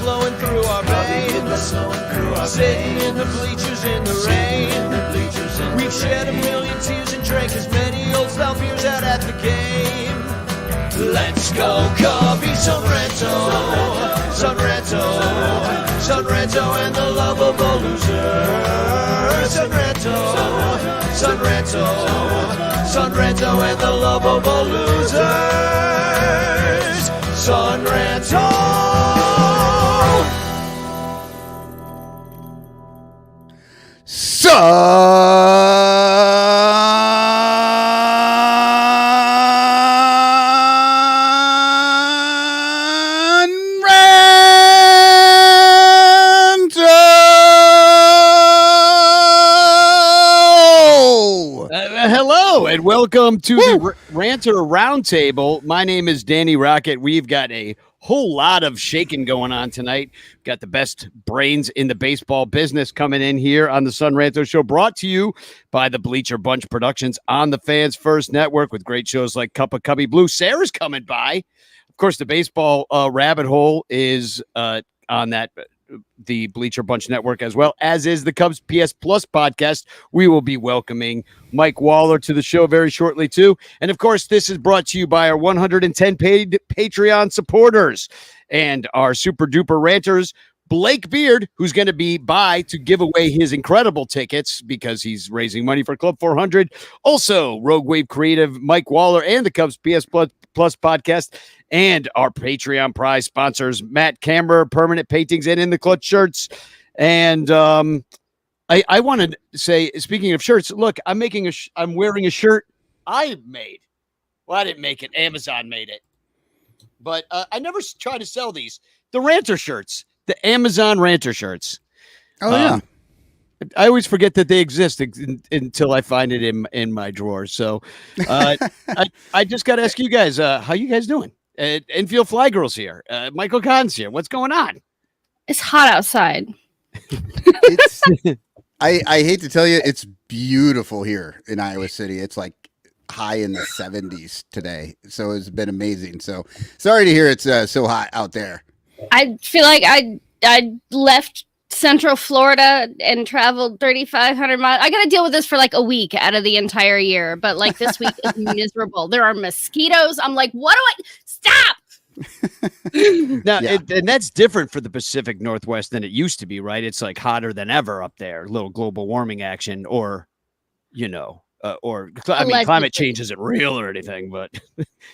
flowing through our veins. Sitting in the bleachers in the rain. We've shed a million tears and drank as many old style beers out at the game. Let's go, Cubby, Sunrento, Sunrento, Sunrento and the lovable loser. Sunrento, Sunrento, Sunrento and the lovable losers. Sunrento. Hello and welcome to the Ranter Roundtable. My name is Danny Rocket. We've got a whole lot of shaking going on tonight. Got the best brains in the baseball business coming in here on the Sun Ranto Show, brought to you by the Bleacher Bunch Productions on the Fans First Network with great shows like Cup of Cubby Blue. Sarah's coming by. Of course, the baseball rabbit hole is on the Bleacher Bunch Network, as well as is the Cubs PS Plus podcast. We will be welcoming Mike Waller to the show very shortly, too. And, of course, this is brought to you by our 110 paid Patreon supporters and our super-duper ranters, Blake Beard, who's going to be by to give away his incredible tickets because he's raising money for Club 400. Also, Rogue Wave Creative, Mike Waller, and the Cubs PS Plus podcast, and our Patreon prize sponsors, Matt Camber, Permanent Paintings, and In the Clutch shirts. And I wanted to say, speaking of shirts, look, I'm wearing a shirt I made. Well, I didn't make it. Amazon made it. But I never try to sell these. The Ranter shirts, the Amazon Ranter shirts. Oh, yeah. I always forget that they exist until I find it in my drawer. So I just got to ask you guys, how you guys doing? Infield Fly Girls here. Michael Kahn's here. What's going on? It's hot outside. I hate to tell you, it's beautiful here in Iowa City. It's like high in the 70s today. So it's been amazing. So sorry to hear it's so hot out there. I feel like I left Central Florida and traveled 3,500 miles. I got to deal with this for like a week out of the entire year. But like this week is miserable. There are mosquitoes. I'm like, what do I stop? Now, and that's different for the Pacific Northwest than it used to be, right? It's like hotter than ever up there. Little global warming action, or climate change isn't real or anything, but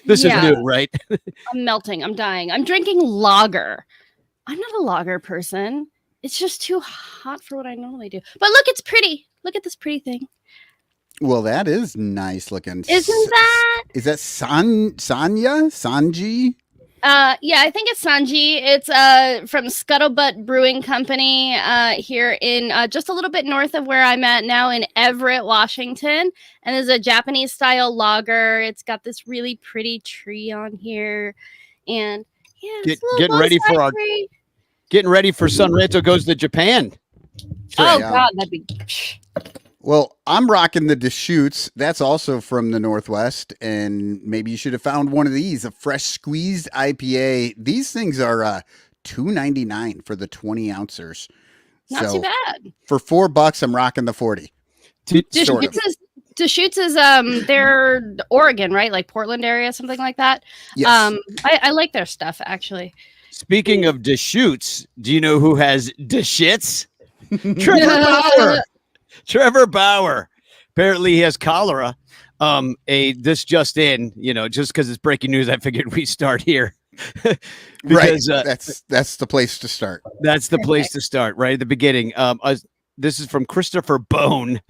this is new, right? I'm melting. I'm dying. I'm drinking lager. I'm not a lager person. It's just too hot for what I normally do. But look, it's pretty. Look at this pretty thing. Well, that is nice looking. Isn't that? Is that Sanji? Yeah, I think it's Sanji. It's from Scuttlebutt Brewing Company here in just a little bit north of where I'm at now in Everett, Washington. And there's a Japanese style lager. It's got this really pretty tree on here. And yeah, getting ready for Sun Ranto goes to Japan. God, that'd be. Well, I'm rocking the Deschutes. That's also from the Northwest. And maybe you should have found one of these, a fresh squeezed IPA. These things are $2.99 for the 20 ounces. Not too bad. For $4, I'm rocking the 40. Deschutes is they're Oregon, right? Like Portland area, something like that. Yes. I like their stuff, actually. Speaking of Deschutes, do you know who has Deschutes? Trevor Bauer. Trevor Bauer. Apparently he has cholera. This just in, just because it's breaking news, I figured we start here. Because, right. That's the place to start. That's the place to start, right at the beginning. This is from Christopher Bone.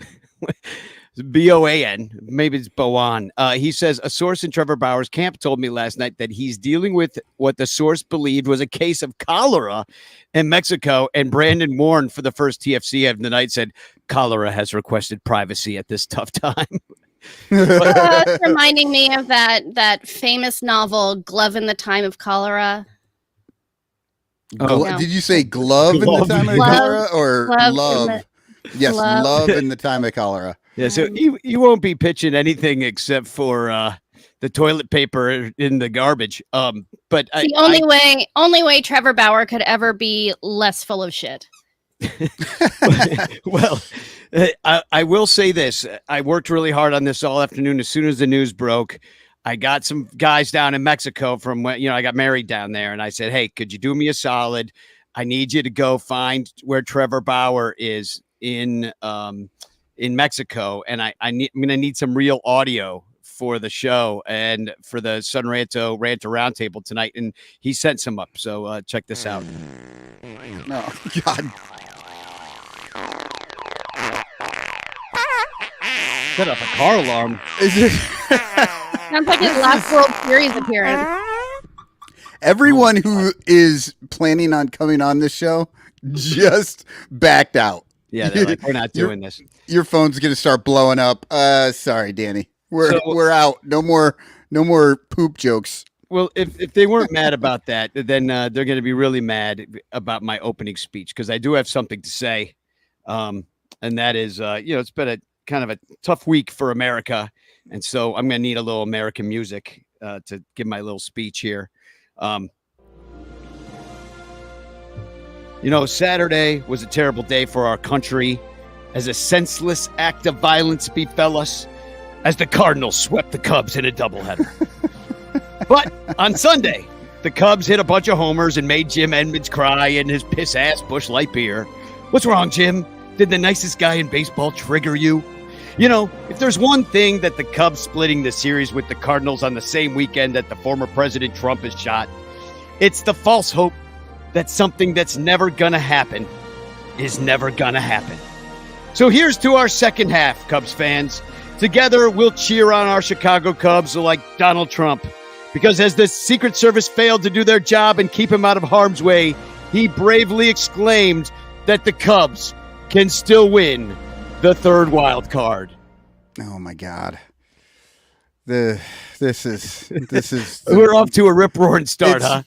B-O-A-N, maybe it's Boan. He says, a source in Trevor Bauer's camp told me last night that he's dealing with what the source believed was a case of cholera in Mexico. And Brandon Warren, for the first TFC of the night, said, cholera has requested privacy at this tough time. It's reminding me of that famous novel, Glove in the Time of Cholera. Did you say glove in the time of cholera or love? Yes, love in the time of cholera. Yeah, so you won't be pitching anything except for the toilet paper in the garbage. But the only way Trevor Bauer could ever be less full of shit. Well, I will say this. I worked really hard on this all afternoon. As soon as the news broke, I got some guys down in Mexico from when, I got married down there, and I said, hey, could you do me a solid? I need you to go find where Trevor Bauer is in Mexico. And I'm going to need some real audio for the show and for the Ranter Roundtable tonight. And he sent some up. So check this out. Oh, God. Set up a car alarm. Is it? Sounds like his last World Series appearance. Everyone who is planning on coming on this show just backed out. Yeah, they're like, we're not doing this. Your phone's gonna start blowing up. Sorry, Danny. We're out. No more poop jokes. Well, if they weren't mad about that, then they're going to be really mad about my opening speech, because I do have something to say, and that is, it's been a kind of a tough week for America, and so I'm going to need a little American music to give my little speech here. Saturday was a terrible day for our country, as a senseless act of violence befell us, as the Cardinals swept the Cubs in a doubleheader. But on Sunday, the Cubs hit a bunch of homers and made Jim Edmonds cry in his piss-ass Busch Light beer. What's wrong, Jim? Did the nicest guy in baseball trigger you? If there's one thing that the Cubs splitting the series with the Cardinals on the same weekend that the former President Trump is shot, it's the false hope that something that's never going to happen is never going to happen. So here's to our second half, Cubs fans. Together, we'll cheer on our Chicago Cubs like Donald Trump. Because as the Secret Service failed to do their job and keep him out of harm's way, he bravely exclaimed that the Cubs can still win the third wild card. Oh my God. This is We're off to a rip-roaring start, huh?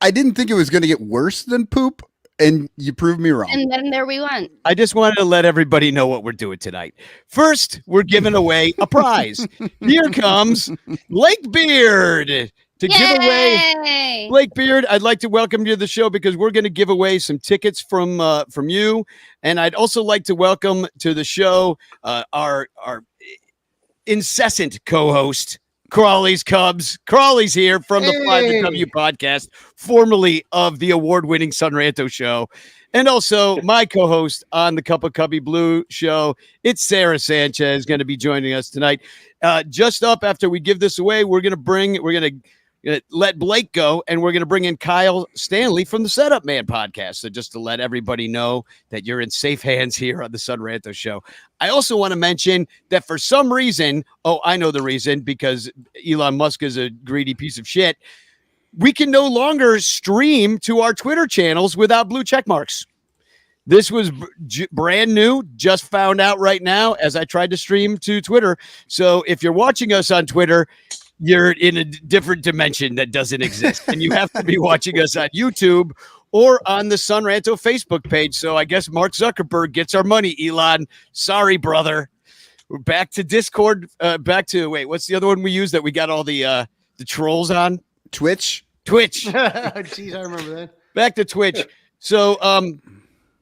I didn't think it was going to get worse than poop, and you proved me wrong. And then there we went. I just wanted to let everybody know what we're doing tonight. First, we're giving away a prize. Here comes Blake Beard to give away. Blake Beard, I'd like to welcome you to the show because we're going to give away some tickets from you, and I'd also like to welcome to the show our incessant co-host, Crawley's Cubs. Crawley's here from the Fly the W podcast, formerly of the award-winning Ranter show, and also my co-host on the Cup of Cubby Blue show. It's Sarah Sanchez going to be joining us tonight. Just up after we give this away, we're going to let Blake go, and we're going to bring in Kyle Stanley from the Setup Man podcast. So just to let everybody know that you're in safe hands here on the Ranter show. I also want to mention that for some reason, I know the reason, because Elon Musk is a greedy piece of shit, we can no longer stream to our Twitter channels without blue check marks. This was brand new, just found out right now as I tried to stream to Twitter. So if you're watching us on Twitter, you're in a different dimension that doesn't exist. And you have to be watching us on YouTube or on the Ranter Facebook page. So I guess Mark Zuckerberg gets our money, Elon. Sorry, brother. We're back to Discord. What's the other one we use that we got all the trolls on? Twitch. Jeez, I remember that. Back to Twitch. So,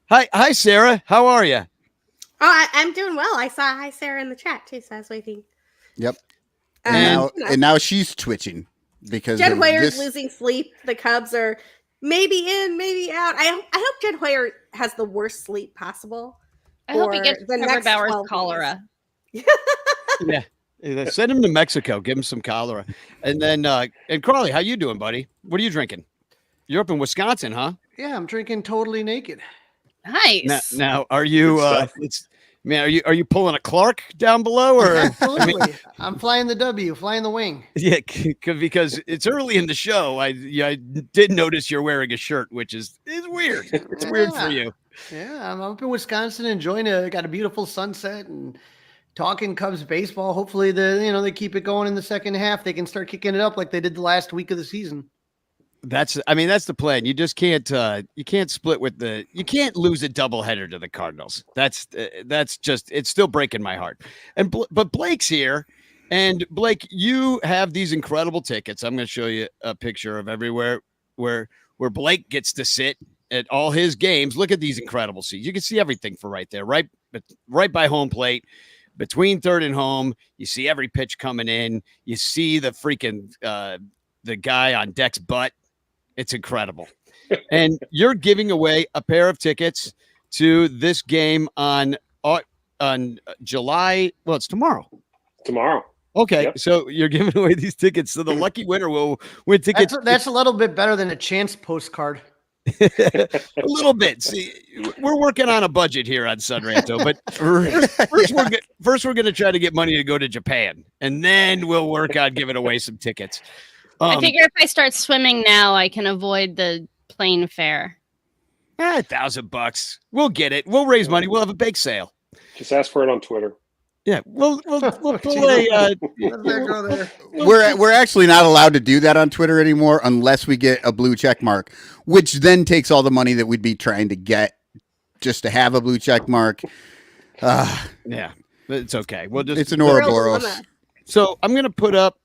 hi, Sarah. How are you? Oh, I'm doing well. I saw hi, Sarah, in the chat, too, so I was waiting. Yep. And now she's twitching because Jed Hoyer's losing sleep. The Cubs are maybe in, maybe out. I hope Jed Hoyer has the worst sleep possible. I hope he gets Trevor Bauer's cholera. Yeah. Send him to Mexico. Give him some cholera. And then, and Crawley, how you doing, buddy? What are you drinking? You're up in Wisconsin, huh? Yeah, I'm drinking Totally Naked. Nice. Now are you? Are you pulling a Clark down below, or? Absolutely. I'm flying the W, flying the wing. Yeah, because it's early in the show. I did notice you're wearing a shirt, which is weird. It's weird for you. Yeah, I'm up in Wisconsin enjoying got a beautiful sunset and talking Cubs baseball. Hopefully they keep it going in the second half. They can start kicking it up like they did the last week of the season. That's the plan. You just can't you can't lose a doubleheader to the Cardinals. That's just, it's still breaking my heart. But Blake's here, And Blake, you have these incredible tickets. I'm going to show you a picture of everywhere where Blake gets to sit at all his games. Look at these incredible seats. You can see everything for right there, right by home plate, between third and home. You see every pitch coming in. You see the freaking the guy on deck's butt. It's incredible. And you're giving away a pair of tickets to this game on July. Well, it's tomorrow. Tomorrow. Okay, Yep. so you're giving away these tickets. So the lucky winner will win tickets. That's a little bit better than a chance postcard. A little bit. See, we're working on a budget here on Sunranto, but first we're going to try to get money to go to Japan, and then we'll work on giving away some tickets. I figure if I start swimming now, I can avoid the plane fare. $1,000. We'll get it. We'll raise money. We'll have a bake sale. Just ask for it on Twitter. Yeah, we'll pull We're actually not allowed to do that on Twitter anymore unless we get a blue check mark, which then takes all the money that we'd be trying to get just to have a blue check mark. Yeah, it's okay. We'll just It's an Ouroboros. So I'm going to put up.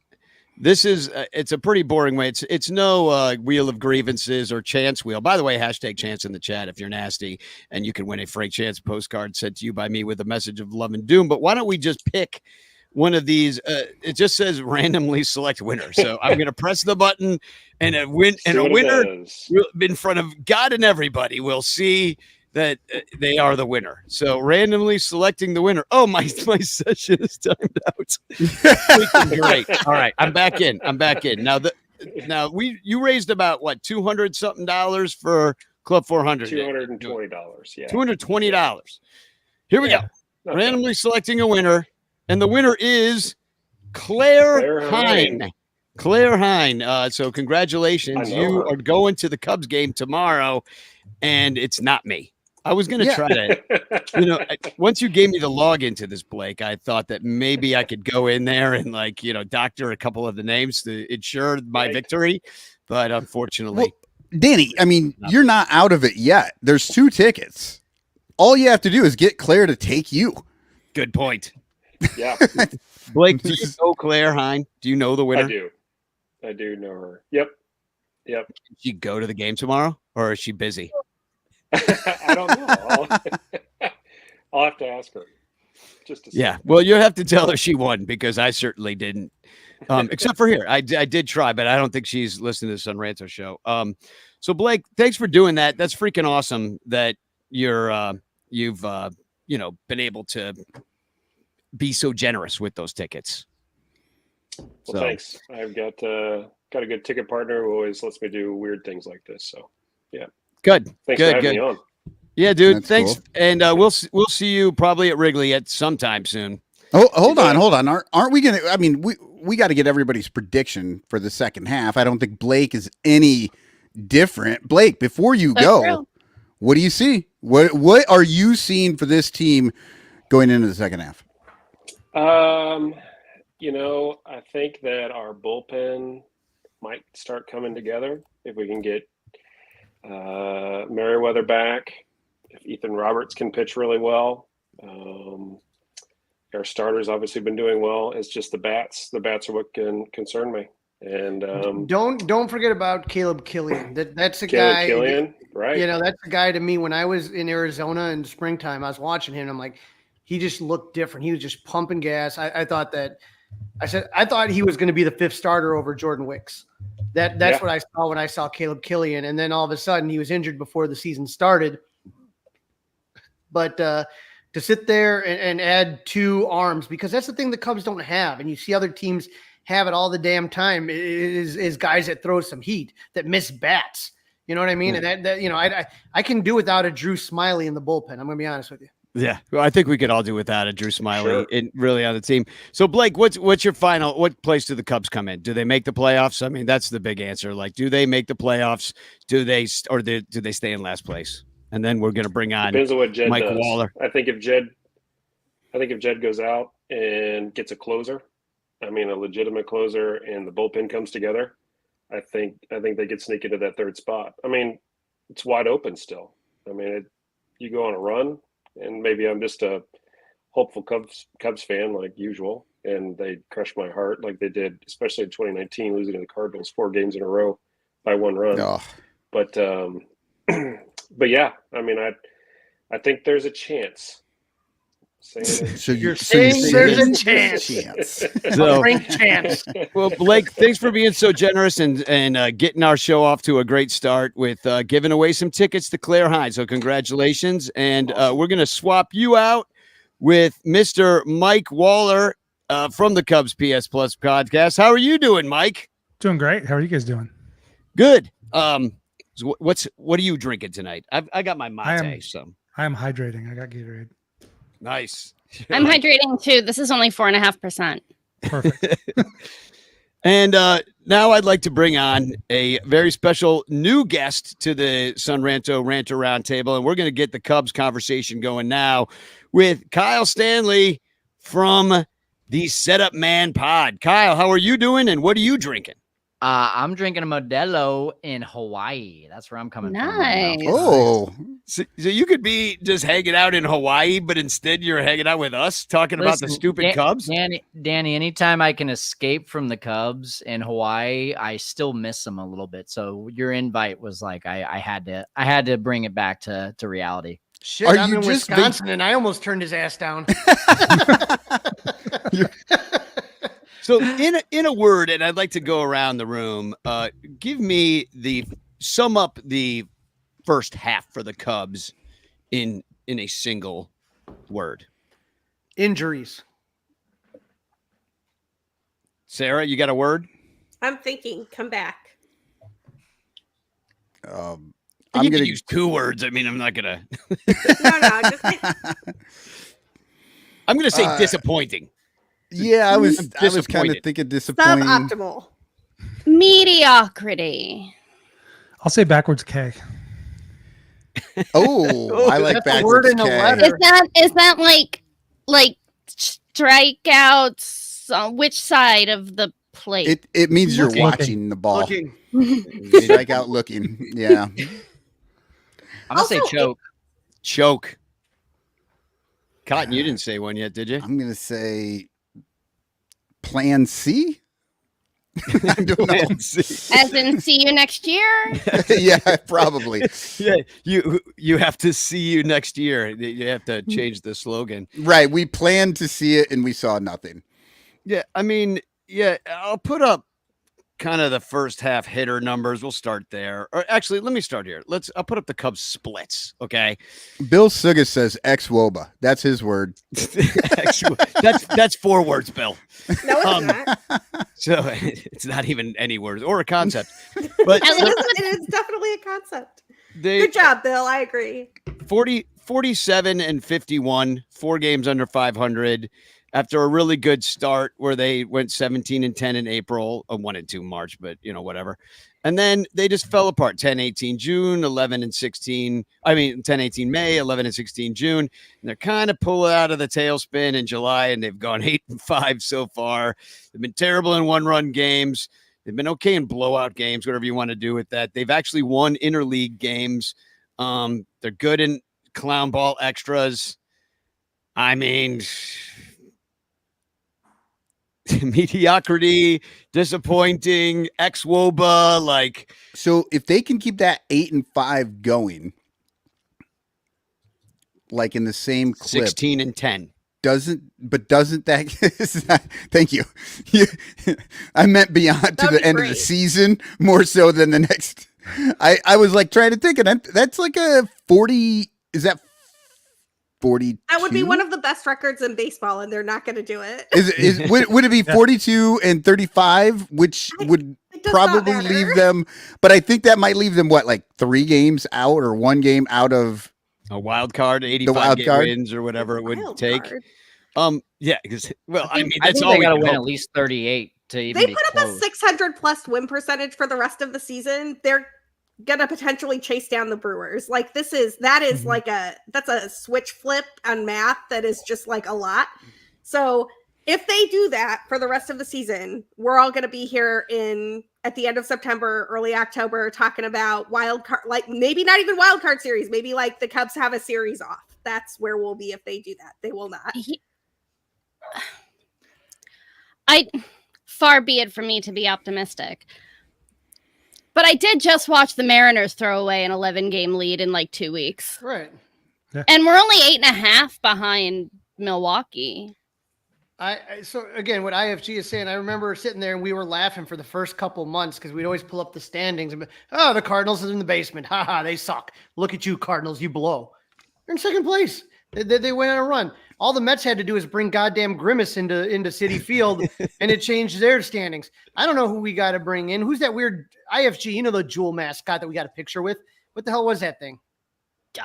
This is it's a pretty boring way. It's no wheel of grievances or chance wheel. By the way, hashtag chance in the chat if you're nasty, and you can win a Frank Chance postcard sent to you by me with a message of love and doom. But why don't we just pick one of these? It just says randomly select winner. So I'm going to press the button, and a winner in front of God and everybody will see that they are the winner. So randomly selecting the winner. Oh, my session is timed out. Great. All right, I'm back in. Now you raised about what, $200 something for Club 400. $220. Yeah. $220. Here we go. Okay. Randomly selecting a winner, and the winner is Claire Hine. Claire Hine. So congratulations. You are going to the Cubs game tomorrow, and it's not me. I was going to try to, once you gave me the login to this, Blake, I thought that maybe I could go in there and doctor a couple of the names to ensure my victory. But unfortunately, Danny, I mean, you're not out of it yet. There's 2 tickets. All you have to do is get Claire to take you. Good point. Yeah. Blake, do you know Claire Hine? Do you know the winner? I do know her. Yep. Did she go to the game tomorrow, or is she busy? I don't know. I'll have to ask her. Just to see. Yeah. Well, you'll have to tell her she won, because I certainly didn't. Except for here. I did try, but I don't think she's listening to the Ranter show. So Blake, thanks for doing that. That's freaking awesome that you've been able to be so generous with those tickets. Well, thanks. I've got a good ticket partner who always lets me do weird things like this. So, yeah. Good. Thanks for having me on. Yeah, dude. That's thanks. cool. And we'll see you probably at Wrigley at sometime soon. Oh, hold on. Aren't we going to, I mean, we got to get everybody's prediction for the second half. I don't think Blake is any different. Blake, before you go, what do you see? What are you seeing for this team going into the second half? I think that our bullpen might start coming together if we can get Merriweather back, if Ethan Roberts can pitch really well. Our starters obviously been doing well. It's just the bats. The bats are what can concern me. And don't forget about Caleb Killian. That's a Caleb guy. Killian, right? That's the guy to me. When I was in Arizona in springtime, I was watching him. I'm like, he just looked different. He was just pumping gas. I thought he was going to be the 5th starter over Jordan Wicks. That's what I saw when I saw Caleb Killian. And then all of a sudden he was injured before the season started. But to sit there and add 2 arms, because that's the thing the Cubs don't have. And you see other teams have it all the damn time is guys that throw some heat, that miss bats. You know what I mean? And I can do without a Drew Smiley in the bullpen. I'm going to be honest with you. Yeah, well, I think we could all do without a Drew Smiley really on the team. So Blake, what's your final? What place do the Cubs come in? Do they make the playoffs? I mean, that's the big answer. Like, do they make the playoffs? Do they stay in last place? And then we're going to bring on Depends on what Jed Mike does. Waller. I think if Jed goes out and gets a closer, I mean a legitimate closer, and the bullpen comes together, I think they could sneak into that 3rd spot. I mean, it's wide open still. I mean, you go on a run. And maybe I'm just a hopeful Cubs fan like usual, and they crushed my heart like they did, especially in 2019, losing to the Cardinals 4 games in a row by 1 run. Oh, But but yeah, I mean, I think there's a chance. You're saying there's a chance. So, A frank chance. well, Blake, thanks for being so generous and getting our show off to a great start with giving away some tickets to Claire Hines. So congratulations. And we're going to swap you out with Mr. Mike Waller from the Cubs PS Plus podcast. How are you doing, Mike? Doing great. How are you guys doing? Good. So what are you drinking tonight? I got my mate. I am hydrating. I got Gatorade. Nice. I'm hydrating too. This is only 4.5%. Perfect. And now I'd like to bring on a very special new guest to the Ranter Roundtable, and we're going to get the Cubs conversation going now with Kyle Stanley from the Setup Man Pod. Kyle, how are you doing, and what are you drinking? I'm drinking a Modelo in Hawaii. That's where I'm coming from. Nice. Right now. oh, So you could be just hanging out in Hawaii, but instead you're hanging out with us talking about the stupid Cubs. Danny, anytime I can escape from the Cubs in Hawaii, I still miss them a little bit. So your invite was like I had to bring it back to reality. Shit, Are I'm you in just Wisconsin, and I almost turned his ass down. So in a word, and I'd like to go around the room, sum up the first half for the Cubs in a single word. Injuries. Sarah, you got a word? I'm thinking, come back. I'm You gonna can use 2 words. I mean, I'm not gonna. No, just I'm gonna say disappointing. Yeah, I was kind of disappointed. thinking disappointing. suboptimal. Mediocrity. I'll say backwards K. Oh, I like That's a backwards word in a K. letter. Is that like strikeouts on which side of the plate? It means you're Looking. watching the ball. Looking. Strike out looking. Yeah. I'm gonna say Also, choke. Choke. Cotton, you didn't say one yet, did you? I'm gonna say Plan C. I don't know. As in, see you next year. Yeah, probably. Yeah, you have to see you next year. You have to change the slogan. Right. We planned to see it and we saw nothing. Yeah, I mean, yeah, I'll put up kind of the first half hitter numbers. We'll start there. Or actually, let me start here. I'll put up the Cubs splits. Okay. Bill Sugas says ex-Woba. That's his word. that's 4 words, Bill. No, it's not. So it's not even any words or a concept. But It is definitely a concept. Good job, Bill. I agree. 47 and 51, 4 games under 500 after a really good start where they went 17 and 10 in April, 1 and 2 March, but whatever. And then they just fell apart. 10-18 June, 11 and 16. I mean, 10-18 May, 11 and 16 June. And they're kind of pulling out of the tailspin in July, and they've gone 8-5 so far. They've been terrible in 1-run games. They've been okay in blowout games, whatever you want to do with that. They've actually won interleague games. They're good in clown ball extras. I mean, mediocrity, disappointing, ex-Woba, like. So if they can keep that 8-5 going, like in the same clip, 16 and 10. doesn't that thank you. I meant beyond to That'd the be end of great. the season more so than the next. I was like trying to think, and that's like a 40. Is that 42? That would be one of the best records in baseball, and they're not going to do it. Would it be 42 and 35, which would It does not probably matter. leave them? But I think that might leave them like 3 games out or 1 game out of A wild card, 85 wild game card? wins or whatever it would Wild take. card. Yeah, because I mean think that's all they we got to can win hope. at least 38 to even They be put up close. a 600 plus win percentage for the rest of the season. They're gonna potentially chase down the Brewers. Like that is Mhm. like that's a switch flip on math that is just like a lot. So if they do that for the rest of the season, we're all gonna be here at the end of September, early October, talking about wild card, like maybe not even wild card series, maybe like the Cubs have a series off. That's where we'll be if they do that. They will not. far be it from me to be optimistic. But I did just watch the Mariners throw away an 11-game lead in like 2 weeks. Right. And we're only 8.5 behind Milwaukee. So again, what IFG is saying, I remember sitting there and we were laughing for the first couple months because we'd always pull up the standings and be, oh, the Cardinals is in the basement. Ha ha, they suck. Look at you, Cardinals, you blow. They're in second place. They went on a run. All the Mets had to do is bring goddamn Grimace into Citi Field, and it changed their standings. I don't know who we got to bring in. Who's that weird IFG? You know, the jewel mascot that we got a picture with. What the hell was that thing?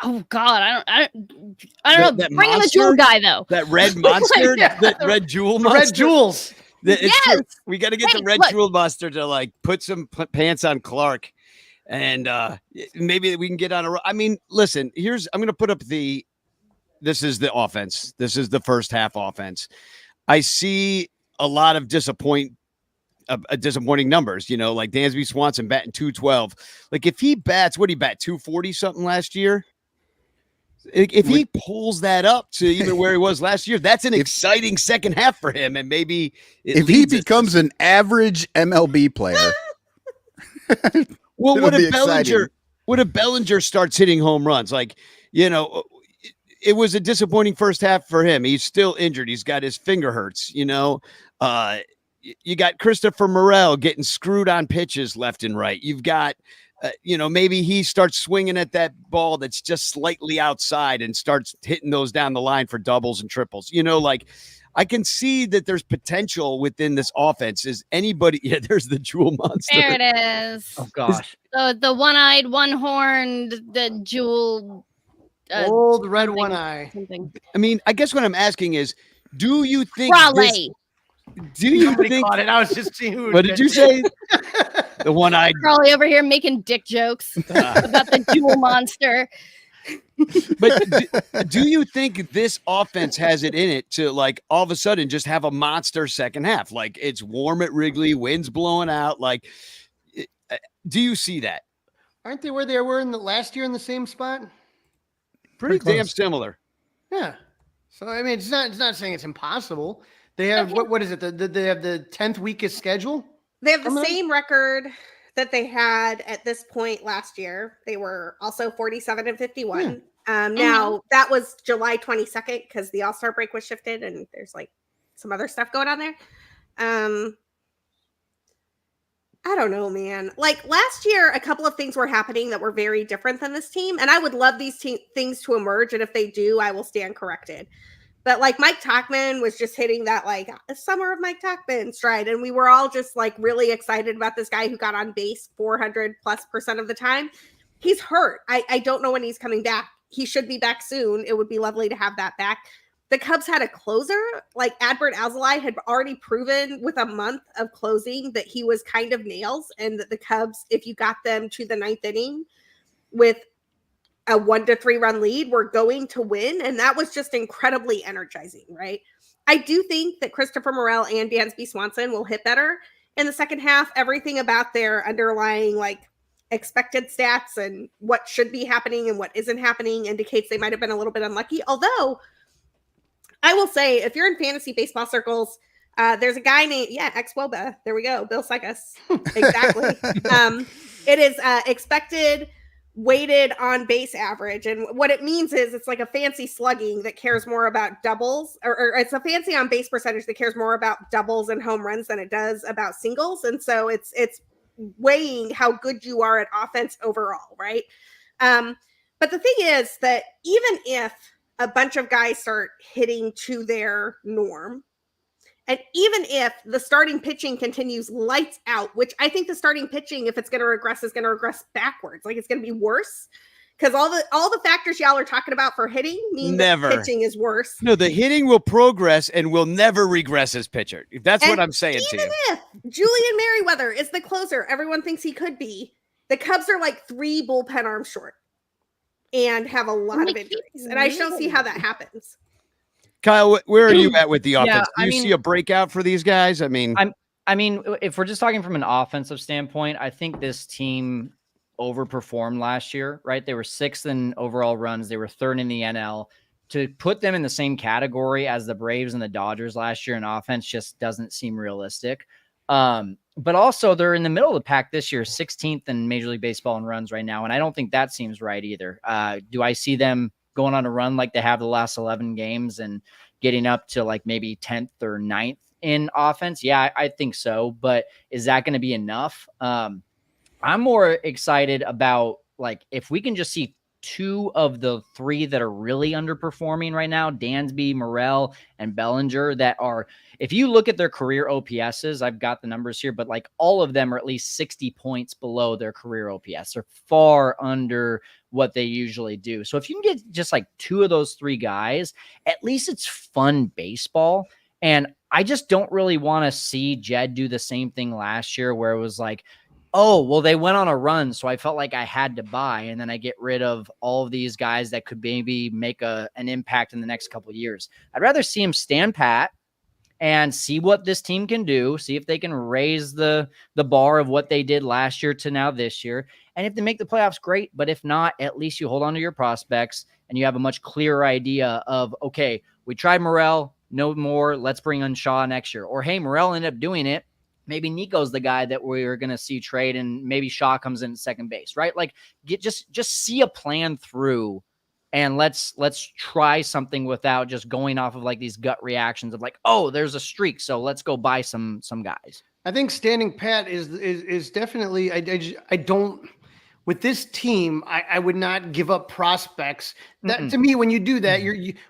Oh God, I don't know. Bring in the monster? jewel guy though. That red monster, that red jewel monster. Red jewels. It's Yes. true. We got to get the red jewel monster to like put some pants on Clark, and maybe we can get on a. I mean, listen. I'm going to put up the. This is the offense. This is the first half offense. I see a lot of disappointing numbers. You know, like Dansby Swanson batting 212. Like if he bats, what did he bat 240 something last year? If he pulls that up to even where he was last year, that's an exciting second half for him. And maybe if he becomes an average MLB player, well, what if Bellinger starts hitting home runs? Like, you know, it was a disappointing first half for him. He's still injured. He's got his finger hurts, you know. You got Christopher Morel getting screwed on pitches left and right. You've got maybe he starts swinging at that ball that's just slightly outside and starts hitting those down the line for doubles and triples. You know, like I can see that there's potential within this offense. Is anybody? Yeah, there's the jewel monster. There it is. Oh gosh. The one-eyed, one-horned, the jewel. Old red one eye. Something. I mean, I guess what I'm asking is, do you think? Raleigh. Do you Somebody think? caught it. I was just seeing who. What did you say? The one-eyed. Raleigh over here making dick jokes about the jewel monster. But do you think this offense has it in it to like all of a sudden just have a monster second half? Like it's warm at Wrigley, wind's blowing out. Like, do you see that? Aren't they where they were in the last year in the same spot? Pretty close. damn similar. Yeah. So I mean, it's not saying it's impossible. They have what is it? They have the 10th weekest schedule. They have the same record that they had at this point last year. They were also 47 and 51. Now that was July 22nd because the All-Star break was shifted and there's like some other stuff going on there. I don't know, man. Like last year, a couple of things were happening that were very different than this team. And I would love these things to emerge. And if they do, I will stand corrected. But like Mike Tauchman was just hitting that like summer of Mike Tauchman stride. And we were all just like really excited about this guy who got on base 400+% of the time. He's hurt. I don't know when he's coming back. He should be back soon. It would be lovely to have that back. The Cubs had a closer. Like Adbert Alzolay had already proven with a month of closing that he was kind of nails. And that the Cubs, if you got them to the 9th inning with a 1-3 run lead, were going to win. And that was just incredibly energizing, right? I do think that Christopher Morel and Dansby Swanson will hit better in the second half. Everything about their underlying like expected stats and what should be happening and what isn't happening indicates they might have been a little bit unlucky. Although I will say, if you're in fantasy baseball circles, there's a guy named, ex-Woba. There we go. Bill Sikas. Exactly. It is expected weighted on base average. And what it means is it's like a fancy slugging that cares more about doubles, or it's a fancy on base percentage that cares more about doubles and home runs than it does about singles. And so it's weighing how good you are at offense overall, right? But the thing is that even if a bunch of guys start hitting to their norm, and even if the starting pitching continues lights out, which I think the starting pitching, if it's going to regress, is going to regress backwards. Like it's going to be worse because all the factors y'all are talking about for hitting mean Never. that pitching is worse. No, the hitting will progress and will never regress as pitcher. That's what I'm saying to Even you. if Julian Merriweather is the closer, everyone thinks he could be. The Cubs are like 3 bullpen arms short and have a lot of injuries. And I just don't see how that happens. Kyle, where are you at with the offense? Yeah, Do you see a breakout for these guys? I mean, if we're just talking from an offensive standpoint, I think this team overperformed last year, right? They were 6th in overall runs. They were 3rd in the NL. to put them in the same category as the Braves and the Dodgers last year in offense just doesn't seem realistic. But also they're in the middle of the pack this year, 16th in Major League Baseball in runs right now. And I don't think that seems right either. Do I see them going on a run like they have the last 11 games and getting up to like maybe 10th or 9th in offense? Yeah, I think so. But is that going to be enough? I'm more excited about like if we can just see 2 of the 3 that are really underperforming right now, Dansby, Morel, and Bellinger, that are, if you look at their career OPSs, I've got the numbers here, but like all of them are at least 60 points below their career OPS. They're far under what they usually do. So if you can get just like 2 of those 3 guys, at least it's fun baseball. And I just don't really want to see Jed do the same thing last year where it was like, oh, well, they went on a run, so I felt like I had to buy, and then I get rid of all of these guys that could maybe make an impact in the next couple of years. I'd rather see him stand pat and see what this team can do, see if they can raise the bar of what they did last year to now this year. And if they make the playoffs, great. But if not, at least you hold on to your prospects and you have a much clearer idea of, okay, we tried Morel, no more. Let's bring in Shaw next year. Or, hey, Morel ended up doing it. Maybe Nico's the guy that we're going to see trade, and maybe Shaw comes in at second base, right? Like, just see a plan through, and let's try something without just going off of like these gut reactions of like, oh, there's a streak, so let's go buy some guys. I think standing pat is definitely. I don't. With this team, I would not give up prospects. That to me, when you do that,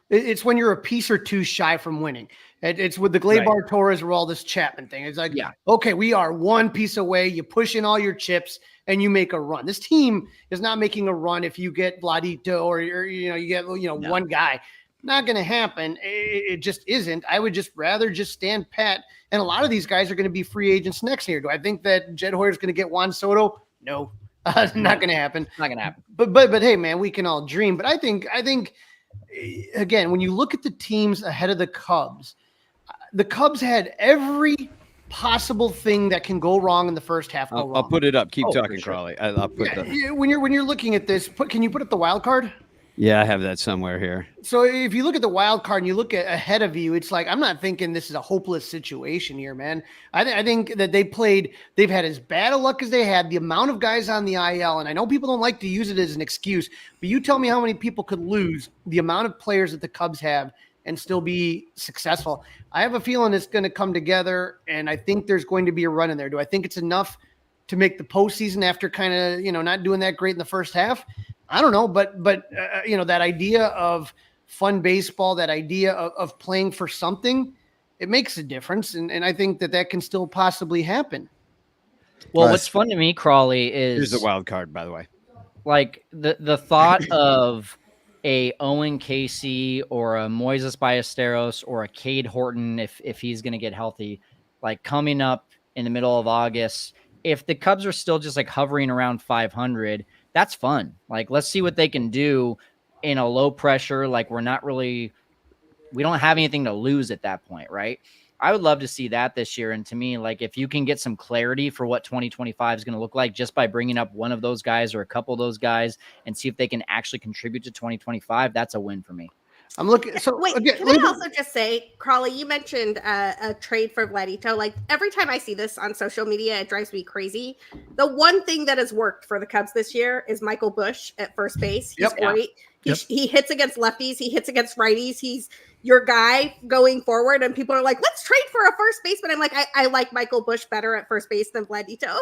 it's when you're a piece or 2 shy from winning. It's with the Gleyber Torres Aroldis Chapman thing. It's like, okay, we are 1 piece away. You push in all your chips and you make a run. This team is not making a run if you get Vladito or you get one guy. Not going to happen. It just isn't. I would just rather just stand pat. And a lot of these guys are going to be free agents next year. Do I think that Jed Hoyer is going to get Juan Soto? No. Not going to happen. Not going to happen. But hey, man, we can all dream. But I think again, when you look at the teams ahead of the Cubs had every possible thing that can go wrong in the first half. I'll put it up. Keep talking, Crawley. I'll put when you're looking at this. Can you put up the wild card? Yeah, I have that somewhere here. So if you look at the wild card and you look at ahead of you, it's like, I'm not thinking this is a hopeless situation here, man. I think that they've had as bad a luck as they had, the amount of guys on the IL. And I know people don't like to use it as an excuse, but you tell me how many people could lose the amount of players that the Cubs have and still be successful. I have a feeling it's going to come together, and I think there's going to be a run in there. Do I think it's enough to make the postseason after kind of, not doing that great in the first half? I don't know, but that idea of fun baseball, that idea of playing for something, it makes a difference. And I think that can still possibly happen. Well, what's fun to me, Crawley, is here's the wild card, by the way. Like the thought of a Owen Casey or a Moises Ballesteros or a Cade Horton, if he's going to get healthy, like coming up in the middle of August, if the Cubs are still just like hovering around 500, that's fun. Like, let's see what they can do in a low pressure. Like, we don't have anything to lose at that point, right? I would love to see that this year. And to me, like, if you can get some clarity for what 2025 is going to look like just by bringing up one of those guys or a couple of those guys and see if they can actually contribute to 2025, that's a win for me. I'm looking. So wait, again, can I also just say, Crawley, you mentioned a trade for Vladito. Like, every time I see this on social media, it drives me crazy. The one thing that has worked for the Cubs this year is Michael Busch at first base. He's great. He hits against lefties. He hits against righties. He's your guy going forward. And people are like, let's trade for a first baseman. I'm like, I like Michael Busch better at first base than Vladito.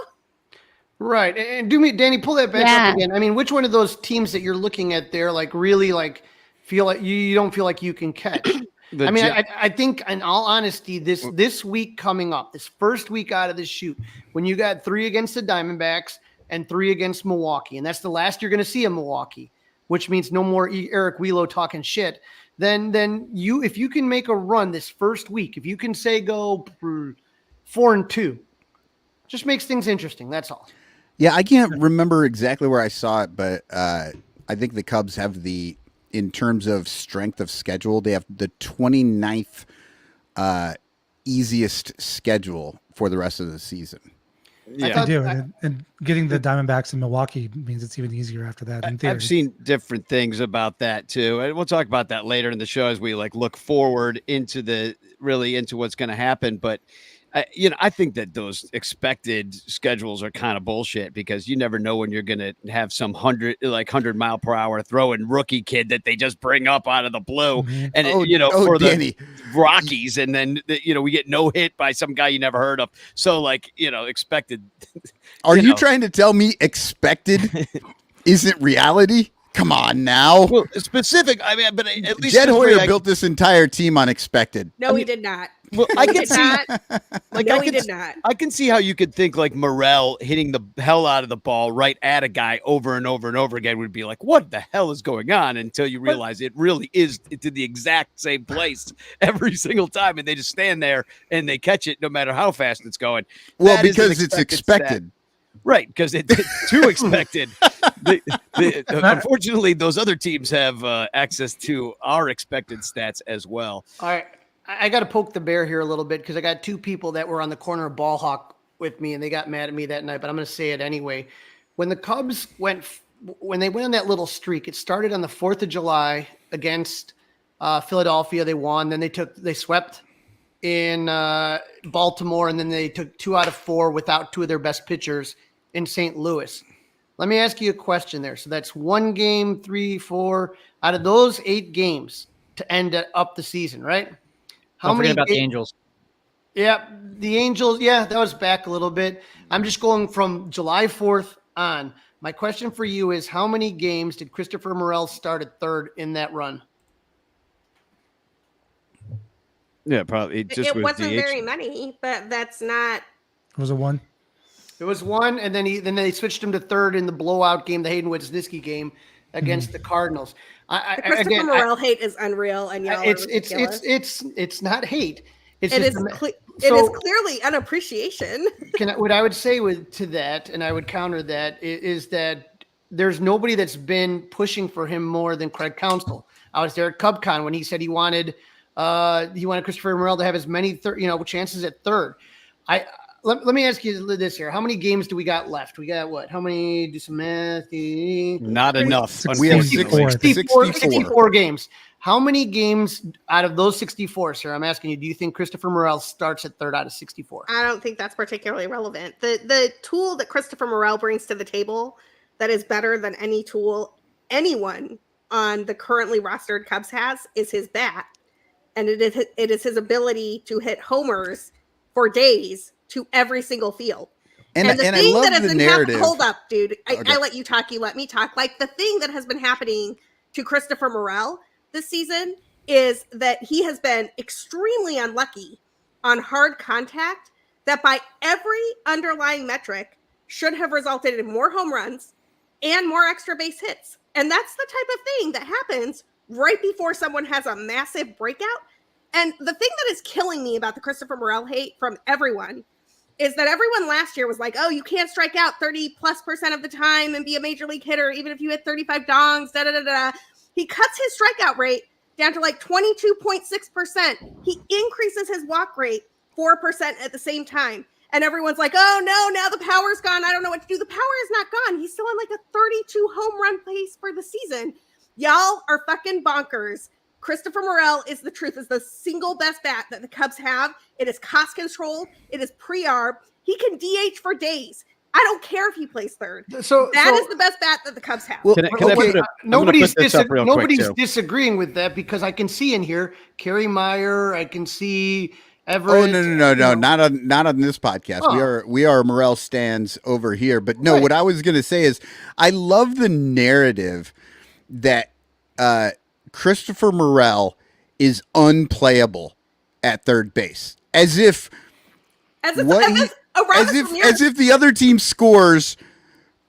Right. And Danny, pull that back up again. I mean, which one of those teams that you're looking at there, like, really, like, feel like you don't feel like you can catch? I think, in all honesty, this week coming up, this first week out of the chute, when you got 3 against the Diamondbacks and 3 against Milwaukee, and that's the last you're going to see in Milwaukee, which means no more Eric Wheelo talking shit. Then if you can make a run this first week, if you can say go 4-2, just makes things interesting. That's all. Yeah, I can't remember exactly where I saw it, but I think the Cubs have in terms of strength of schedule, they have the 29th easiest schedule for the rest of the season. Yeah. I do, and getting the Diamondbacks in Milwaukee means it's even easier after that. In theory. I've seen different things about that too, and we'll talk about that later in the show as we like look forward into what's going to happen. But I think that those expected schedules are kind of bullshit because you never know when you're going to have some 100-mile-per-hour throwing rookie kid that they just bring up out of the blue, Mhm. and for Danny. the Rockies, and then we get no hit by some guy you never heard of. So expected. Are you trying to tell me expected isn't reality? Come on now. Well, specific. I mean, but at least Jed this way Hoyer built this entire team on expected. No, he did not. Well, I He can did see. not. Like No, I he can, did not. I can see how you could think like Morel hitting the hell out of the ball right at a guy over and over and over again would be like, what the hell is going on? Until you realize it really is to the exact same place every single time, and they just stand there and they catch it no matter how fast it's going. Well, That is an because it's stat. expected. Right, because it's too expected. Unfortunately, those other teams have access to our expected stats as well. All right. I got to poke the bear here a little bit because I got two people that were on the corner of Ball Hawk with me and they got mad at me that night, but I'm going to say it anyway. When the Cubs when they went on that little streak, it started on the 4th of July against Philadelphia. They won. Then they swept in Baltimore, and then they took 2 out of 4 without 2 of their best pitchers in St. Louis. Let me ask you a question there. So that's 1 game, 3, 4 out of those 8 games to end up the season, right? Don't forget about the Angels. Yeah, the Angels. Yeah, that was back a little bit. I'm just going from July 4th on. My question for you is, how many games did Christopher Morel start at third in that run? Yeah, probably. It wasn't very many, but that's not. It was a 1. It was 1, and then they switched him to third in the blowout game, the Hayden Wesniewski game against the Cardinals. The Christopher Morel hate is unreal, and y'all are ridiculous. It's not hate. It is clearly an appreciation. What I would say to that, and I would counter that, is that there's nobody that's been pushing for him more than Craig Counsell. I was there at CubCon when he said he wanted Christopher Morel to have as many chances at third. Let me ask you this here. How many games do we got left? We got what? How many? Do some math. Not enough. We have 64 games. How many games out of those 64, sir? I'm asking you, do you think Christopher Morel starts at third out of 64? I don't think that's particularly relevant. The tool that Christopher Morel brings to the table that is better than any tool anyone on the currently rostered Cubs has is his bat. And it is his ability to hit homers for days to every single field. And the thing I love that has the been narrative. Hold up, dude. Okay. I let you talk. You let me talk. Like, the thing that has been happening to Christopher Morel this season is that he has been extremely unlucky on hard contact that by every underlying metric should have resulted in more home runs and more extra base hits. And that's the type of thing that happens right before someone has a massive breakout. And the thing that is killing me about the Christopher Morel hate from everyone is that everyone last year was like, oh, you can't strike out 30+% of the time and be a major league hitter, even if you hit 35 dongs, da-da-da-da. He cuts his strikeout rate down to like 22.6%. He increases his walk rate 4% at the same time. And everyone's like, oh, no, now the power's gone. I don't know what to do. The power is not gone. He's still on like a 32 home run pace for the season. Y'all are fucking bonkers. Christopher Morel is the single best bat that the Cubs have. It is cost controlled. It is pre-arb. He can DH for days. I don't care if he plays third. So that is the best bat that the Cubs have. Well, nobody's disagreeing with that because I can see in here Kerry Meyer. I can see Everett. Oh no! Not on this podcast. Oh. We are Morel stands over here. But no, What I was going to say is I love the narrative that Christopher Morel is unplayable at third base, as if the other team scores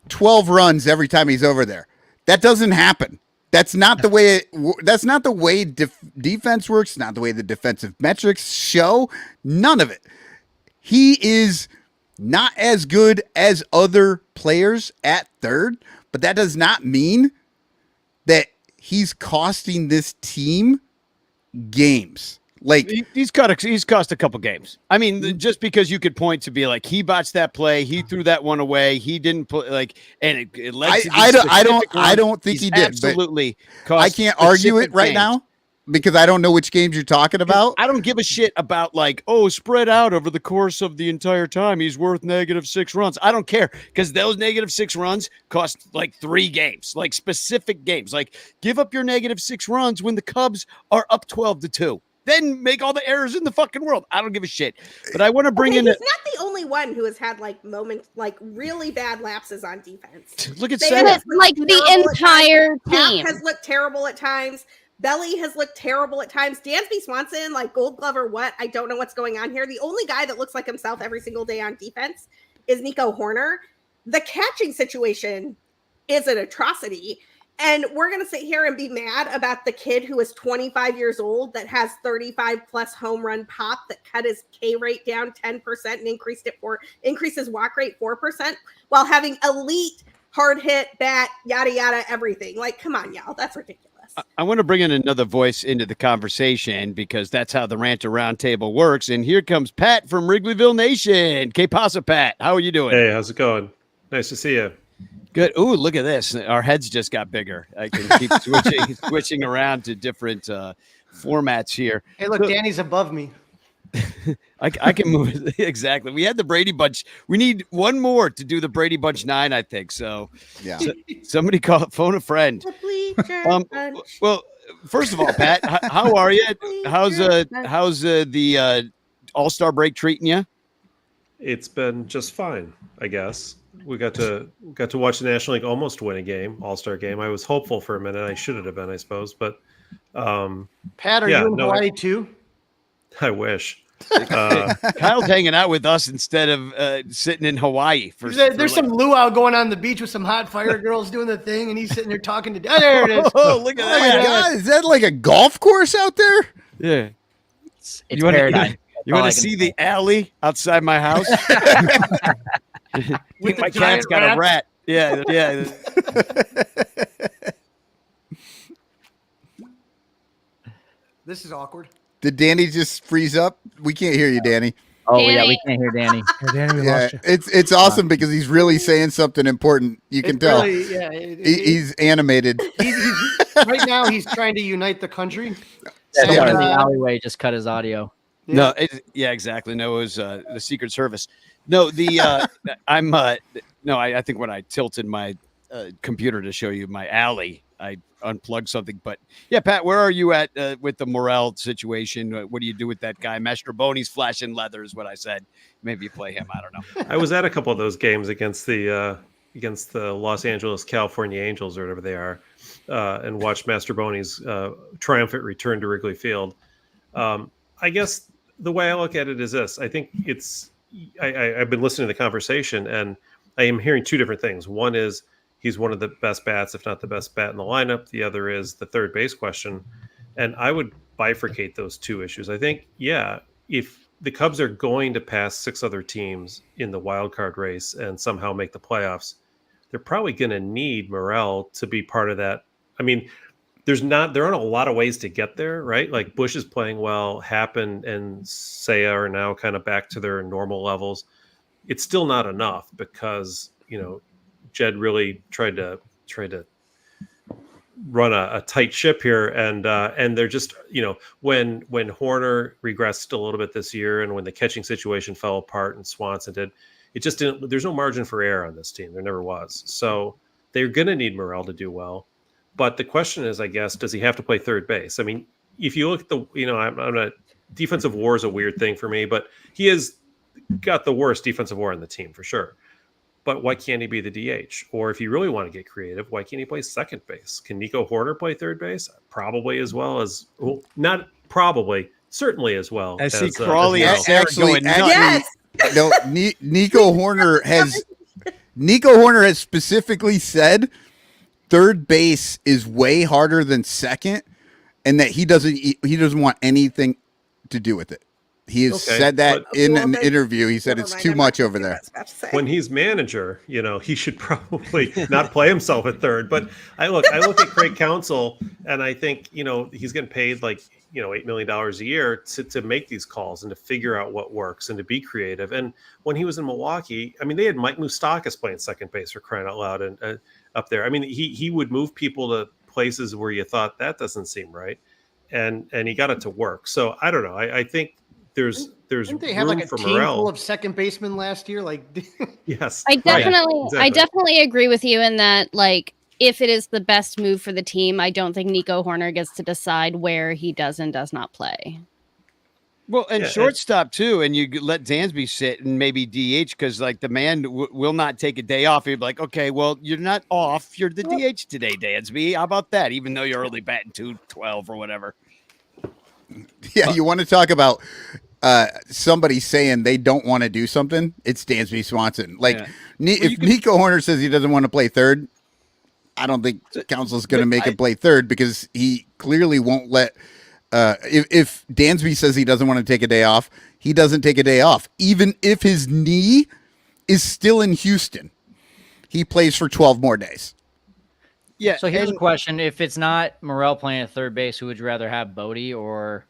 12 runs every time he's over there. That doesn't happen. That's not the way. That's not the way defense works. It's not the way the defensive metrics show. None of it. He is not as good as other players at third, but that does not mean that he's costing this team games. Like He's cost a couple games. I mean, just because you could point to be like he botched that play, he threw that one away, he didn't put like, and it led to I these don't think he's he did. But absolutely. I can't argue it right now because I don't know which games you're talking about. I don't give a shit about like, oh, spread out over the course of the entire time. He's worth -6 runs. I don't care because those -6 runs cost like 3 games, like specific games. Like give up your -6 runs when the Cubs are up 12-2. Then make all the errors in the fucking world. I don't give a shit. But I want to bring in. He's not the only one who has had like moments, like really bad lapses on defense. Look at But like the entire team has looked terrible at times. Belly has looked terrible at times. Dansby Swanson, like Gold Glove or what? I don't know what's going on here. The only guy that looks like himself every single day on defense is Nico Horner. The catching situation is an atrocity. And we're going to sit here and be mad about the kid who is 25 years old that has 35 plus home run pop that cut his K rate down 10% and increased his walk rate 4% while having elite hard hit bat, yada, yada, everything. Like, come on, y'all. That's ridiculous. I want to bring in another voice into the conversation because that's how the Ranter Roundtable works. And here comes Pat from Wrigleyville Nation. Que pasa, Pat? How are you doing? Hey, how's it going? Nice to see you. Good. Ooh, look at this. Our heads just got bigger. I can keep switching around to different formats here. Hey, look, Danny's above me. I can move it. Exactly. We had the Brady Bunch. We need one more to do the Brady Bunch 9, I think. So, yeah. Somebody phone a friend. Well, first of all, Pat, how are you? How's the All-Star break treating you? It's been just fine, I guess. We got to watch the National League almost win a game, All-Star game. I was hopeful for a minute. I should have been, I suppose. But Pat, are you in Hawaii too? I wish. Kyle's hanging out with us instead of sitting in Hawaii. There's some luau going on the beach with some hot fire girls doing the thing, and he's sitting there talking to. Oh, there it is. Oh, look at that! God, is that like a golf course out there? Yeah, it's paradise. You want to see the alley outside my house? My cat's got a rat. Yeah. This is awkward. Did Danny just freeze up? We can't hear you, Danny. Oh Danny. yeah, we can't hear Danny. Danny, we Yeah, lost you. it's awesome because he's really saying something important. You can tell. Really, He's animated. Right now, he's trying to unite the country. Someone in the alleyway just cut his audio. No, exactly. No, it was the Secret Service. No, I think when I tilted my computer to show you my alley, I unplugged something. But yeah, Pat, where are you at with the Morel situation? What do you do with that guy? Mastrobone's flashing leather is what I said. Maybe you play him. I don't know. I was at a couple of those games against the Los Angeles California Angels or whatever they are, and watched Mastrobone's triumphant return to Wrigley Field. I guess the way I look at it is this. I think I've been listening to the conversation, and I am hearing two different things. One is he's one of the best bats, if not the best bat in the lineup. The other is the third base question. And I would bifurcate those two issues. I think, yeah, if the Cubs are going to pass 6 other teams in the wild card race and somehow make the playoffs, they're probably going to need Morel to be part of that. I mean, there aren't a lot of ways to get there, right? Like Bush is playing well, Happ and Seiya are now kind of back to their normal levels. It's still not enough because, Jed really tried to run a tight ship here, and they're just when Horner regressed a little bit this year, and when the catching situation fell apart and Swanson did, it just didn't. There's no margin for error on this team. There never was. So they're going to need Morel to do well. But the question is, I guess, does he have to play third base? I mean, if you look at I'm not defensive WAR is a weird thing for me, but he has got the worst defensive WAR on the team for sure. But why can't he be the DH? Or if you really want to get creative, why can't he play second base? Can Nico Horner play third base? Probably as well as, well, not probably, certainly as well. I see Crawley and Sarah actually, going nuts. Yes. no, Nico Horner has specifically said third base is way harder than second, and that he doesn't want anything to do with it. He has said that in an interview. He said it's too much over there. When he's manager, he should probably not play himself at third. But I look at Craig Counsell, and I think he's getting paid like $8 million a year to make these calls and to figure out what works and to be creative. And when he was in Milwaukee, I mean, they had Mike Moustakas playing second base, for crying out loud, and up there. I mean, he would move people to places where you thought that doesn't seem right, and he got it to work. So I don't know. I think there's Didn't they have room like a for team Morel. full of second basemen last year? Like, Yes, I definitely, exactly. I definitely agree with you in that, like, if it is the best move for the team, I don't think Nico Horner gets to decide where he does and does not play. Well, and Yeah, shortstop too, and you let Dansby sit and maybe DH because like the man will not take a day off. He'd be like, okay, well, you're not off. You're the DH today, Dansby. How about that? Even though you're only batting 212 or whatever. Yeah, you want to talk about somebody saying they don't want to do something? It's Dansby Swanson. Like, if Nico Horner says he doesn't want to play third, I don't think Council's going to make him play third because he clearly won't let. If Dansby says he doesn't want to take a day off, he doesn't take a day off. Even if his knee is still in Houston, he plays for 12 more days. Yeah. So here's a question: if it's not Morel playing at third base, who would you rather have, Bodie or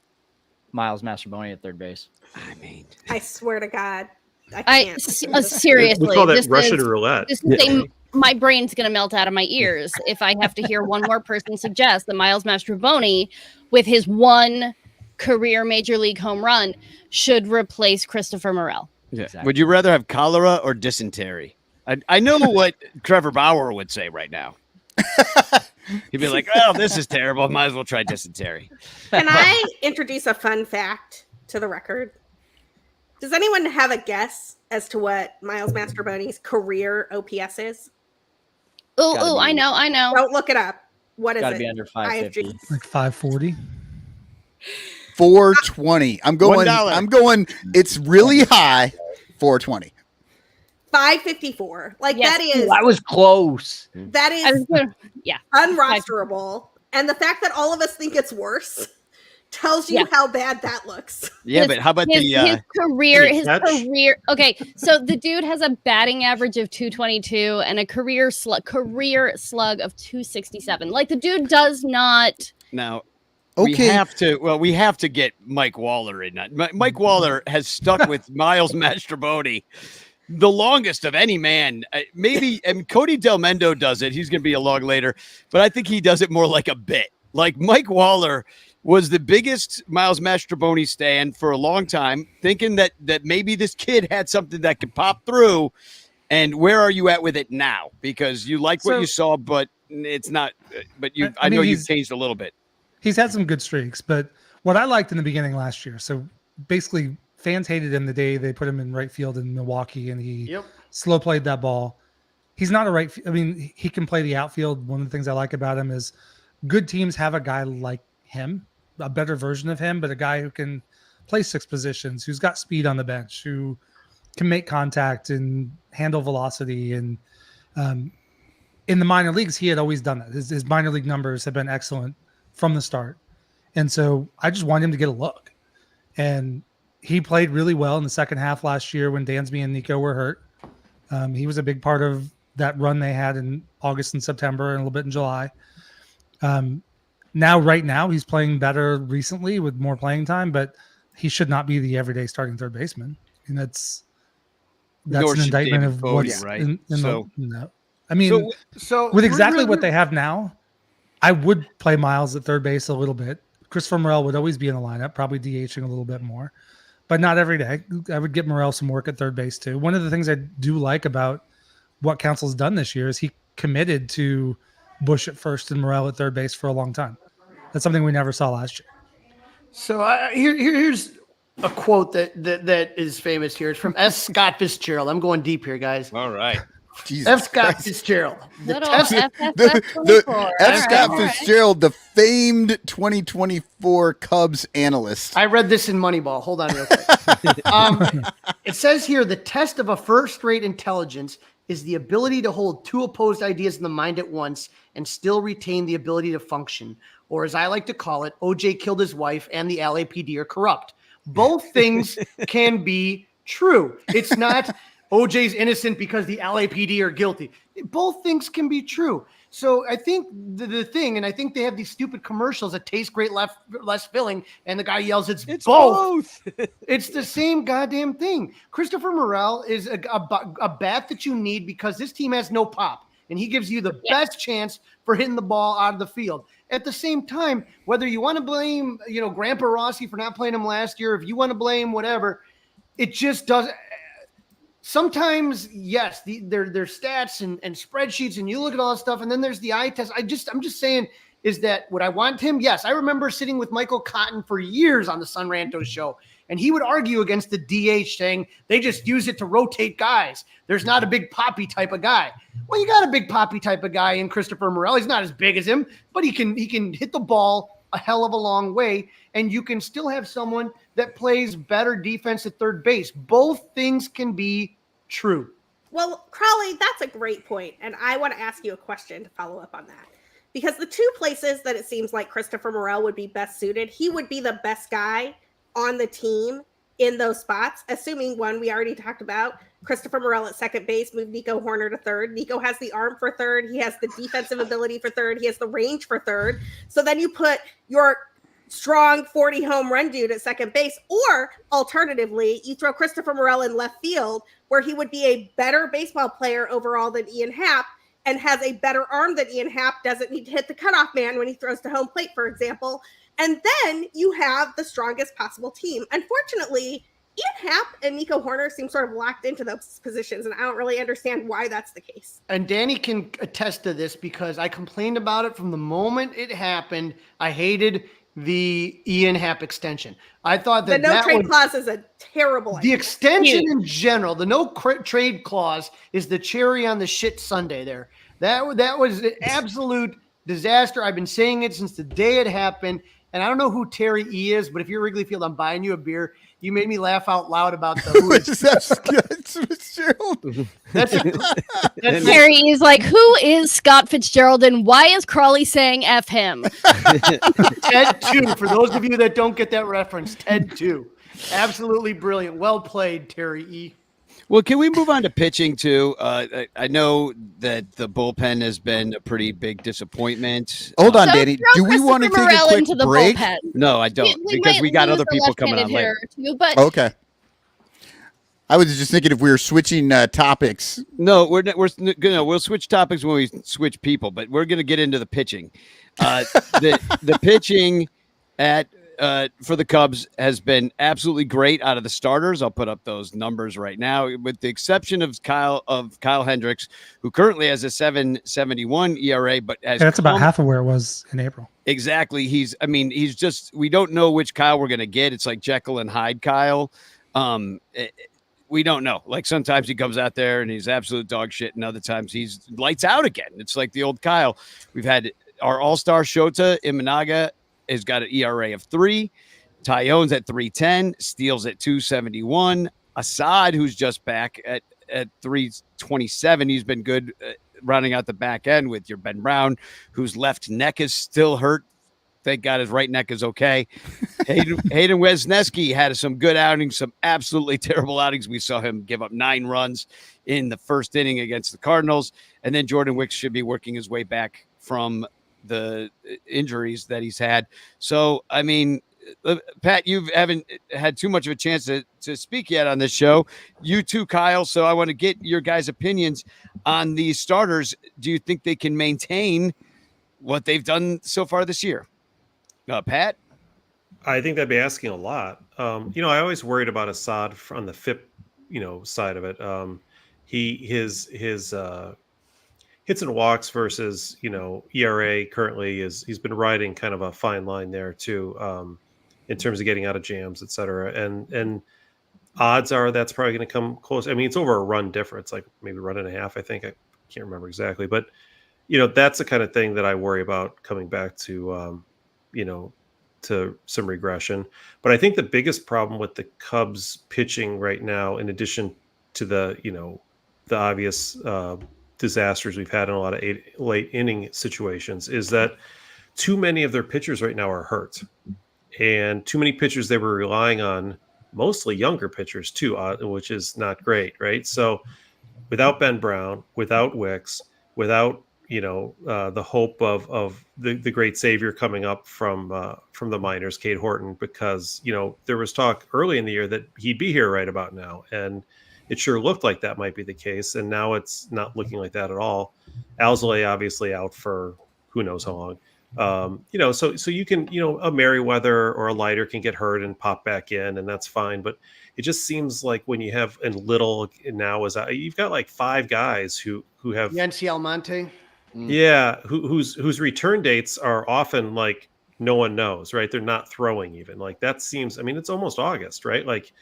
Miles Mastroboni at third base? I mean, I swear to God, I can't. Seriously, we call that this Russian is, roulette. This is my brain's gonna melt out of my ears if I have to hear one more person suggest that Miles Mastroboni, with his one career major league home run, should replace Christopher Morel. Yeah. Exactly. Would you rather have cholera or dysentery? I know what Trevor Bauer would say right now. He'd be like, "Oh, this is terrible. Might as well try dysentery." Can I introduce a fun fact to the record? Does anyone have a guess as to what Miles Mastroboni's career OPS is? Oh, I know. Don't look it up. What is Gotta it? be under 550. Like 540. 420. I'm going. It's really high. 420. 554. Like, Yes. that is. I was close. That is yeah. unrosterable. And the fact that all of us think it's worse tells you how bad that looks. Yeah, but how about his career? His catch? career. Okay, so the dude has a batting average of 222 and a career slug of 267. Like, the dude does not. Now, Okay. we have to get Mike Waller in that. Mike Waller has stuck with Miles Mastroboni the longest of any man. Maybe, and Cody Del Mendo does it. He's going to be along later, but I think he does it more like a bit. Like, Mike Waller was the biggest Miles Mastroboni stan for a long time, thinking that maybe this kid had something that could pop through. And where are you at with it now? Because you like what you saw, but it's not. But I know you've changed a little bit. He's had some good streaks, but what I liked in the beginning last year, so basically fans hated him the day they put him in right field in Milwaukee, and he slow played that ball. He's not a right. I mean, he can play the outfield. One of the things I like about him is good teams have a guy like him, a better version of him, but a guy who can play six positions, who's got speed on the bench, who can make contact and handle velocity. And in the minor leagues, he had always done that. His minor league numbers have been excellent from the start. And so I just want him to get a look. And he played really well in the second half last year when Dansby and Nico were hurt. He was a big part of that run they had in August and September and a little bit in July. Right now, he's playing better recently with more playing time, but he should not be the everyday starting third baseman. And that's an indictment of what's right. in the. I mean, so with exactly what they have now, I would play Miles at third base a little bit. Christopher Morel would always be in the lineup, probably DHing a little bit more, but not every day. I would get Morel some work at third base too. One of the things I do like about what Council's done this year is he committed to Bush at first and Morel at third base for a long time. That's something we never saw last year. So here's a quote that is famous here. It's from F. Scott Fitzgerald. I'm going deep here, guys. All right. Jesus F. Scott Christ. Fitzgerald. Little The F. Scott Fitzgerald, the famed 2024 Cubs analyst. I read this in Moneyball. Hold on real quick. It says here, the test of a first-rate intelligence is the ability to hold two opposed ideas in the mind at once and still retain the ability to function. Or as I like to call it, OJ killed his wife and the LAPD are corrupt. Both things can be true. It's not OJ's innocent because the LAPD are guilty. Both things can be true. So I think the thing, and I think they have these stupid commercials that taste great, less filling, and the guy yells, "It's both." It's the same goddamn thing. Christopher Morel is a bat that you need because this team has no pop, and he gives you the best chance for hitting the ball out of the field. At the same time, whether you want to blame, Grandpa Rossi for not playing him last year, if you want to blame whatever, it just doesn't. Sometimes, yes, their stats and spreadsheets, and you look at all that stuff, and then there's the eye test. I'm just saying, is that would I want him? Yes, I remember sitting with Michael Cotton for years on the Sun Rantos show, and he would argue against the DH, saying they just use it to rotate guys. There's not a big poppy type of guy. Well, you got a big poppy type of guy in Christopher Morel. He's not as big as him, but he can hit the ball a hell of a long way, and you can still have someone that plays better defense at third base. Both things can be true. Well, Crawley, that's a great point, and I want to ask you a question to follow up on that. Because the two places that it seems like Christopher Morel would be best suited, he would be the best guy on the team in those spots, assuming one we already talked about, Christopher Morel at second base, move Nico Horner to third. Nico has the arm for third. He has the defensive ability for third. He has the range for third. So then you put your strong 40 home run dude at second base, or alternatively, you throw Christopher Morel in left field, where he would be a better baseball player overall than Ian Happ and has a better arm than Ian Happ, doesn't need to hit the cutoff man when he throws to home plate, for example. And then you have the strongest possible team. Unfortunately, Ian Happ and Nico Horner seem sort of locked into those positions, and I don't really understand why that's the case. And Danny can attest to this because I complained about it from the moment it happened. I hated the Ian Happ extension. I thought that the no trade clause is a terrible idea. The extension in general, the no trade clause is the cherry on the shit sundae there. That was an absolute disaster. I've been saying it since the day it happened. And I don't know who Terry E is, but if you're Wrigley Field, I'm buying you a beer. You made me laugh out loud about the who is Fitzgerald. Terry is like, who is Scott Fitzgerald and why is Crawley saying F him? Ted 2, for those of you that don't get that reference, Ted 2. Absolutely brilliant. Well played, Terry E. Well, can we move on to pitching too? I know that the bullpen has been a pretty big disappointment. Hold on, Danny. Do we want to take a quick break? Bullpen. No, I don't, because we got other people coming on later. But okay. I was just thinking if we were switching topics. No, we'll switch topics when we switch people, but we're gonna get into the pitching. The pitching for the Cubs has been absolutely great out of the starters. I'll put up those numbers right now, with the exception of Kyle Hendricks, who currently has a 7.71 ERA, but that's about half of where it was in April. Exactly. He's just, we don't know which Kyle we're gonna get. It's like Jekyll and Hyde Kyle. We don't know. Like sometimes he comes out there and he's absolute dog shit, and other times he's lights out again. It's like the old Kyle. We've had our all-star Shota Imanaga has got an ERA of 3. Tyone's at 3.10. Steele's at 2.71. Assad, who's just back at 3.27. He's been good rounding out the back end with your Ben Brown, whose left neck is still hurt. Thank God his right neck is okay. Hayden Wesneski had some good outings, some absolutely terrible outings. We saw him give up 9 runs in the first inning against the Cardinals. And then Jordan Wicks should be working his way back from the injuries that he's had. So, Pat, you haven't had too much of a chance to speak yet on this show. You too, Kyle. So I want to get your guys' opinions on these starters. Do you think they can maintain what they've done so far this year? Pat? I think that'd be asking a lot. I always worried about Assad on the FIP, side of it. His hits and walks versus, ERA currently he's been riding kind of a fine line there too, in terms of getting out of jams, et cetera. And odds are that's probably going to come close. It's over a run difference, like maybe run and a half, I think. I can't remember exactly, but that's the kind of thing that I worry about coming back to, to some regression. But I think the biggest problem with the Cubs pitching right now, in addition to the obvious disasters we've had in a lot of late inning situations, is that too many of their pitchers right now are hurt, and too many pitchers they were relying on, mostly younger pitchers too, which is not great, right? So without Ben Brown, without Wicks, without the hope of the great savior coming up from the minors, Cade Horton, because there was talk early in the year that he'd be here right about now, and it sure looked like that might be the case, and now it's not looking like that at all. Alzolay obviously out for who knows how long. So you can, a Merriweather or a Leiter can get hurt and pop back in, and that's fine. But it just seems like when you have, and Little now is out, you've got like 5 guys who have Yancy Almonte. Yeah, whose return dates are often like no one knows, right? They're not throwing even. Like that seems, I mean, it's almost August, right? Like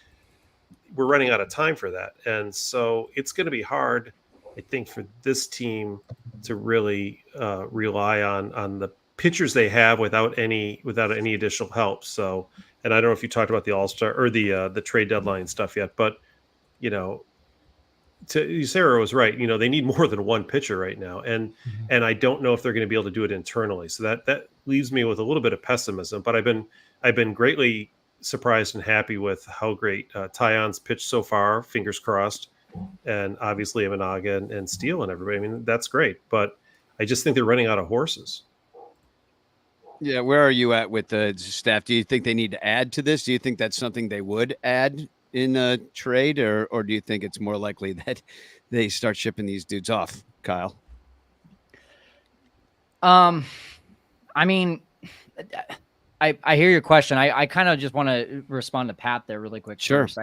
we're running out of time for that. And so it's going to be hard, I think, for this team to really rely on the pitchers they have without any additional help. So, and I don't know if you talked about the All-Star or the trade deadline stuff yet, but Sarah was right. They need more than one pitcher right now, and I don't know if they're going to be able to do it internally. So that leaves me with a little bit of pessimism. But I've been greatly surprised and happy with how great Tayon's pitched so far. Fingers crossed, and obviously Imanaga and Steele and everybody. I mean, that's great, but I just think they're running out of horses. Yeah, where are you at with the staff? Do you think they need to add to this? Do you think that's something they would add in a trade, or do you think it's more likely that they start shipping these dudes off, Kyle? I mean, I hear your question. I kind of just want to respond to Pat there really quick. Sure. First.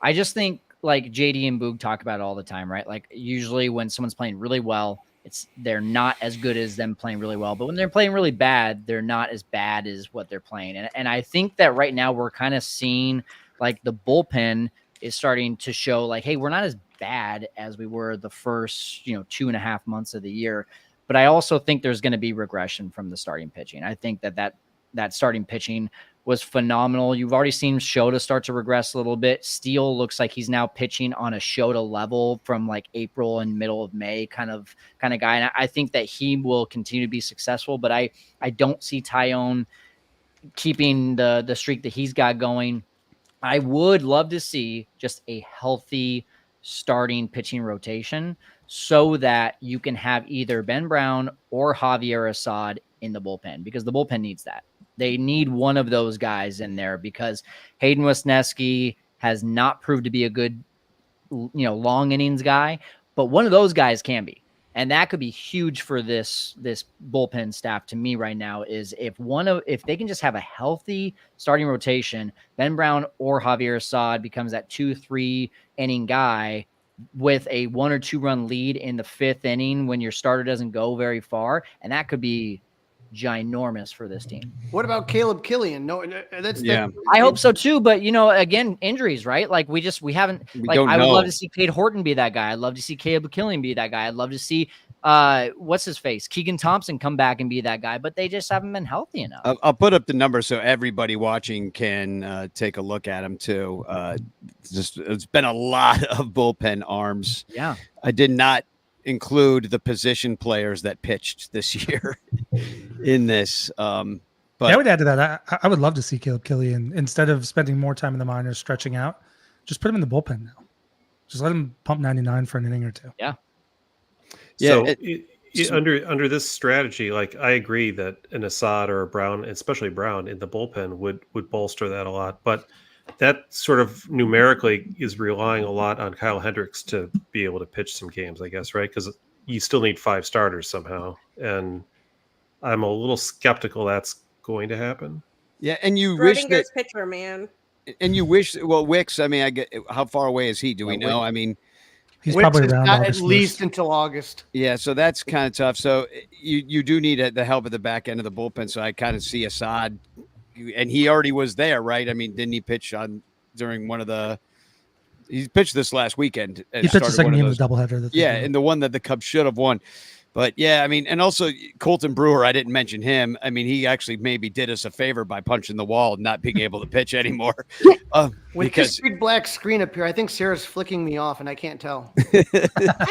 I just think like JD and Boog talk about it all the time, right? Like usually when someone's playing really well, they're not as good as them playing really well, but when they're playing really bad, they're not as bad as what they're playing. And I think that right now we're kind of seeing like the bullpen is starting to show like, hey, we're not as bad as we were the first, 2.5 months of the year. But I also think there's going to be regression from the starting pitching. I think that starting pitching was phenomenal. You've already seen Shota start to regress a little bit. Steele looks like he's now pitching on a Shota level from like April and middle of May kind of guy. And I think that he will continue to be successful, but I don't see Taillon keeping the streak that he's got going. I would love to see just a healthy starting pitching rotation so that you can have either Ben Brown or Javier Assad in the bullpen, because the bullpen needs that. They need one of those guys in there because Hayden Wesneski has not proved to be a good, long innings guy, but one of those guys can be. And that could be huge for this bullpen staff to me right now is if they can just have a healthy starting rotation, Ben Brown or Javier Assad becomes that 2-3 inning guy with a 1 or 2 run lead in the 5th inning when your starter doesn't go very far. And that could be ginormous for this team. What about Caleb Killian? No, I hope so too. But again, injuries, right? Like we haven't. I would love to see Cade Horton be that guy. I'd love to see Caleb Killian be that guy. I'd love to see what's his face, Keegan Thompson come back and be that guy. But they just haven't been healthy enough. I'll put up the numbers so everybody watching can take a look at them too. It's been a lot of bullpen arms. Yeah, I did not include the position players that pitched this year in this. But I would add to that. I would love to see Caleb Killian, instead of spending more time in the minors stretching out, just put him in the bullpen now. Just let him pump 99 for an inning or 2. Yeah. So under this strategy, like I agree that an Assad or a Brown, especially Brown in the bullpen would bolster that a lot. But that sort of numerically is relying a lot on Kyle Hendricks to be able to pitch some games, I guess, right? Because you still need 5 starters somehow. And I'm a little skeptical that's going to happen. Yeah, and you wish that pitcher, man. And you wish, well, Wicks, I mean, I get how far away is he? Do we know? I mean, he's probably around at least until August. Yeah, so that's kind of tough. So you do need the help at the back end of the bullpen. So I kind of see Assad, and he already was there, right? I mean, didn't he pitch during one of the? He pitched this last weekend. He pitched the second game of the doubleheader. And the one that the Cubs should have won. But yeah, I mean, and also Colton Brewer, I didn't mention him. I mean, he actually maybe did us a favor by punching the wall and not being able to pitch anymore. With this big black screen up here, I think Sarah's flicking me off, and I can't tell. I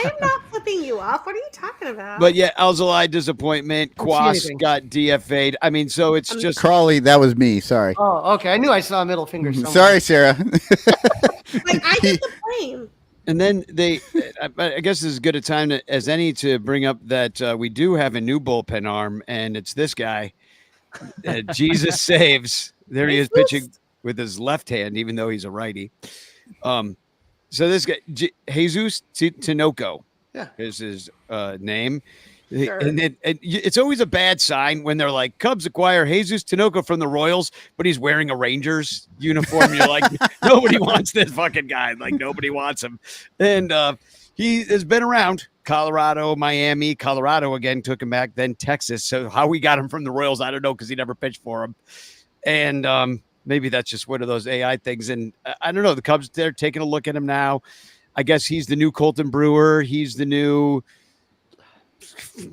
am not flipping you off. What are you talking about? But yeah, Alzolay disappointment. Quas got DFA'd. I mean, so it's just Crawley. That was me. Sorry. Oh, okay. I knew I saw a middle finger somewhere. Sorry, Sarah. Like I did the blame. And then I guess this is as good a time as any to bring up that we do have a new bullpen arm, and it's this guy. Jesus saves. There he is pitching with his left hand, even though he's a righty. So this guy, Jesus Tinoco, is his name. Sure. And it's always a bad sign when they're like, Cubs acquire Jesus Tinoco from the Royals, but he's wearing a Rangers uniform. And you're like, nobody wants this fucking guy. Like, nobody wants him. And he has been around Colorado, Miami. Colorado again took him back, then Texas. So how we got him from the Royals, I don't know, because he never pitched for him. And maybe that's just one of those AI things. And I don't know. The Cubs, they're taking a look at him now. I guess he's the new Colton Brewer. He's the new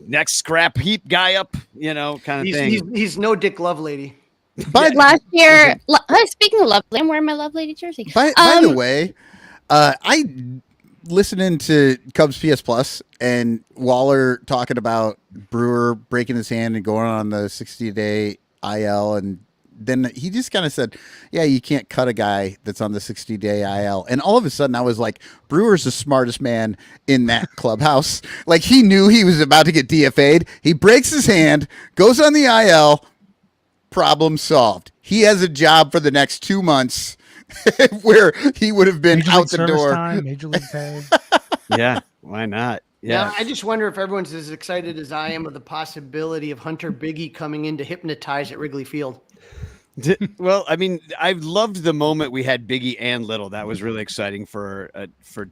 next scrap heap guy up, kind of thing. He's no Dick Lovelady. But Last year, speaking of Lovelady, I'm wearing my Lovelady jersey. by the way, I listening to Cubs PS Plus and Waller talking about Brewer breaking his hand and going on the 60-day IL, and then he just kind of said, yeah, you can't cut a guy that's on the 60-day IL. And all of a sudden I was like, Brewer's the smartest man in that clubhouse. Like, he knew he was about to get DFA'd. He breaks his hand, goes on the IL, problem solved. He has a job for the next 2 months where he would have been Major out League the service door. time, Major League pay. Yeah, why not? Yeah, I just wonder if everyone's as excited as I am of the possibility of Hunter Biggie coming in to hypnotize at Wrigley Field. Well, I mean, I loved the moment we had Biggie and Little. That was really exciting for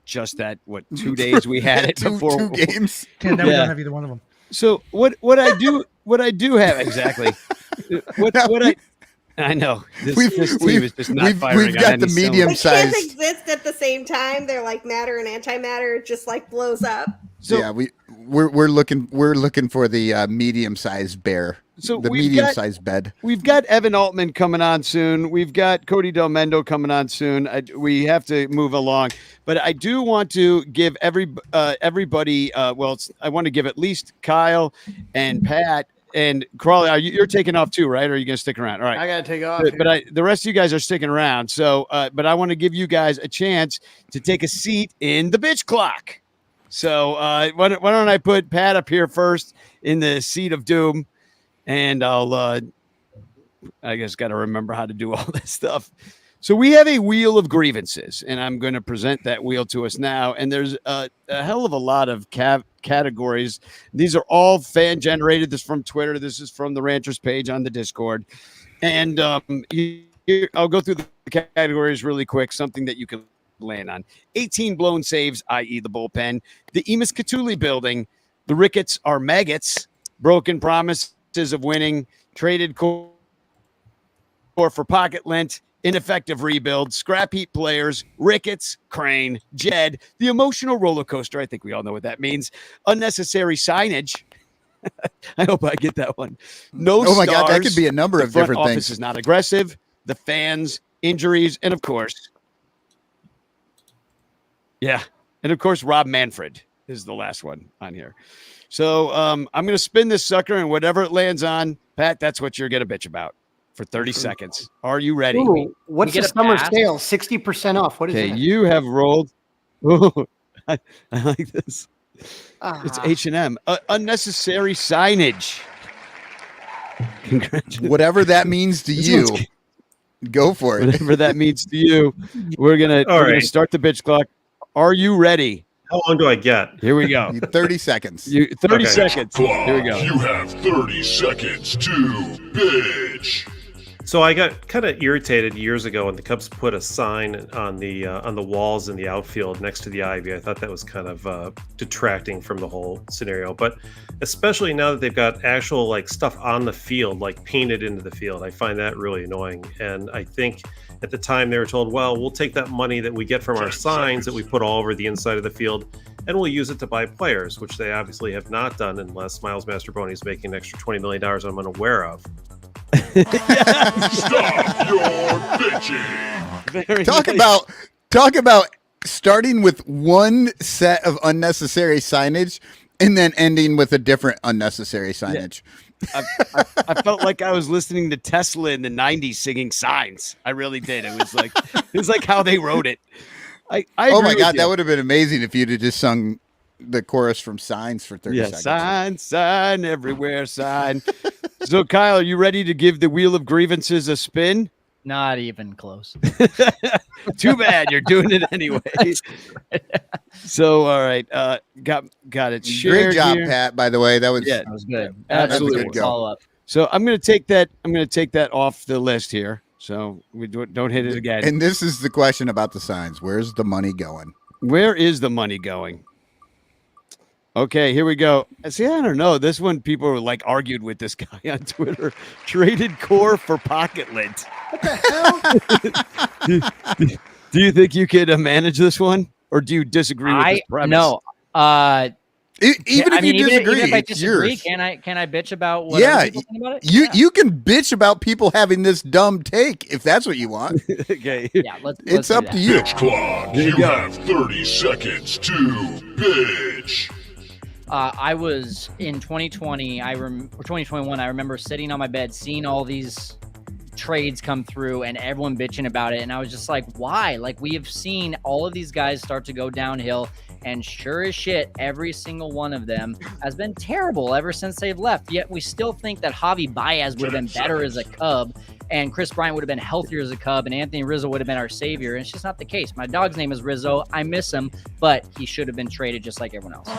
just that 2 days we had it before two games. Can't never don't have either one of them. So what I do have exactly I know this team is just not firing. We've got on the any medium cylinders. They can't size. exist at the same time. They're like matter and antimatter. It just like blows up. So, yeah, we're looking for the medium sized bear. So the we've medium got- sized bed. We've got Evan Altman coming on soon. We've got Cody Del Mendo coming on soon. We have to move along, but I do want to give everybody. I want to give at least Kyle and Pat and Crawley. You're taking off too, right? Or are you going to stick around? All right. I gotta take off. But the rest of you guys are sticking around. So, but I want to give you guys a chance to take a seat in the bitch clock. So why don't I put Pat up here first in the seat of doom, and I'll I guess got to remember how to do all this stuff. So we have a wheel of grievances, and I'm going to present that wheel to us now. And there's a hell of a lot of categories. These are all fan generated. This is from Twitter. This is from the Ranters page on the Discord. And I'll go through the categories really quick. Something that you can land on. 18 blown saves, i.e. the bullpen. The Emus Catuli building. The Ricketts are maggots. Broken promises of winning. Traded core for pocket lint. Ineffective rebuild, scrap heap players, Ricketts, Crane, Jed, the emotional roller coaster. I think we all know what that means. Unnecessary signage. I hope I get that one. No Oh my God, that stars. could be a number The of front different office things. is not aggressive. The fans, injuries, and of course, Rob Manfred is the last one on here. So I'm going to spin this sucker, and whatever it lands on, Pat, that's what you're going to bitch about. For 30 seconds. Are you ready? Ooh, what's get the a summer pass? sale? 60% off. What is Okay, it? you have rolled. Ooh, I like this. It's Ah. H&M. Unnecessary signage. Congratulations. Whatever that means to This you, one's- go for it. Whatever that means to you. We're gonna right. start the bitch clock. Are you ready? How long do I get? Here we go. 30 seconds. 30 Okay. seconds. Here we go. You have 30 seconds to bitch. So I got kind of irritated years ago when the Cubs put a sign on the walls in the outfield next to the ivy. I thought that was kind of detracting from the whole scenario. But especially now that they've got actual like stuff on the field, like painted into the field, I find that really annoying. And I think at the time they were told, well, we'll take that money that we get from our signs that we put all over the inside of the field, and we'll use it to buy players, which they obviously have not done unless Miles Mastroboni is making an extra $20 million I'm unaware of. Stop your bitching. Very Talk nice. about starting with one set of unnecessary signage and then ending with a different unnecessary signage. I felt like I was listening to Tesla in the 90s singing signs. I really did. It was like how they wrote it. I Oh agree my with God, you. that would have been amazing if you'd have just sung the chorus from Signs for 30 seconds. Sign everywhere, sign. So, Kyle, are you ready to give the Wheel of Grievances a spin? Not even close. Too bad, you're doing it anyway. So, all right, got it. Great Shared job, here. Pat. By the way, that was Yeah, That was good. absolutely. good go. Follow up. So I'm going to take that off the list here. So we don't hit it again. And this is the question about the signs. Where's the money going? Where is the money going? Okay, here we go. See, I don't know. This one, people were like argued with this guy on Twitter. Traded core for pocket lint. What the hell? Do you think you could manage this one, or do you disagree with this premise? No. Even if you disagree, even if I it's disagree, yours. can I bitch about what Yeah, other people think about it? you can bitch about people having this dumb take if that's what you want. Okay. Yeah, let's It's do up that. to you. Bitch clock. There you You go. have 30 seconds to bitch. I was in 2020, or 2021. I remember sitting on my bed, seeing all these trades come through and everyone bitching about it. And I was just like, why? Like, we have seen all of these guys start to go downhill. And sure as shit, every single one of them has been terrible ever since they've left. Yet we still think that Javi Baez would have been better as a Cub, and Chris Bryant would have been healthier as a Cub, and Anthony Rizzo would have been our savior. And it's just not the case. My dog's name is Rizzo. I miss him, but he should have been traded just like everyone else.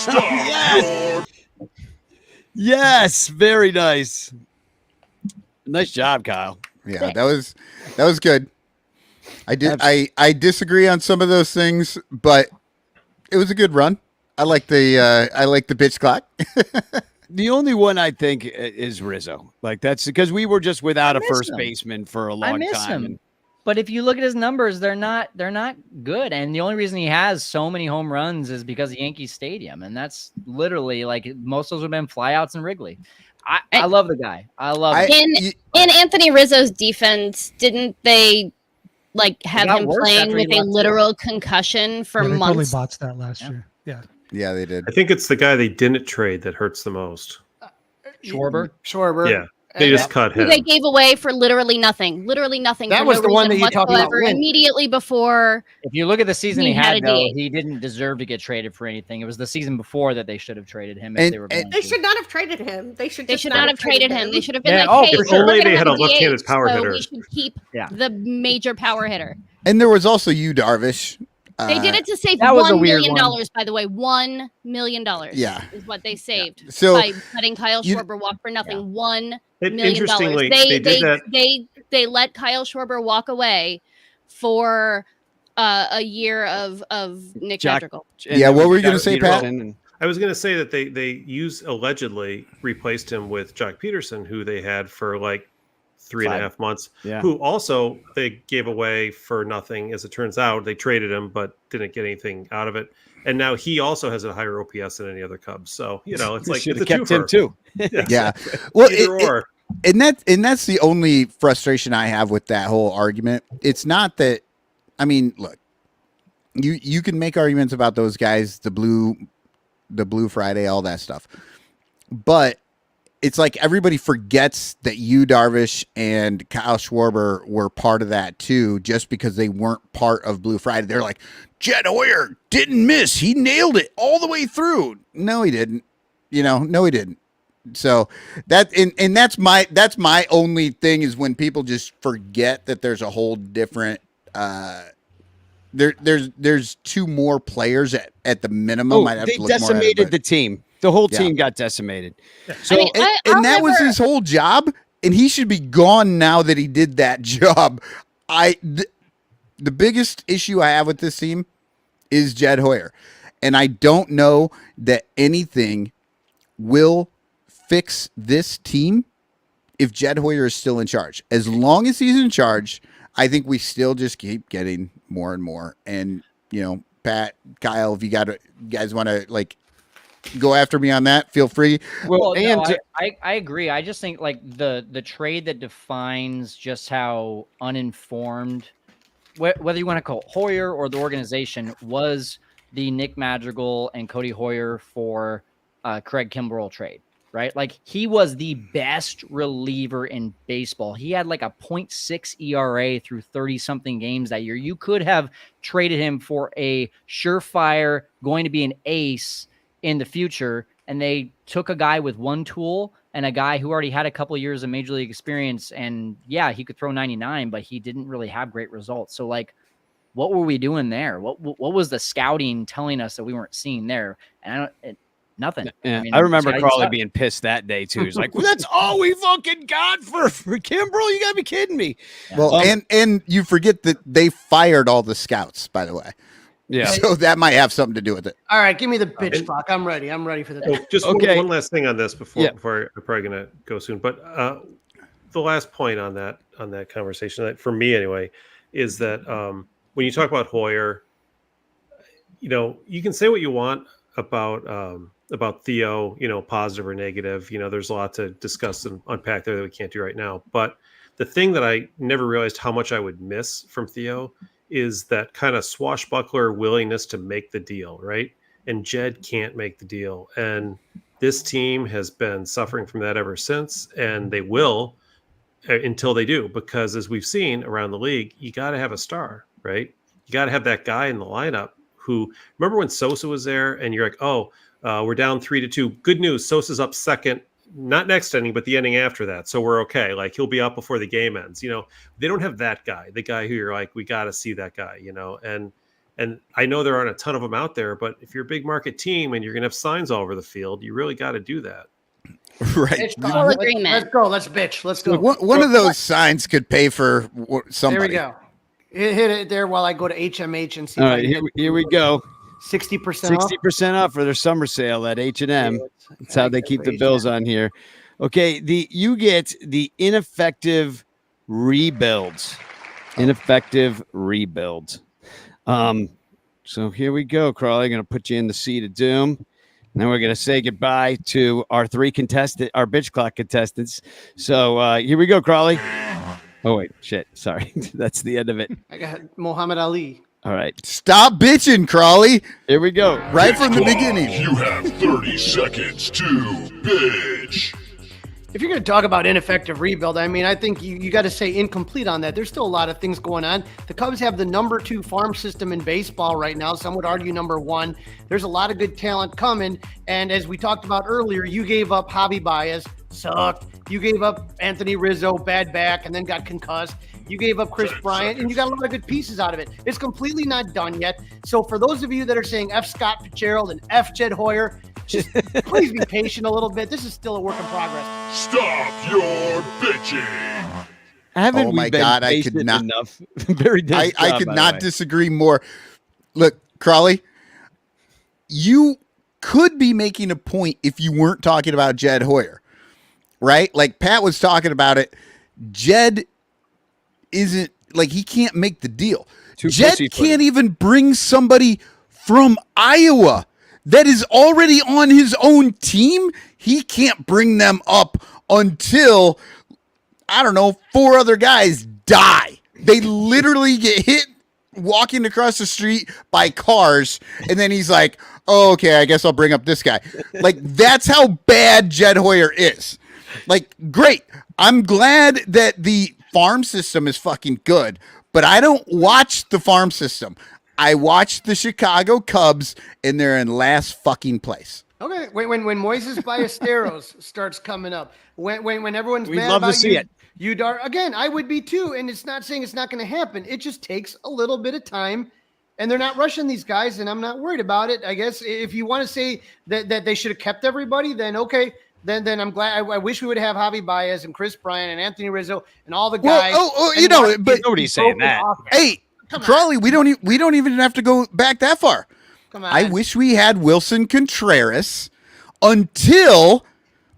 Stop. Yes. Yes, very nice. Nice job, Kyle. Yeah, that was good. I disagree on some of those things, but it was a good run. I like the bitch clock. The only one I think is Rizzo. Like, that's because we were just without a miss first him. baseman for a I long miss time. him. But if you look at his numbers, they're not good. And the only reason he has so many home runs is because of Yankee Stadium. And that's literally like most of those would have been flyouts in Wrigley. I love the guy. I love him. In Anthony Rizzo's defense, didn't they like have got him worse playing after he with a left. literal concussion for Yeah, they totally months? botched that last year. Yeah. Yeah, they did. I think it's the guy they didn't trade that hurts the most. Schwarber. Yeah, they just cut Who him. they gave away for literally nothing. Literally nothing. That for was no the one reason that you talked about, whatsoever. Lynn. Immediately before. If you look at the season He he had had, a though, DH. he didn't deserve to get traded for anything. It was the season before that they should have traded him if And- they were and- going They to. should not have traded him. They should Not have traded him. They should have been Yeah, like, hey, for sure. we're Only gonna they had have a left-handed DH, power so hitter. we should keep Yeah. the major power hitter. And there was also you, Darvish. They did it to save that was a $1 weird million, one. by the way. $1 million Yeah. is what they saved So by letting Kyle you- Schwarber walk for nothing. $1 It- million. interestingly, They did that. they let Kyle Schwarber walk away for a year of Nick Jack- Madrigal. Yeah, what were you gonna say, Pat? I was going to say that they allegedly replaced him with Jock Peterson, who they had for like 3.5 months, Yeah. who also they gave away for nothing. As it turns out, they traded him, but didn't get anything out of it. And now he also has a higher OPS than any other Cubs. So, it's like should it's have a kept him twofer. too. Yeah. Well, Either or. and that's the only frustration I have with that whole argument. It's not that, I mean, look, you can make arguments about those guys, the Blue Friday, all that stuff, but it's like everybody forgets that you, Darvish, and Kyle Schwarber were part of that too, just because they weren't part of Blue Friday. They're like, Jed Hoyer didn't miss; he nailed it all the way through. No, he didn't. No, he didn't. So that and that's my only thing is when people just forget that there's a whole different there's two more players at the minimum. I'd have They to look more at it, decimated but- the team. The whole Yeah. team got decimated. So I mean, and that was his whole job, and he should be gone now that he did that job. The biggest issue I have with this team is Jed Hoyer, and I don't know that anything will fix this team if Jed Hoyer is still in charge. As long as he's in charge, I think we still just keep getting more and more. And Pat, Kyle, if you guys want to like go after me on that, feel free. Well, no, I agree. I just think like the trade that defines just how uninformed, whether you want to call Hoyer or the organization, was the Nick Madrigal and Cody Hoyer for Craig Kimbrell trade. right? Like he was the best reliever in baseball. He had like a 0.6 ERA through 30 something games that year. You could have traded him for a surefire going to be an ace in the future. And they took a guy with one tool and a guy who already had a couple of years of major league experience. And yeah, he could throw 99, but he didn't really have great results. So like, what were we doing there? What was the scouting telling us that we weren't seeing there? And nothing. Yeah, mean, I remember scouting Crawley sucked. being pissed that day too. He's like, well, "That's all we fucking got for Kimbrel. You gotta be kidding me." Well, and you forget that they fired all the scouts, by the way. Yeah. So that might have something to do with it. All right, give me the bitch talk. I'm ready. I'm ready for the. Oh, just Okay. one last thing on this before I'm probably gonna go soon. But the last point on that conversation, that for me anyway, is that when you talk about Hoyer, you can say what you want about Theo, positive or negative. There's a lot to discuss and unpack there that we can't do right now. But the thing that I never realized how much I would miss from Theo is that kind of swashbuckler willingness to make the deal, right? And Jed can't make the deal. And this team has been suffering from that ever since, and they will until they do, because as we've seen around the league, you got to have a star, right? You got to have that guy in the lineup who, remember when Sosa was there and you're like, we're down 3-2. Good news. Sosa's up second, not next inning, but the inning after that. So we're okay. Like he'll be up before the game ends. They don't have that guy, the guy who you're like, we got to see that guy, and I know there aren't a ton of them out there, but if you're a big market team and you're going to have signs all over the field, you really got to do that. Right. Full agreement. Let's go. Let's bitch. Let's go. One of those signs could pay for somebody. There we go. Hit it there while I go to HMH and see. All right, here we go. 60% off. 60% off for their summer sale at H&M. That's how they keep the bills on here. Okay, you get the ineffective rebuilds. Ineffective rebuilds. So here we go, Crawley. I'm going to put you in the seat of doom. And then we're going to say goodbye to our our bitch clock contestants. So here we go, Crawley. Oh, wait, shit. Sorry. That's the end of it. I got Muhammad Ali. All right. Stop bitching, Crawley. Here we go. Right from the beginning. You have 30 seconds to bitch. If you're going to talk about ineffective rebuild, I think you got to say incomplete on that. There's still a lot of things going on. The Cubs have the number 2 farm system in baseball right now. Some would argue number 1. There's a lot of good talent coming. And as we talked about earlier, you gave up Javi Baez, sucked. You gave up Anthony Rizzo, bad back, and then got concussed. You gave up Chris Bryant, and you got a lot of good pieces out of it. It's completely not done yet. So for those of you that are saying F. Scott Fitzgerald and F. Jed Hoyer, just please be patient a little bit. This is still a work in progress. Stop your bitching. Haven't Oh we my been God, I patient could not. enough? Very nice I job, could by the not way. disagree more. Look, Crawley, you could be making a point if you weren't talking about Jed Hoyer, right? Like Pat was talking about it. Jed isn't like he can't make the deal. Jed can't even bring somebody from Iowa that is already on his own team. He can't bring them up until, I don't know, 4 other guys die. They literally get hit walking across the street by cars, and then he's like, oh, okay, I guess I'll bring up this guy. Like, that's how bad Jed Hoyer is. Like, great. I'm glad that the farm system is fucking good, but I don't watch the farm system. I watch the Chicago Cubs, and they're in last fucking place. Okay, when Moises Ballesteros starts coming up, when everyone's We'd mad love to about see it. You again, I would be too, and it's not saying it's not going to happen. It just takes a little bit of time, and they're not rushing these guys, and I'm not worried about it. I guess if you want to say that they should have kept everybody, then okay. Then I'm glad. I wish we would have Javi Baez and Chris Bryant and Anthony Rizzo and all the guys. But nobody's saying that. Hey, Crawley, we don't even have to go back that far. Come on. I wish we had Wilson Contreras until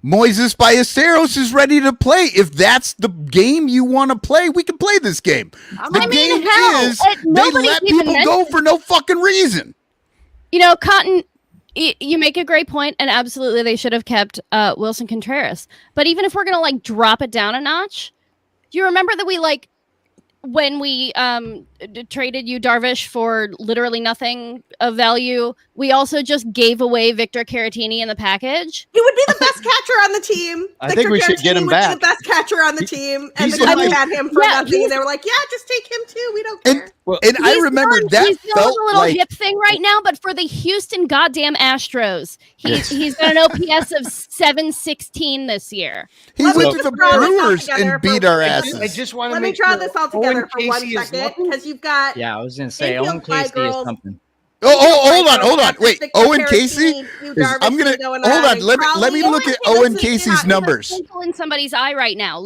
Moises Ballesteros is ready to play. If that's the game you want to play, we can play this game. The game is they let people go for no fucking reason. Cotton, you make a great point, and absolutely they should have kept Wilson Contreras. But even if we're going to drop it down a notch, do you remember that when we traded you Darvish for literally nothing of value. We also just gave away Victor Caratini in the package. He would be the best catcher on the team. I think we should get him would back. Be the best catcher on the team, and he's the Cubs in my- had him for Yeah, nothing. And they were like, "Yeah, just take him too. We don't care." And I remember that he's doing felt a little like hip thing right now, but for the Houston goddamn Astros, he's got an OPS of 716 this year. he Let me went to just the throw this all Brewers together and beat for- our I asses. just want to Let me make draw sure this all together Owen for 1 Casey is second, nothing? because you've got Yeah, I was gonna say Infield Owen fly Casey is girls. something. Hold on. Wait, Owen Casey? I'm gonna hold on. Let me look at Owen Casey's numbers. Twinkle in somebody's eye right now.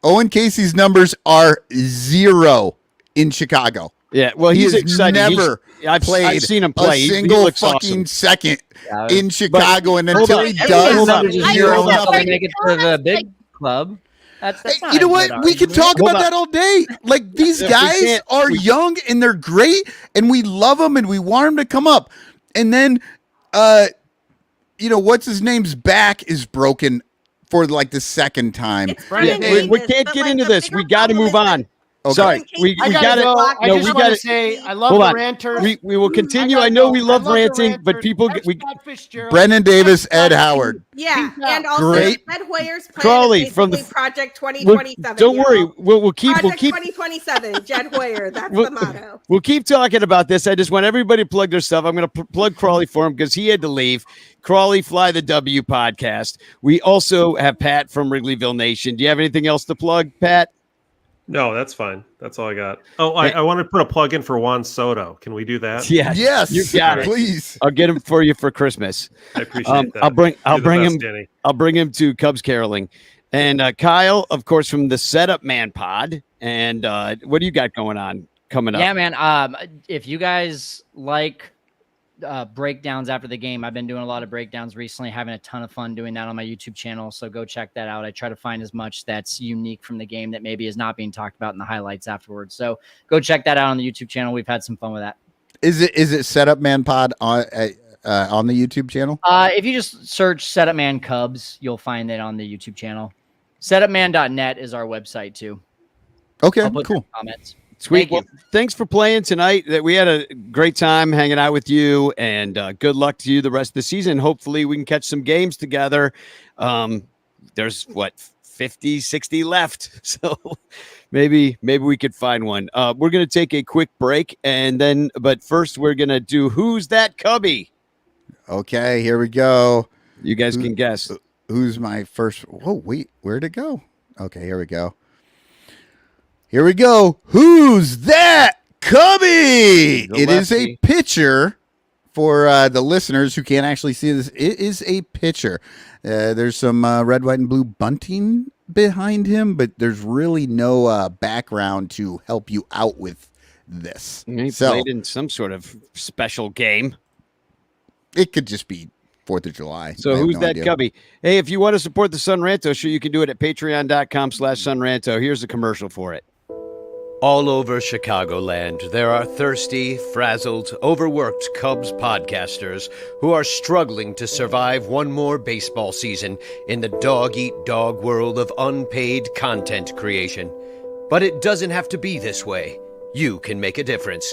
Owen Casey's numbers are 0 in Chicago. Yeah, well, He he's has excited. never I've played seen him play. a He single looks fucking awesome. second Yeah, in Chicago, and hold until on. he Everyone's does, numbers are I zero know, until but they make it to the big club. That's not you know a what? good We can argument. talk Hold about on. that all day. Like, these If we guys can't- are young and they're great, and we love them and we want them to come up. And then, what's his name's back is broken for like the second time. It's Yeah, Brandon we Davis, can't but, get like, into the this. bigger We got to problem move is that on. Okay. Sorry, we I gotta got go. to. I No, just we want got to to. say I love Hold the on. ranters. We will continue. gotta I know go. we I love the ranting, but Ranters. people There's we Scott Fitzgerald. Brendan Davis, Ed There's Scott- Howard. Yeah, Yeah. and also Great. Ed Hoyer's plan Crawley is from the basically Project We'll- 2027. don't worry, y'all. we'll keep Project 2027. Jed Hoyer. That's We'll- the motto. We'll keep talking about this. I just want everybody to plug their stuff. I'm going to plug Crawley for him because he had to leave. Crawley Fly the W podcast. We also have Pat from Wrigleyville Nation. Do you have anything else to plug, Pat? No, that's fine. That's all I got. Oh, I want to put a plug in for Juan Soto. Can we do that? Yeah. Yes, You got it. please. I'll get him for you for Christmas. I appreciate that. I'll bring You're the best, him. Danny. I'll bring him to Cubs Caroling. And Kyle, of course, from the Setup Man Pod. And what do you got going on coming up? Yeah, man. If you guys like breakdowns after the game, I've been doing a lot of breakdowns recently, having a ton of fun doing that on my YouTube channel. So go check that out. I try to find as much that's unique from the game that maybe is not being talked about in the highlights afterwards. So go check that out on the YouTube channel. We've had some fun with that. Is it Setup Man Pod on the YouTube channel? If you just search Setup Man Cubs, you'll find it on the YouTube channel. Setupman.net is our website too. Okay, I'll put cool. comments. Sweet. Thank you. Well, thanks for playing tonight. That we had a great time hanging out with you, and good luck to you the rest of the season. Hopefully we can catch some games together. There's 50, 60 left. So maybe we could find one. We're going to take a quick break but first we're going to do Who's That Cubby? Okay, here we go. You guys can guess. Who's my first? Whoa, wait, where'd it go? Okay, here we go. Here we go. Who's that Cubby? The It is a lefty. pitcher for the listeners who can't actually see this. It is a pitcher. There's some red, white, and blue bunting behind him, but there's really no background to help you out with this. He So played in some sort of special game. it could just be 4th of July. So I have who's no that idea. Cubby? Hey, if you want to support the Sun Ranto show, you can do it at patreon.com/sunranto. Here's a commercial for it. All over Chicagoland, there are thirsty, frazzled, overworked Cubs podcasters who are struggling to survive one more baseball season in the dog-eat-dog world of unpaid content creation. But it doesn't have to be this way. You can make a difference.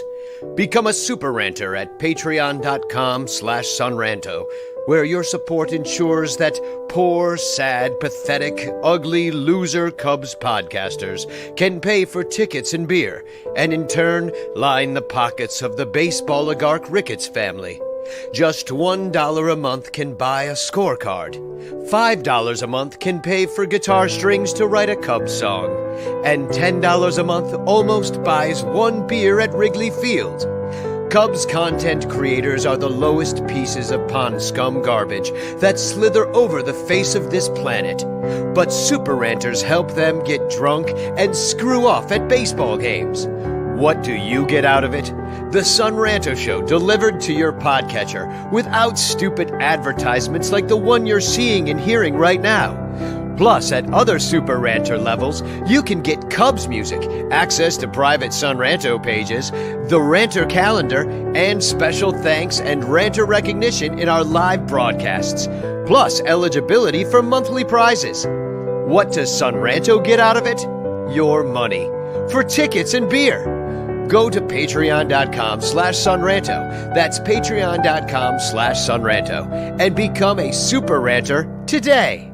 Become a super ranter at patreon.com/sunranto, where your support ensures that poor, sad, pathetic, ugly, loser Cubs podcasters can pay for tickets and beer, and in turn line the pockets of the baseball oligarch Ricketts family. Just $1 a month can buy a scorecard. $5 a month can pay for guitar strings to write a Cubs song. And $10 a month almost buys one beer at Wrigley Field. Cubs content creators are the lowest pieces of pond scum garbage that slither over the face of this planet. But super ranters help them get drunk and screw off at baseball games. What do you get out of it? The Sun Ranto Show delivered to your podcatcher without stupid advertisements like the one you're seeing and hearing right now. Plus, at other Super Ranter levels, you can get Cubs music, access to private Sun Ranto pages, the Ranter calendar, and special thanks and Ranter recognition in our live broadcasts. Plus, eligibility for monthly prizes. What does Sun Ranto get out of it? Your money. For tickets and beer. Go to patreon.com/sunranto. That's patreon.com/sunranto and become a super ranter today.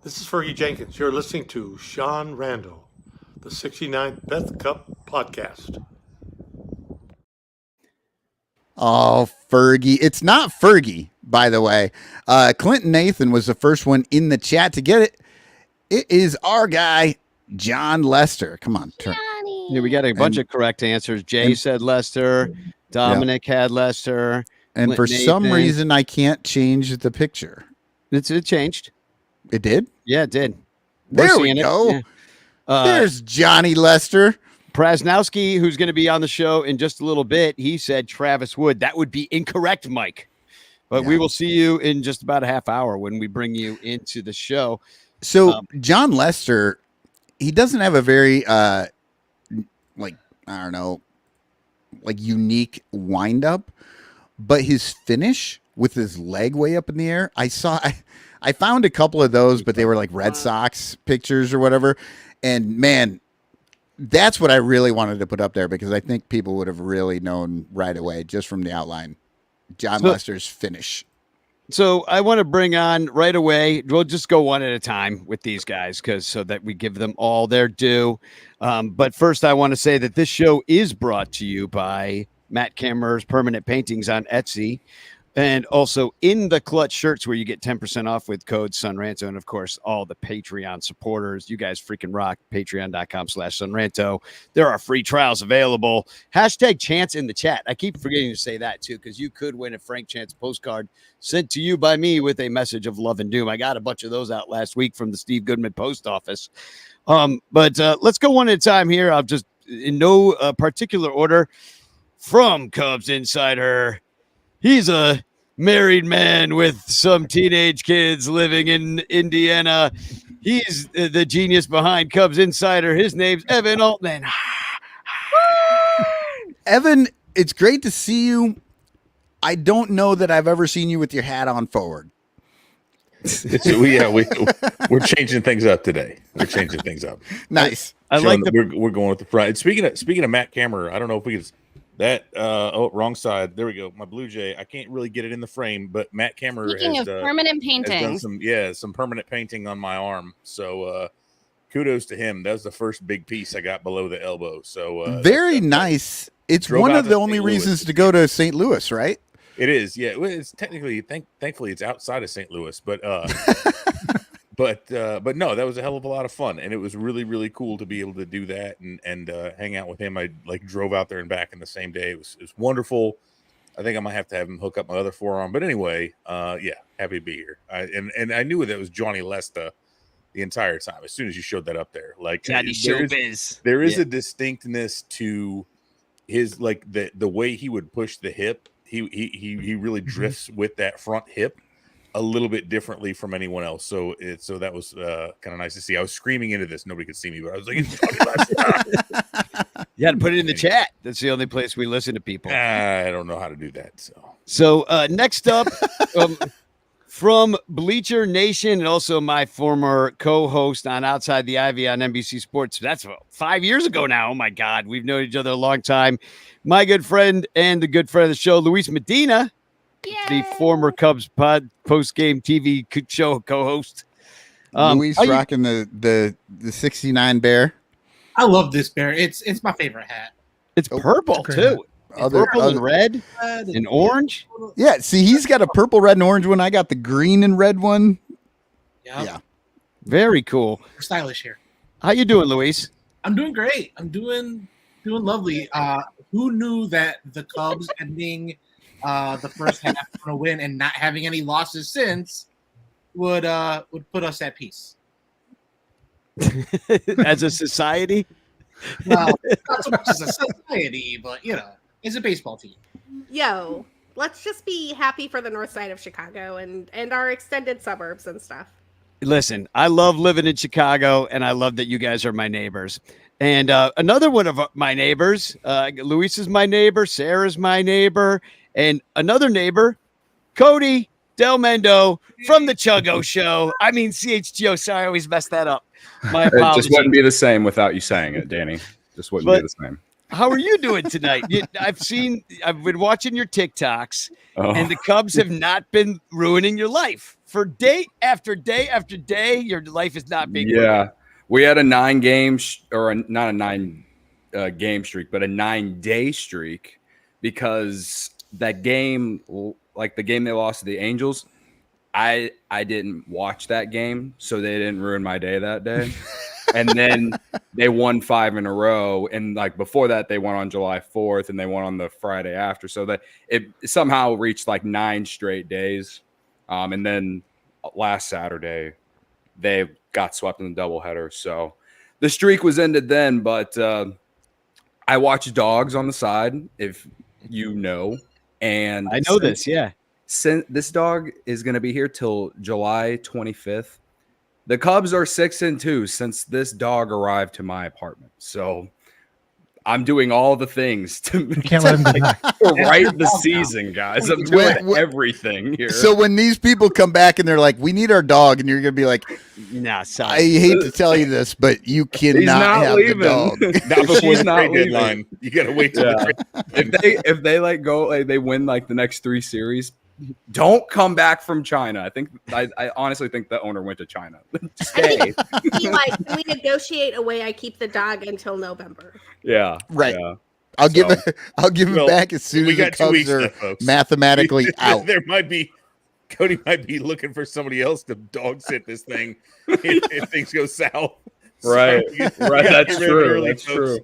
This is Fergie Jenkins. You're listening to Sean Randall, the 69th Beth Cup podcast. Oh, Fergie. It's not Fergie, by the way. Clinton Nathan was the first one in the chat to get it. It is our guy, John Lester. Come on. Yeah, we got a bunch of correct answers. Jay said Lester. Dominic had Lester. And for some reason, I can't change the picture. It changed. It did? Yeah, it did. There we go. Yeah. There's Johnny Lester. Prasnowski, who's going to be on the show in just a little bit, he said Travis Wood. That would be incorrect, Mike. But we will see you in just about a half hour when we bring you into the show. So John Lester, he doesn't have a very, unique wind-up, but his finish with his leg way up in the air, I found a couple of those, but they were like Red Sox pictures or whatever. And man, that's what I really wanted to put up there because I think people would have really known right away just from the outline. John Lester's finish. So I want to bring on right away. We'll just go one at a time with these guys so that we give them all their due. But first, I want to say that this show is brought to you by Matt Kammerer's Permanent Paintings on Etsy. And also in the Clutch shirts where you get 10% off with code Sunranto. And of course, all the Patreon supporters, you guys freaking rock. Patreon.com/Sunranto. There are free trials available. Hashtag Chance in the chat. I keep forgetting to say that too, because you could win a Frank Chance postcard sent to you by me with a message of love and doom. I got a bunch of those out last week from the Steve Goodman post office. But let's go one at a time here. I'll just, in no particular order, from Cubs Insider. He's a married man with some teenage kids living in Indiana. He's the genius behind Cubs Insider. His name's Evan Altman. Evan, it's great to see you. I don't know that I've ever seen you with your hat on forward. We're changing things up today. We're changing things up. Nice. We're going with the front. Speaking of Matt Kammerer, I don't know if we could. Wrong side. There we go. My Blue Jay. I can't really get it in the frame, but Matt Kammerer Speaking of permanent painting, has done some permanent painting on my arm. So kudos to him. That was the first big piece I got below the elbow. So very nice. It's one of the only reasons to go to St. Louis, right? It is. Yeah. It's technically, thankfully, it's outside of St. Louis, but But no, that was a hell of a lot of fun, and it was really, really cool to be able to do that and hang out with him. I drove out there and back in the same day. It was wonderful. I think I might have to have him hook up my other forearm. But anyway, yeah, happy to be here. And I knew that was Johnny Lester the entire time. As soon as you showed that up there, Johnny Showbiz, there is a distinctness to his the way he would push the hip. He really drifts with that front hip a little bit differently from anyone else. So that was kind of nice to see. I was screaming into this. Nobody could see me, but I was like, it's Johnny Lester. You had to put it in the chat. That's the only place we listen to people. I don't know how to do that. So next up from Bleacher Nation and also my former co-host on Outside the Ivy on NBC Sports. That's 5 years ago now. Oh my God. We've known each other a long time. My good friend and the good friend of the show, Luis Medina. Yay! The former Cubs post-game TV show co-host. Luis rocking the 69 bear. I love this bear. It's my favorite hat. It's purple too. Purple and red and orange. Yeah, see, he's got a purple, red, and orange one. I got the green and red one. Yep. Yeah. Very cool. We're stylish here. How you doing, Luis? I'm doing great. I'm doing lovely. Who knew that the Cubs ending the first half on a win and not having any losses since would put us at peace as a society? Well, not so much as a society, but as a baseball team. Yo, let's just be happy for the north side of Chicago and our extended suburbs and stuff. Listen, I love living in Chicago, and I love that you guys are my neighbors. And another one of my neighbors, Luis is my neighbor, Sarah's my neighbor, and another neighbor, Cody Del Mendo from the Chuggo Show. I mean, CHGO. Sorry, I always mess that up. My It apologies. just wouldn't be the same without you saying it, Danny. Just wouldn't be the same. How are you doing tonight? I've been watching your TikToks, and the Cubs have not been ruining your life for day after day after day. Your life is not being ruined. We had a 9-game not a 9-game streak, but a 9-day streak because that game, like the game they lost to the Angels, I didn't watch that game, so they didn't ruin my day that day. And then they won 5 in a row. And like before that, they won on July 4th and they won on the Friday after. So that it somehow reached like 9 straight days. And then last Saturday, they got swept in the doubleheader. So the streak was ended then. But I watch dogs on the side, if you know. And I know this, yeah. Since this dog is going to be here till July 25th. The Cubs are 6-2 since this dog arrived to my apartment. So I'm doing all the things to can't let him go back. write the season, guys. I'm doing everything here. So when these people come back and they're like, "We need our dog," and you're gonna be like, "Nah, sorry. I hate to tell you this, but you cannot have leaving. the dog. Not before the not trade leaving. deadline. You got to wait till the trade. If they like go, like, they win like the next 3 series. Don't come back from China. I honestly think the owner went to China. Stay. We negotiate a way I keep the dog until November. Yeah. Right. Yeah. I'll give it back as soon as the Cubs are mathematically out. There might be Cody might be looking for somebody else to dog sit this thing if things go south. Right. Right. That's true. Early, That's folks. true.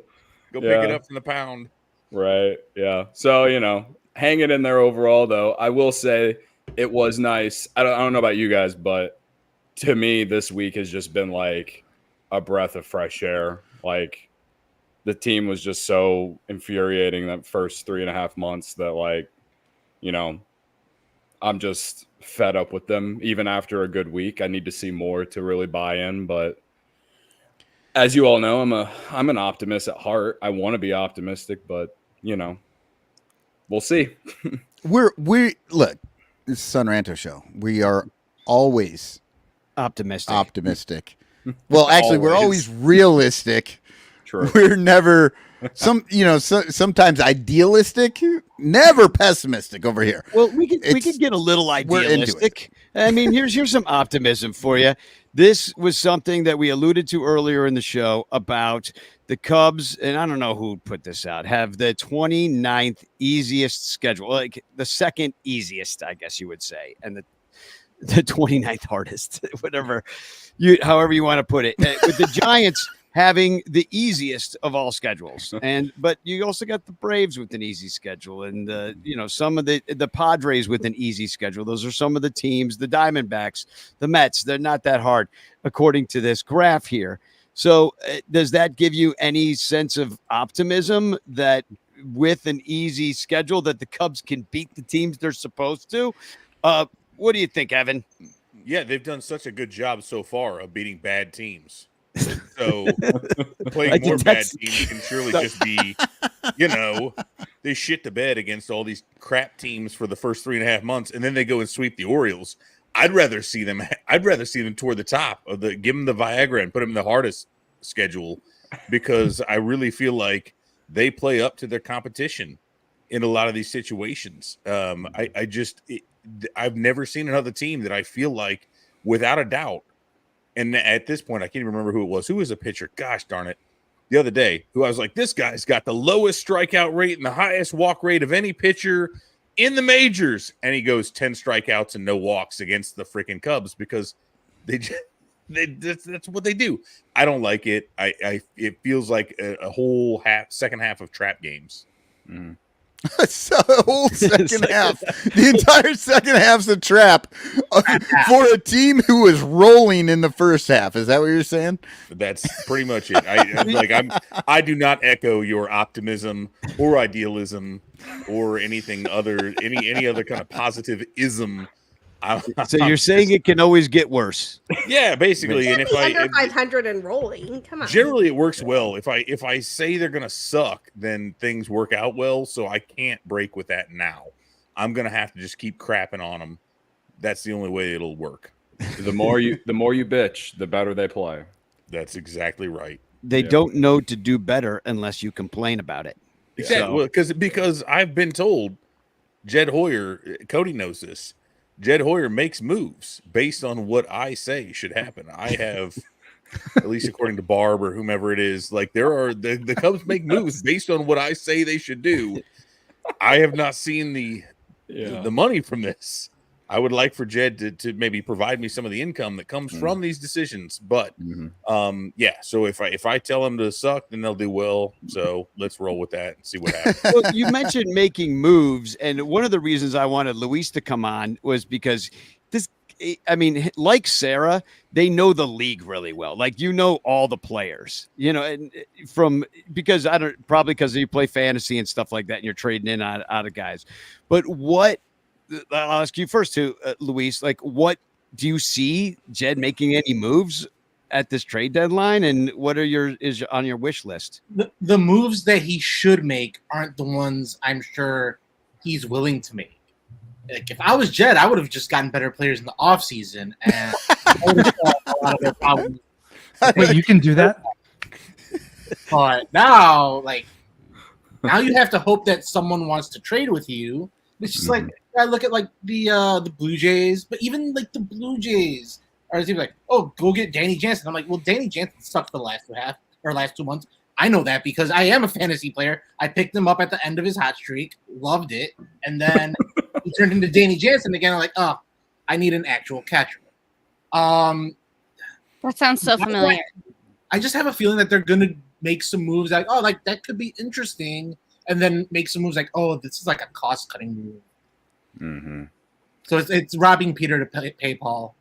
Go pick it up from the pound. Right. Yeah. So, hanging in there overall, though, I will say it was nice. I don't know about you guys, but to me, this week has just been like a breath of fresh air. Like the team was just so infuriating that first 3.5 months that I'm just fed up with them. Even after a good week, I need to see more to really buy in. But as you all know, I'm an optimist at heart. I want to be optimistic, but we'll see. we look, this is Sun Ranter show. We are always optimistic. Well, actually, we're always realistic. True. We're never sometimes idealistic, never pessimistic over here. Well, we could get a little idealistic. I mean, here's some optimism for you. This was something that we alluded to earlier in the show about the Cubs, and I don't know who put this out, have the 29th easiest schedule, like the second easiest, I guess you would say, and the 29th hardest, however you want to put it. With the Giants having the easiest of all schedules, but you also got the Braves with an easy schedule, and some of the Padres with an easy schedule. Those are some of the teams. The Diamondbacks, the Mets, they're not that hard according to this graph here. So does that give you any sense of optimism that with an easy schedule that the Cubs can beat the teams they're supposed to? What do you think, Evan? Yeah, they've done such a good job so far of beating bad teams. So playing more bad teams can surely just be, they shit the bed against all these crap teams for the first 3.5 months, and then they go and sweep the Orioles. I'd rather see them toward the top of give them the Viagra and put them in the hardest schedule, because I really feel like they play up to their competition in a lot of these situations. I've never seen another team that I feel like, without a doubt, and at this point, I can't even remember who it was. Who was a pitcher? Gosh darn it. The other day, who I was like, this guy's got the lowest strikeout rate and the highest walk rate of any pitcher in the majors. And he goes 10 strikeouts and no walks against the freaking Cubs because that's what they do. I don't like it. It feels like a whole second half of trap games. Mm. So the whole second half, the entire second half's a trap for a team who is rolling in the first half. Is that what you're saying? That's pretty much it. I do not echo your optimism or idealism or anything other, any other kind of positive ism. So you're saying it can always get worse? Yeah, basically. And if under 500 and rolling, come on. Generally, it works well. If I say they're gonna suck, then things work out well. So I can't break with that now. I'm gonna have to just keep crapping on them that's the only way it'll work. The more you bitch, the better they play. That's exactly right. They don't know to do better unless you complain about it. Exactly. So- Well, because I've been told Jed Hoyer, Cody knows this. Jed Hoyer makes moves based on what I say should happen. I have, at least according to Barb or whomever it is, like the Cubs make moves based on what I say they should do. I have not seen the money from this. I would like for Jed to maybe provide me some of the income that comes from these decisions. But so if I tell them to suck, then they'll do well. So let's roll with that and see what happens. Well, you mentioned making moves, and one of the reasons I wanted Luis to come on was because like Sarah, they know the league really well. Like, all the players, and because because you play fantasy and stuff like that, and you're trading in out of guys. But I'll ask you first too, Luis, like, what do you see Jed making any moves at this trade deadline, and what are is on your wish list? The moves that he should make aren't the ones I'm sure he's willing to make. Like, if I was Jed, I would have just gotten better players in the offseason, and I would have solved a lot of their problems. Wait, you can do that? But now you have to hope that someone wants to trade with you. It's just like, I look at like the Blue Jays, but even like the Blue Jays are like, oh, go get Danny Jansen. I'm like, well, Danny Jansen sucked for the last 2 months. I know that because I am a fantasy player. I picked him up at the end of his hot streak, loved it, and then he turned into Danny Jansen again. I'm like, oh, I need an actual catcher. That sounds so familiar. I just have a feeling that they're gonna make some moves like, oh, like that could be interesting, and then make some moves like, oh, this is like a cost-cutting move. Mm-hmm. So it's robbing Peter to pay Paul,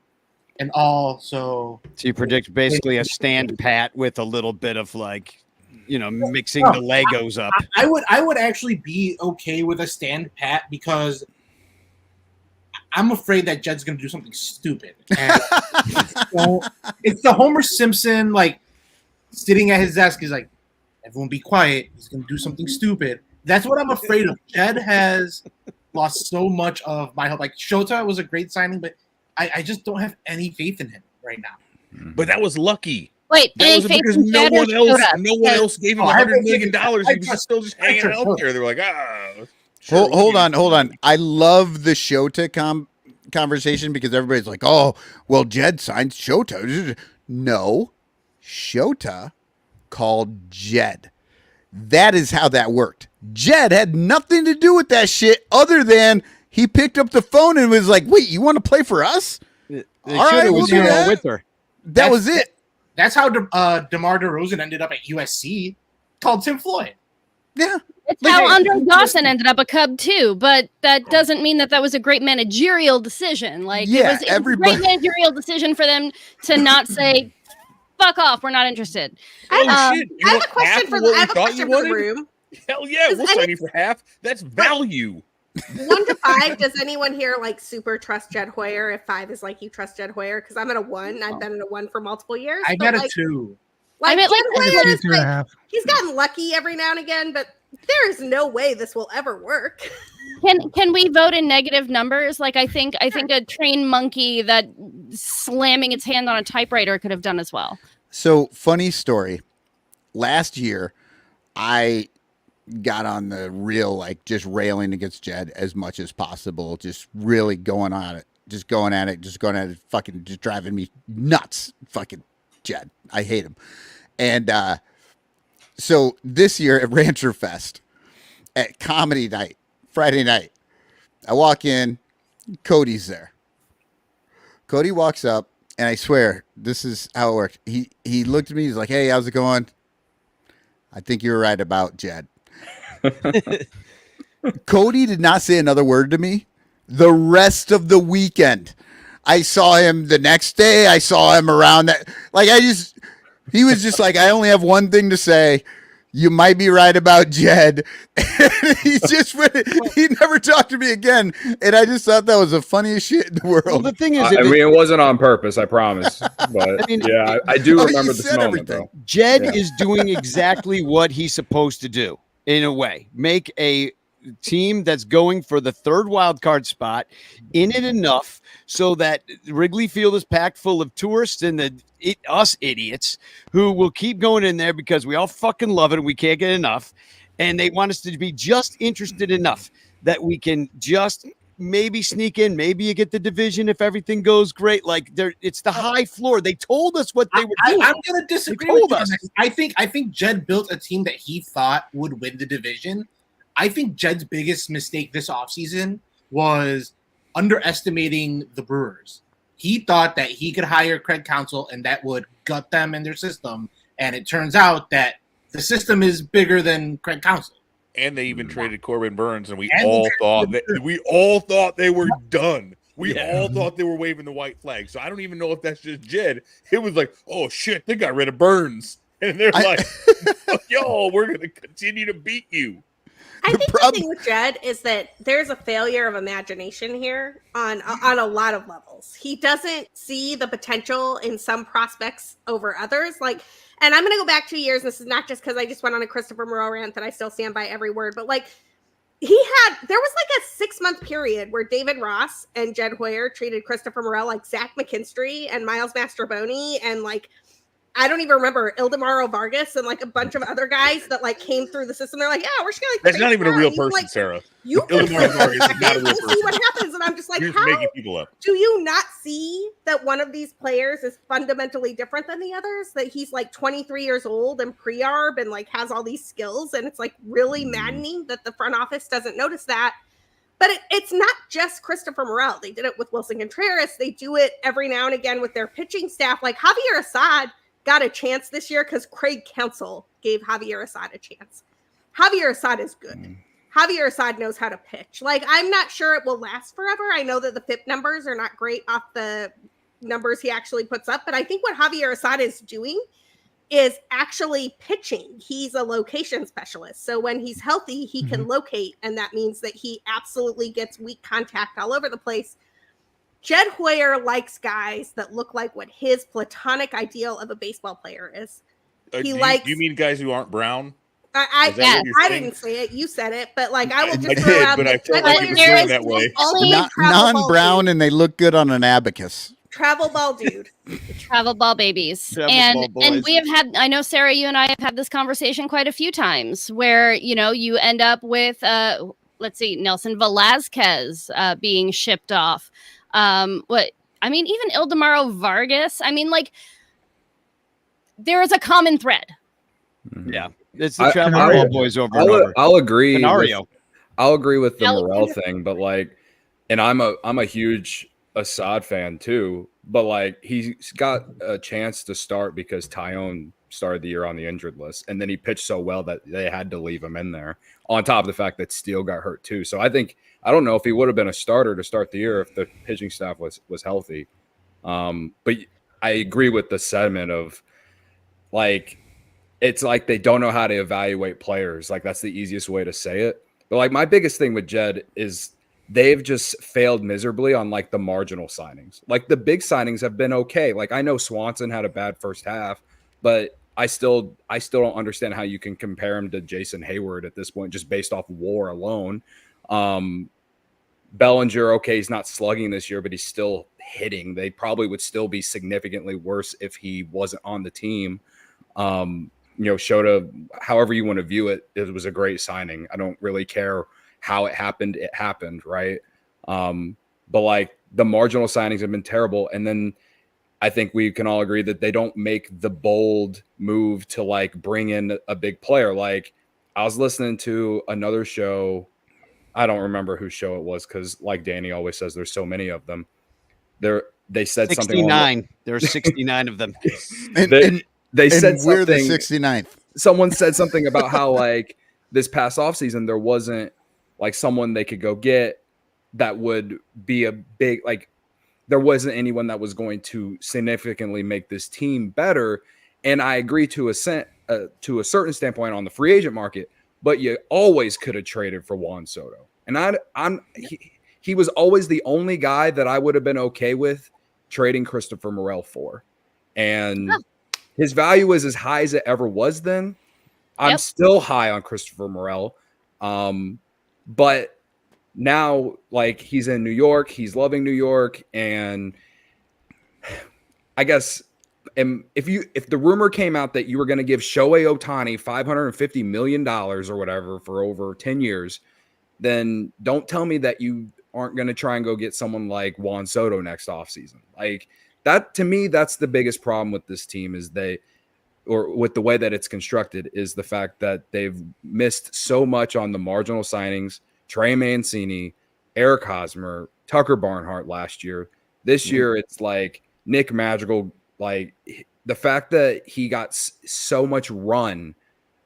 and all. So you predict basically a stand pat with a little bit of mixing the Legos up. I would actually be okay with a stand pat because I'm afraid that Jed's going to do something stupid. And it's the Homer Simpson sitting at his desk. He's like, everyone be quiet. He's going to do something stupid. That's what I'm afraid of. Jed has lost so much of my hope. Like, Shota was a great signing, but I just don't have any faith in him right now. But that was lucky. Wait, that was because no one else gave him $100 million. He was still just hanging out there. They were like, sure, hold on. I love the Shota conversation because everybody's like, oh, well, Jed signed Shota. No, Shota called Jed. That is how that worked. Jed had nothing to do with that shit other than he picked up the phone and was like, wait, you want to play for us? All right, we'll do that. With her. That was it. That's how DeMar DeRozan ended up at USC. Called Tim Floyd. Yeah. It's how Andre Dawson ended up a Cub too, but that doesn't mean that was a great managerial decision. It was a great managerial decision for them to not say, fuck off, we're not interested. I have a question for the room. Hell yeah, we'll sign you for half. That's value. 1 to 5, does anyone here super trust Jed Hoyer? If 5 is you trust Jed Hoyer, because I'm at a 1. I've been at a 1 for multiple years. I got a 2. I'm at Jed Hoyer is he's gotten lucky every now and again, but there is no way this will ever work. Can we vote in negative numbers? I think a trained monkey that slamming its hand on a typewriter could have done as well. So, funny story. Last year, I got on the real, just railing against Jed as much as possible, just really going at it, fucking just driving me nuts. Fucking Jed. I hate him. And so this year at Ranter Fest, at comedy night, Friday night, I walk in, Cody's there. Cody walks up, and I swear, this is how it worked. He looked at me, he's like, hey, how's it going? I think you were right about Jed. Cody did not say another word to me the rest of the weekend. I saw him the next day. I saw him around that. He was just like, I only have one thing to say. You might be right about Jed. He never talked to me again. And I just thought that was the funniest shit in the world. Well, the thing is, it wasn't on purpose, I promise. But I do remember this moment, though. Jed is doing exactly what he's supposed to do, in a way. Make a team that's going for the third wild card spot in it enough so that Wrigley Field is packed full of tourists and us idiots who will keep going in there because we all fucking love it and we can't get enough. And they want us to be just interested enough that we can just maybe sneak in. Maybe you get the division if everything goes great. Like it's the high floor. They told us what they were doing. I'm going to disagree with you on this. I think Jed built a team that he thought would win the division. I think Jed's biggest mistake this offseason was underestimating the Brewers. He thought that he could hire Craig Counsell and that would gut them in their system. And it turns out that the system is bigger than Craig Counsell. And they even traded Corbin Burns, and we all thought they were done. We all thought they were waving the white flag. So I don't even know if that's just Jed. It was like, oh shit, they got rid of Burns, and they're like, yo, we're gonna continue to beat you. I think the thing with Jed is that there's a failure of imagination here on a lot of levels. He doesn't see the potential in some prospects over others. Like, and I'm going to go back 2 years. This is not just because I just went on a Christopher Morel rant that I still stand by every word, but like there was like a 6-month period where David Ross and Jed Hoyer treated Christopher Morel like Zach McKinstry and Miles Mastroboni and like, I don't even remember Ildemaro Vargas and like a bunch of other guys that like came through the system. They're like, yeah, we're just gonna like. That's not even a real person, like, Sarah. You Ildemaro Vargas is not a real person. See what happens, and I'm just like, You're how making people up. do you not see that one of these players is fundamentally different than the others? That he's like 23 years old and pre-arb and like has all these skills, and it's like really maddening that the front office doesn't notice that. But it's not just Christopher Morel. They did it with Wilson Contreras. They do it every now and again with their pitching staff. Like Javier Assad got a chance this year because Craig Counsell gave Javier Assad a chance. Javier Assad is good. Javier Assad knows how to pitch. Like, I'm not sure it will last forever. I know that the FIP numbers are not great off the numbers he actually puts up, but I think what Javier Assad is doing is actually pitching. He's a location specialist. So when he's healthy, he can locate, and that means that he absolutely gets weak contact all over the place. Jed Hoyer likes guys that look like what his platonic ideal of a baseball player is. Do you mean guys who aren't brown? I didn't say it. You said it, but like I will just throw out. But I felt like it was going that way. Non-brown, and they look good on an abacus. Travel ball dude. Travel ball babies. Travel ball and we have had, I know Sarah, you and I have had this conversation quite a few times where, you know, you end up with let's see, Nelson Velasquez being shipped off. Even Ildemaro Vargas. I mean, like, there is a common thread. Yeah, it's the travel ball boys over and over. I'll agree. Canario. I'll agree with the Morel thing, but like, and I'm a huge Assad fan too, but like he's got a chance to start because Tyone started the year on the injured list, and then he pitched so well that they had to leave him in there. On top of the fact that Steele got hurt too, so I don't know if he would have been a starter to start the year if the pitching staff was healthy. But I agree with the sentiment of like, it's like they don't know how to evaluate players. Like that's the easiest way to say it. But like my biggest thing with Jed is they've just failed miserably on like the marginal signings. Like the big signings have been okay. Like I know Swanson had a bad first half, but I still don't understand how you can compare him to Jason Hayward at this point, just based off WAR alone. Bellinger, okay, he's not slugging this year, but he's still hitting. They probably would still be significantly worse if he wasn't on the team. Shota, however you want to view it, it was a great signing. I don't really care how it happened. It happened, right? But like the marginal signings have been terrible. And then I think we can all agree that they don't make the bold move to like bring in a big player. Like I was listening to another show. I don't remember whose show it was because like Danny always says, there's so many of them. They said 69. There are 69 of them. They said we're the something. 69th. Someone said something about how like this past offseason there wasn't like someone they could go get that would be a big, like there wasn't anyone that was going to significantly make this team better. And I agree to a certain standpoint on the free agent market, but you always could have traded for Juan Soto. And he was always the only guy that I would have been okay with trading Christopher Morel for. And his value is as high as it ever was then. I'm still high on Christopher Morel. But now, like, he's in New York, he's loving New York, and I guess if the rumor came out that you were going to give Shohei Ohtani $550 million or whatever for over 10 years, then don't tell me that you aren't going to try and go get someone like Juan Soto next offseason. Like, that, to me, that's the biggest problem with this team is or with the way that it's constructed, is the fact that they've missed so much on the marginal signings. Trey Mancini, Eric Hosmer, Tucker Barnhart last year. This year, it's like Nick Madrigal. Like, the fact that he got so much run,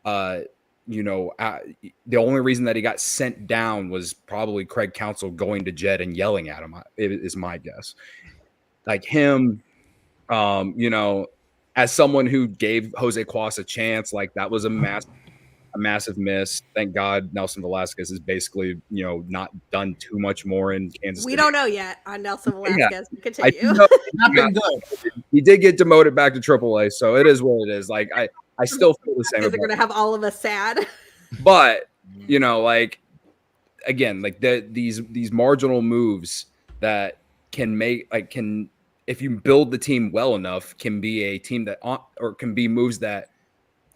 the only reason that he got sent down was probably Craig Counsell going to Jed and yelling at him, is my guess. Like him, as someone who gave Jose Cuas a chance, like that was a massive miss. Thank God Nelson Velasquez is basically, not done too much more in Kansas City. We don't know yet on Nelson Velasquez. Yeah. Continue. Not been good. He did get demoted back to AAA, so it is what it is. Like I still feel the same. They're going to have all of us sad. But again, like these marginal moves that can if you build the team well enough, can be a team that or can be moves that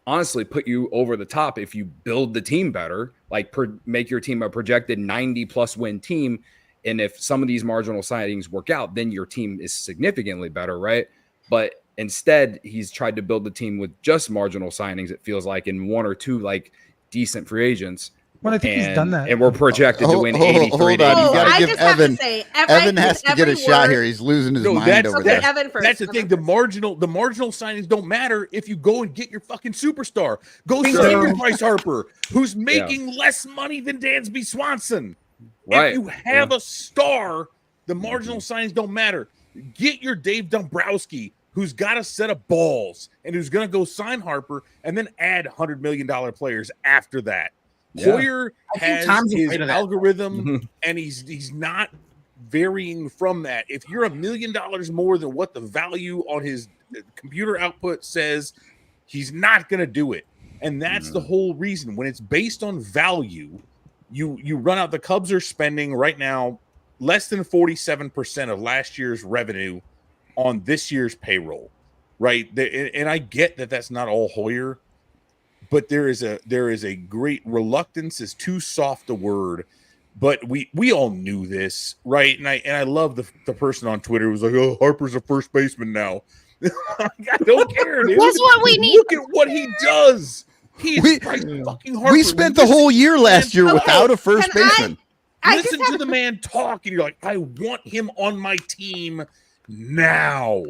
honestly put you over the top if you build the team better, like make your team a projected 90+ win team. And if some of these marginal signings work out, then your team is significantly better, right? But instead, he's tried to build the team with just marginal signings, it feels like, in one or two like decent free agents. Well, I think he's done that. And we're projected to win 83 Hold on. You got to give Evan. Evan has to get a shot here. He's losing his mind over there. Evan first. That's the thing. The marginal signings don't matter if you go and get your fucking superstar. Go sign your Bryce Harper, who's making less money than Dansby Swanson. Right. If you have a star, the marginal signings don't matter. Get your Dave Dombrowski, who's got a set of balls and who's going to go sign Harper and then add $100 million players after that. Yeah. Hoyer has his algorithm, and he's not varying from that. If you're $1 million more than what the value on his computer output says, he's not going to do it. And that's the whole reason. When it's based on value, you run out. The Cubs are spending right now less than 47% of last year's revenue on this year's payroll, right? And I get that that's not all Hoyer. But there is a great reluctance, is too soft a word, but we all knew this, right? And I love the person on Twitter who was like, "Oh, Harper's a first baseman now." I don't care, dude. That's what we need. Look at what he does. He's fucking Harper. We spent the whole year last year without a first baseman. Listen to the man talk, and you're like, I want him on my team now.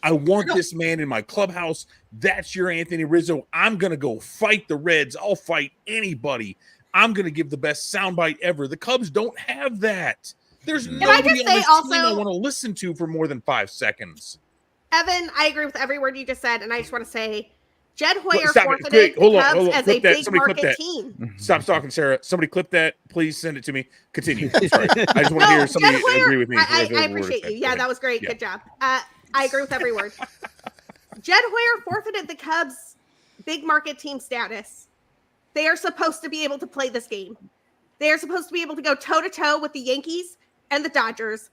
I want this man in my clubhouse. That's your Anthony Rizzo. I'm going to go fight the Reds. I'll fight anybody. I'm going to give the best soundbite ever. The Cubs don't have that. There's nobody on this team I want to listen to for more than 5 seconds. Evan, I agree with every word you just said, and I just want to say, Jed Hoyer forfeited the Cubs as a big market team. Stop talking, Sarah. Somebody clip that. Please send it to me. Continue. Sorry. I just want to hear somebody agree with me. I appreciate you. Yeah, that was great. Yeah. Good job. I agree with every word. Jed Hoyer forfeited the Cubs' big market team status. They are supposed to be able to play this game. They are supposed to be able to go toe-to-toe with the Yankees and the Dodgers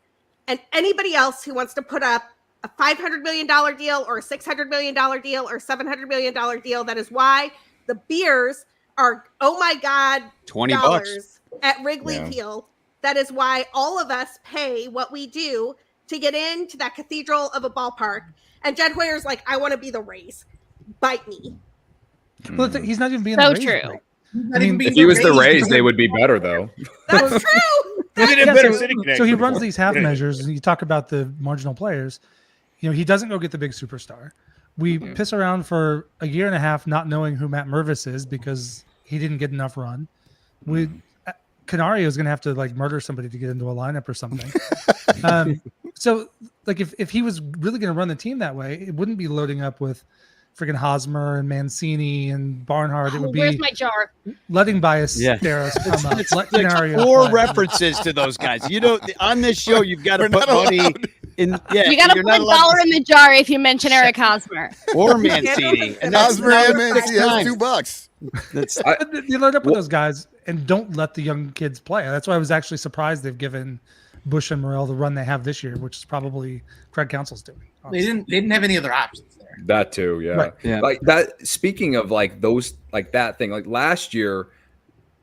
and anybody else who wants to put up a $500 million deal or a $600 million deal or $700 million deal. That is why the beers are, oh my God, $20 at Wrigley Field. That is why all of us pay what we do to get into that cathedral of a ballpark. And Jed Hoyer's like, I want to be the Rays. Bite me. Well, he's not even being so the Rays. True. I mean, if he was the Rays, they would be better, though. That's true. So he runs these half measures, and you talk about the marginal players. He doesn't go get the big superstar. We piss around for a year and a half not knowing who Matt Mervis is because he didn't get enough run. Canario is going to have to murder somebody to get into a lineup or something. So if he was really going to run the team that way, it wouldn't be loading up with freaking Hosmer and Mancini and Barnhart. It would be where's my jar? Letting Ballesteros come up. Let Canario 4 references to those guys. On this show, you've got to put money in. Yeah, you got to put $1 in the jar if you mention Eric Hosmer or Mancini. And Hosmer and Mancini has $2. You load up with those guys, and don't let the young kids play. That's why I was actually surprised they've given Bush and Morrell the run they have this year, which is probably Craig Counsell's doing. They didn't have any other options there. That too, yeah. Right. Yeah. Like that. Speaking of like those, like that thing, like last year,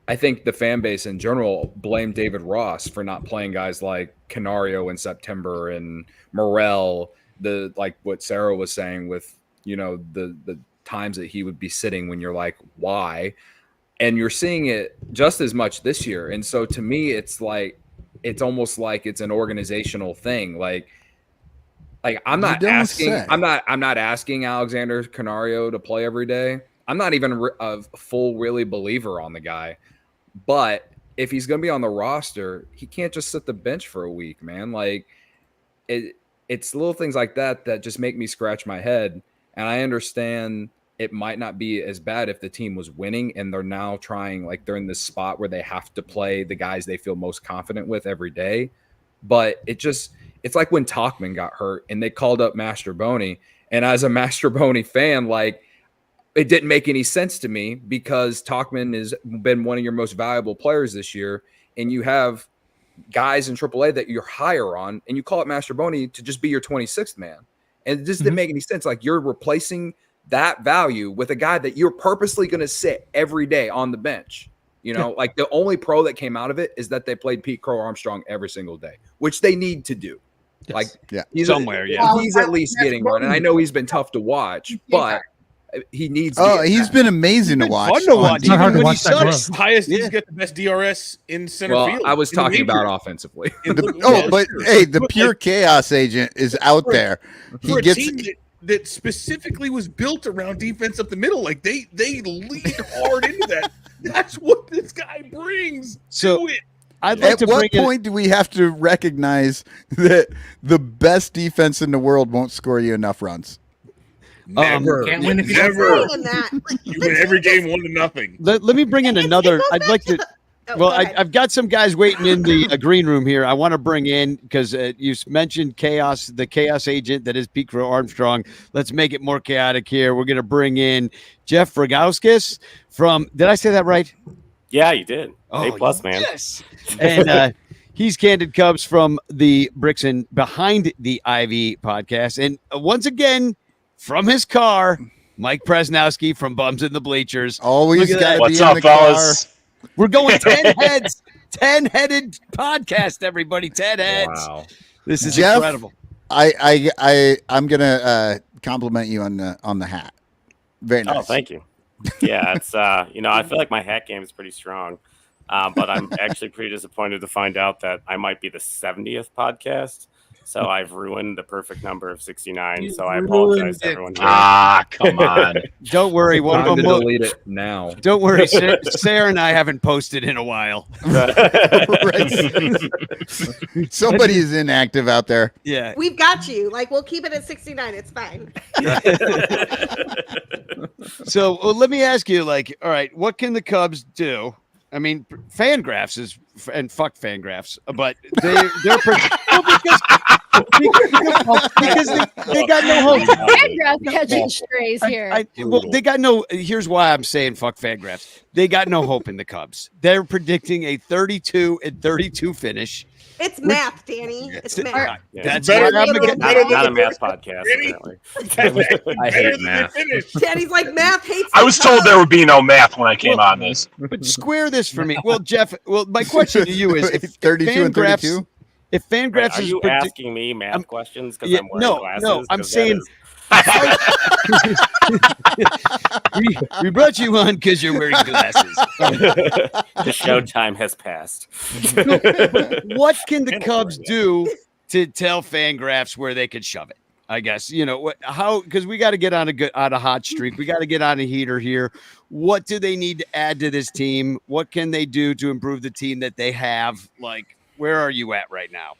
I think the fan base in general blamed David Ross for not playing guys like Canario in September and Morrell. The like what Sarah was saying with the times that he would be sitting when you're like, why? And you're seeing it just as much this year. And so to me, it's almost like it's an organizational thing. Like I'm not asking Alexander Canario to play every day. I'm not even a full really believer on the guy, but if he's going to be on the roster, he can't just sit the bench for a week, man. Like it's little things like that just make me scratch my head. And I understand it might not be as bad if the team was winning and they're now trying, like they're in this spot where they have to play the guys they feel most confident with every day. But it's like when Tachman got hurt and they called up Masterboni. And as a Masterboni fan, like it didn't make any sense to me because Tachman has been one of your most valuable players this year. And you have guys in AAA that you're higher on and you call it Masterboni to just be your 26th man. And it just didn't make any sense. Like you're replacing that value with a guy that you're purposely going to sit every day on the bench. Like the only pro that came out of it is that they played Pete Crow Armstrong every single day, which they need to do. Yes. Like he's at least getting one. And I know he's been tough to watch, but he needs. He's been amazing to watch. Fun to watch. It's not hard to watch that Highest, he's got the best DRS in center field. I was talking about offensively. The pure chaos agent is out there. For a team that specifically was built around defense up the middle, like they lead hard into that. That's what this guy brings. So to it. I'd like At what point do we have to recognize that the best defense in the world won't score you enough runs? Never. Can't win if you Never. That. You win every game 1-0. Let me bring in another. I'd like to. I've got some guys waiting in the green room here. I want to bring in because you mentioned chaos, the chaos agent that is Pete Crow Armstrong. Let's make it more chaotic here. We're going to bring in Jeff Rogowskis from. Did I say that right? Yeah, you did. Oh, A+, man. Yes. And he's Candid Cubs from the Bricks and Behind the Ivy podcast. And once again, from his car, Mike Presnowski from Bums in the Bleachers. Always got to What's be up, in the fellas? car. We're going 10 heads, 10-headed podcast, everybody. 10 heads. Wow. This is Jeff, incredible. I'm gonna compliment you on the hat. Very nice. Oh, thank you. Yeah, it's I feel like my hat game is pretty strong, but I'm actually pretty disappointed to find out that I might be the 70th podcast. So I've ruined the perfect number of 69. So I apologize to everyone here. Come on. Don't worry. One of them will delete it now. Don't worry. Sarah and I haven't posted in a while. Somebody is inactive out there. Yeah. We've got you. Like, we'll keep it at 69. It's fine. So let me ask you, like, all right, what can the Cubs do? I mean, Fangraphs is and fuck Fangraphs, but they're because they got no hope. Fangraphs catching strays here. They got no. Here's why I'm saying fuck Fangraphs. They got no hope in the Cubs. They're predicting a 32-32 finish. It's math, Danny. It's math. That's better, why I'm not a math podcast. Apparently. I hate math. Danny's like, math hates. I was told there would be no math when I came on this. But square this for me. Well, Jeff. Well, my question to you is: if 32 and 32. If Fangraphs are is you asking me math questions because I'm wearing glasses? No, I'm saying. we brought you on because you're wearing glasses. The show time has passed. What can the Cubs do to tell Fangraphs where they could shove it? I guess how, because we got to get on a hot streak. We got to get on a heater here. What do they need to add to this team? What can they do to improve the team that they have? Like, where are you at right now?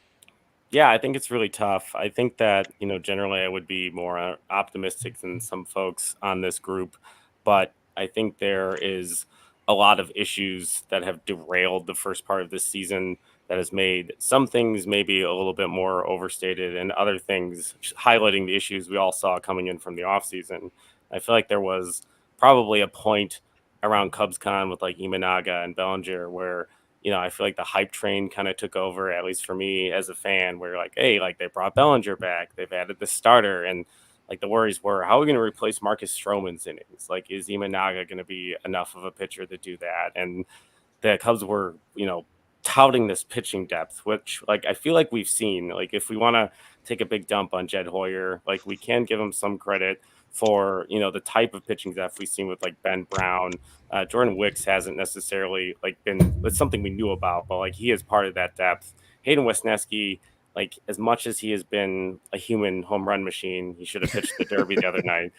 Yeah, I think it's really tough. I think that, generally I would be more optimistic than some folks on this group, but I think there is a lot of issues that have derailed the first part of this season that has made some things maybe a little bit more overstated and other things highlighting the issues we all saw coming in from the offseason. I feel like there was probably a point around CubsCon with like Imanaga and Bellinger, where I feel like the hype train kind of took over, at least for me as a fan, where like, hey, like they brought Bellinger back, they've added the starter, and like the worries were, how are we going to replace Marcus Stroman's innings? Like, is Imanaga going to be enough of a pitcher to do that? And the Cubs were, touting this pitching depth, which like I feel like we've seen. Like, if we want to take a big dump on Jed Hoyer, like we can give him some credit for the type of pitching depth we've seen with like Ben Brown. Jordan Wicks hasn't necessarily like been, it's something we knew about, but like he is part of that depth. Hayden Wesneski, like as much as he has been a human home run machine, he should have pitched the Derby the other night.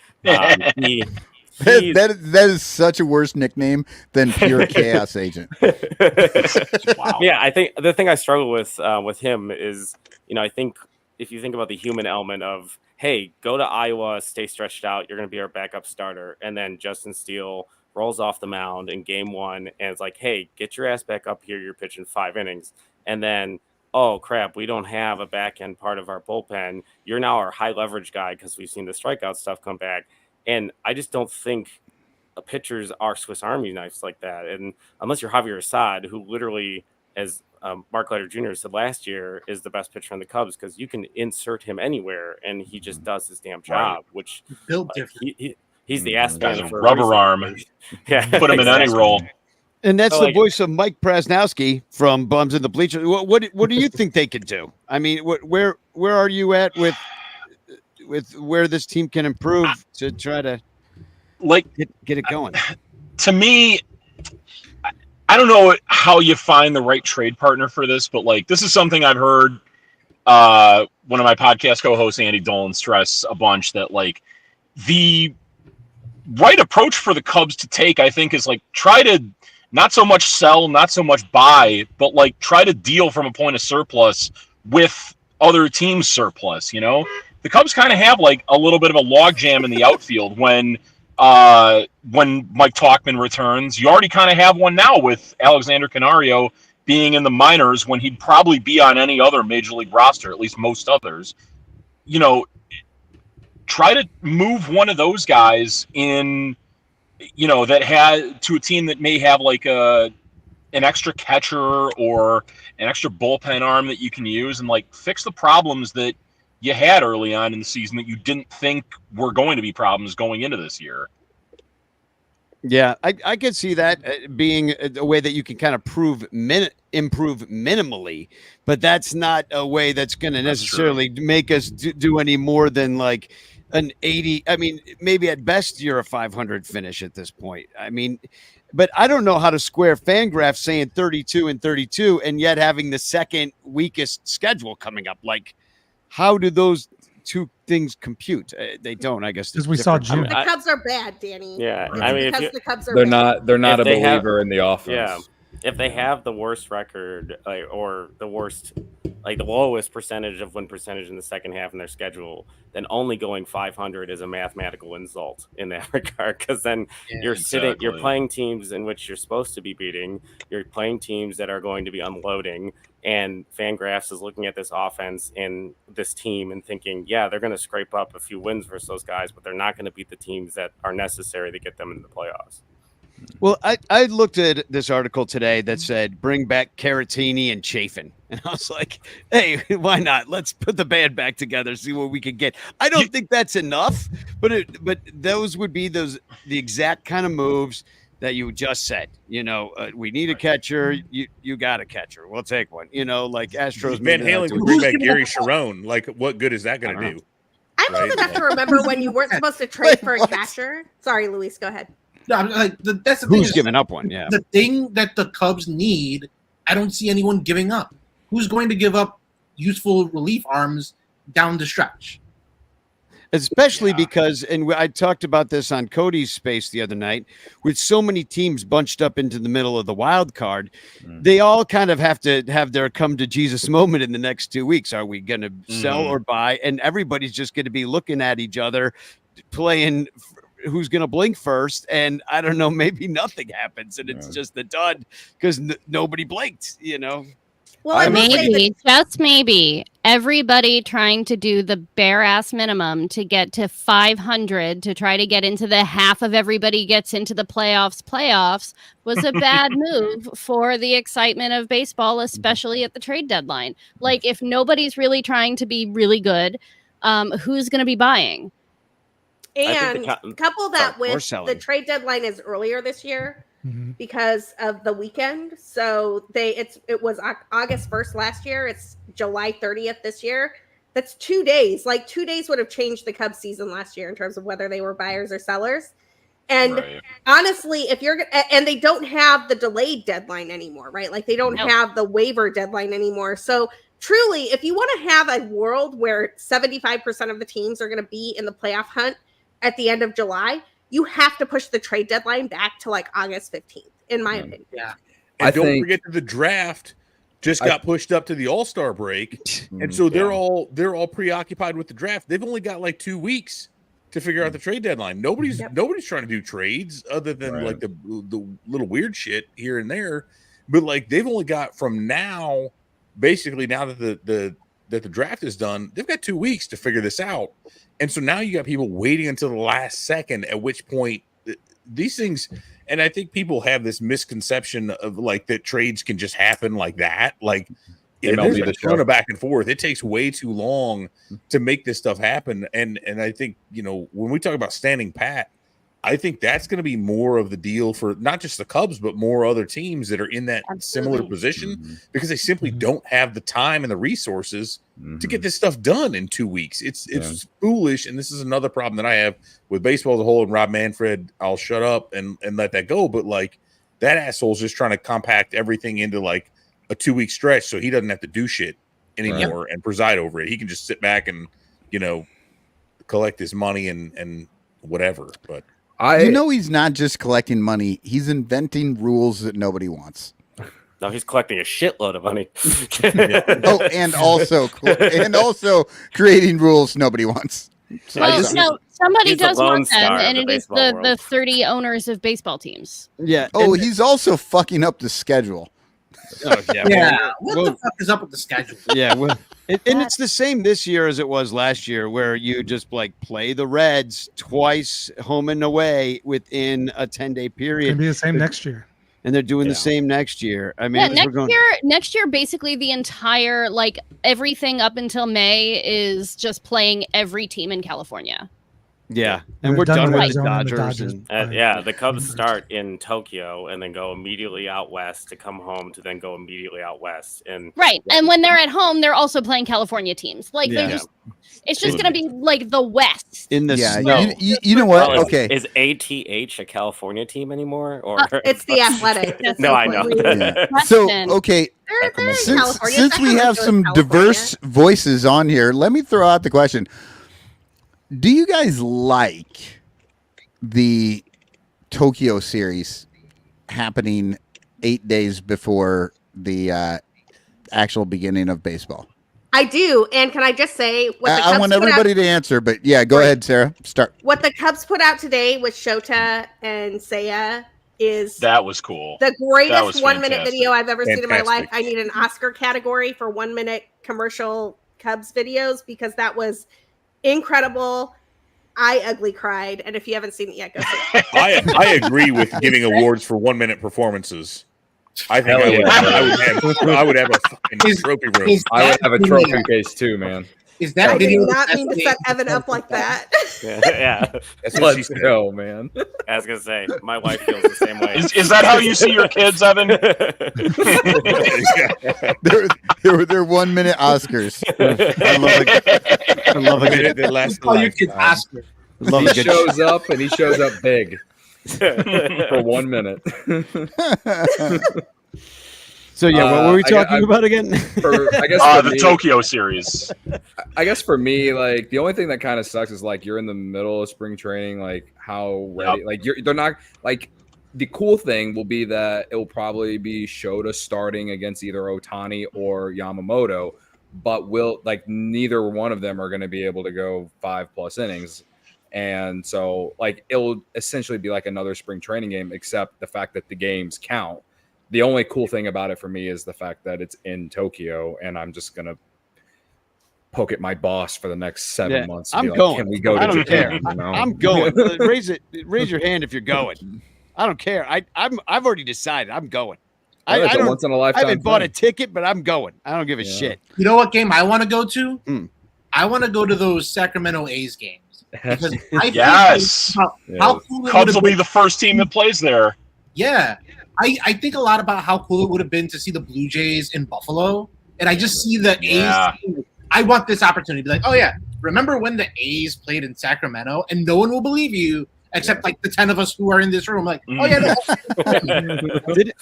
That is such a worse nickname than pure chaos agent. Wow. Yeah, I think the thing I struggle with him is, I think if you think about the human element of, hey, go to Iowa, stay stretched out, you're going to be our backup starter, and then Justin Steele rolls off the mound in game 1, and it's like, hey, get your ass back up here, you're pitching 5 innings, and then, oh crap, we don't have a back end part of our bullpen. You're now our high leverage guy because we've seen the strikeout stuff come back. And I just don't think pitchers are Swiss Army knives like that. And unless you're Javier Assad, who literally, as Mark Leiter Jr. said last year, is the best pitcher in the Cubs because you can insert him anywhere and he just does his damn job, which built different. He's the ass guy. Got a rubber arm. Yeah, put him in any role. And that's the voice of Mike Prasnowski from Bums in the Bleachers. What do you think they could do? I mean, where are you at with where this team can improve to try to like get it going? To me, I don't know how you find the right trade partner for this, but like this is something I've heard one of my podcast co-hosts, Andy Dolan, stress a bunch, that like the right approach for the Cubs to take, I think, is like try to not so much sell, not so much buy, but like try to deal from a point of surplus with other teams' surplus. The Cubs kind of have like a little bit of a logjam in the outfield when Mike Tauchman returns. You already kind of have one now with Alexander Canario being in the minors when he'd probably be on any other major league roster, at least most others. Try to move one of those guys in, that had to a team that may have like an extra catcher or an extra bullpen arm that you can use and like fix the problems that you had early on in the season that you didn't think were going to be problems going into this year. Yeah, I could see that being a way that you can kind of improve minimally, but that's not a way that's going to necessarily make us do any more than like an 80. I mean, maybe at best you're a 500 finish at this point. I mean, but I don't know how to square Fangraphs saying 32 and 32 and yet having the second weakest schedule coming up. Like, how do those two things compute? They don't, I guess. Because we saw June. The Cubs are bad, Danny. Yeah, It's I mean, because the Cubs are They're bad. not a believer in the offense. Yeah, if they have the worst record, or the worst, like the lowest percentage of win percentage in the second half in their schedule, then only going 500 is a mathematical insult in that regard. Because then you're playing teams in which you're supposed to be beating. You're playing teams that are going to be unloading. And Fangraphs is looking at this offense and this team and thinking, yeah, they're going to scrape up a few wins versus those guys, but they're not going to beat the teams that are necessary to get them into the playoffs. Well, I looked at this article today that said bring back Caratini and Chafin. And I was like, hey, why not? Let's put the band back together, see what we can get. I don't think that's enough, but those would be the exact kind of moves that you just said. We need a catcher. You got a catcher. We'll take one. Like Astros. Van Halen would bring back Gary Sharon. Like, what good is that going to do? I'm old enough to remember when you weren't supposed to trade for a catcher. Sorry, Luis, go ahead. No, that's the Who's thing. giving up one? Yeah. The thing that the Cubs need, I don't see anyone giving up. Who's going to give up useful relief arms down the stretch? Especially because, and I talked about this on Cody's space the other night, with so many teams bunched up into the middle of the wild card, they all kind of have to have their come to Jesus moment in the next 2 weeks. Are we going to sell or buy? And everybody's just going to be looking at each other, playing who's going to blink first. And I don't know, maybe nothing happens and it's just the dud because nobody blinked, Well, I will say that maybe, just maybe, everybody trying to do the bare ass minimum to get to 500 to try to get into the half of everybody gets into the playoffs was a bad move for the excitement of baseball, especially at the trade deadline. Like, if nobody's really trying to be really good, who's going to be buying? and couple that or with selling. the trade deadline is earlier this year because of the weekend. So it was August 1st last year. It's July 30th this year. That's 2 days. Like 2 days would have changed the Cubs season last year in terms of whether they were buyers or sellers. And honestly, if you're and they don't have the delayed deadline anymore, right? Like they don't have the waiver deadline anymore. So truly, if you want to have a world where 75% of the teams are going to be in the playoff hunt at the end of July, you have to push the trade deadline back to like August 15th, in my opinion. Yeah. And don't forget that the draft just got pushed up to the All-Star break. And so they're all preoccupied with the draft. They've only got like 2 weeks to figure out the trade deadline. Nobody's trying to do trades other than like the little weird shit here and there. But like they've only got from now, basically now that the draft is done, they've got 2 weeks to figure this out. And so now you got people waiting until the last second, at which point these things, and I think people have this misconception of like that trades can just happen like that. Like there's a ton of back and forth. It takes way too long to make this stuff happen. And I think, when we talk about standing pat, I think that's going to be more of the deal for not just the Cubs, but more other teams that are in that similar position because they simply don't have the time and the resources to get this stuff done in 2 weeks. It's foolish. And this is another problem that I have with baseball as a whole. And Rob Manfred, I'll shut up and let that go. But like that asshole's just trying to compact everything into like a 2 week stretch so he doesn't have to do shit anymore and preside over it. He can just sit back and, collect his money and whatever. But he's not just collecting money. He's inventing rules that nobody wants. No, he's collecting a shitload of money. Oh, and also creating rules nobody wants. Well, somebody does want them, and it is the 30 owners of baseball teams. Yeah. Oh, he's also fucking up the schedule. Oh, Yeah. What the fuck is up with the schedule? Yeah. Well, and it's the same this year as it was last year, where you just like play the Reds twice home and away within a 10-day period. It'll be the same next year. And they're doing the same next year. I mean, next year, basically the entire, like everything up until May is just playing every team in California. Yeah, and we're done with the Dodgers. The Cubs start in Tokyo and then go immediately out west to come home to then go immediately out west. And and when they're at home, they're also playing California teams. Like it's just going to be like the West in the snow. You know what? Well, okay, is ATH a California team anymore? Or it's the Athletic. No, I know. So okay, since we have some diverse voices on here, let me throw out the question. Do you guys like the Tokyo series happening 8 days before the actual beginning of baseball? I do. And can I just say what the Cubs I want everybody to answer, but go ahead, Sarah. Start. What the Cubs put out today with Shota and Seiya is that was cool. The greatest 1 minute video I've ever seen in my life. I need an Oscar category for 1 minute commercial Cubs videos because that was incredible. I ugly cried, and if you haven't seen it yet, go see it. I agree with giving awards for 1 minute performances. I think I would have a fucking trophy room. I would have a trophy case too, man. Is that I did not mean to set Evan up like that. Yeah. That's what she said. No, man. I was gonna say, my wife feels the same way. Is that how you see your kids, Evan? They're 1 minute Oscars. I love a good. That lasts a your kids Oscar. He shows up and he shows up big for 1 minute. So what were we talking about again? I guess the Tokyo series. I guess for me, like the only thing that kind of sucks is like you're in the middle of spring training, like how ready, like they're not like. The cool thing will be that it will probably be Shota starting against either Ohtani or Yamamoto, but neither one of them are going to be able to go 5+ innings. And so like it'll essentially be like another spring training game, except the fact that the games count. The only cool thing about it for me is the fact that it's in Tokyo, and I'm just gonna poke at my boss for the next 7 months. And I'm be like, going. Can we go to I don't Japan? care. You know? I'm going. Raise your hand if you're going. I don't care. I've already decided I'm going. I don't. Once in a I lifetime. haven't bought a ticket, but I'm going. I don't give a shit. You know what game I want to go to? I want to go to those Sacramento A's games because I Yes. think how cool it Cubs will would be the first team that plays there. Yeah, I think a lot about how cool it would have been to see the Blue Jays in Buffalo, and I just see the Yeah. A's. I want this opportunity to be like, oh yeah, remember when the A's played in Sacramento? And no one will believe you except like the 10 of us who are in this room. Like, oh yeah,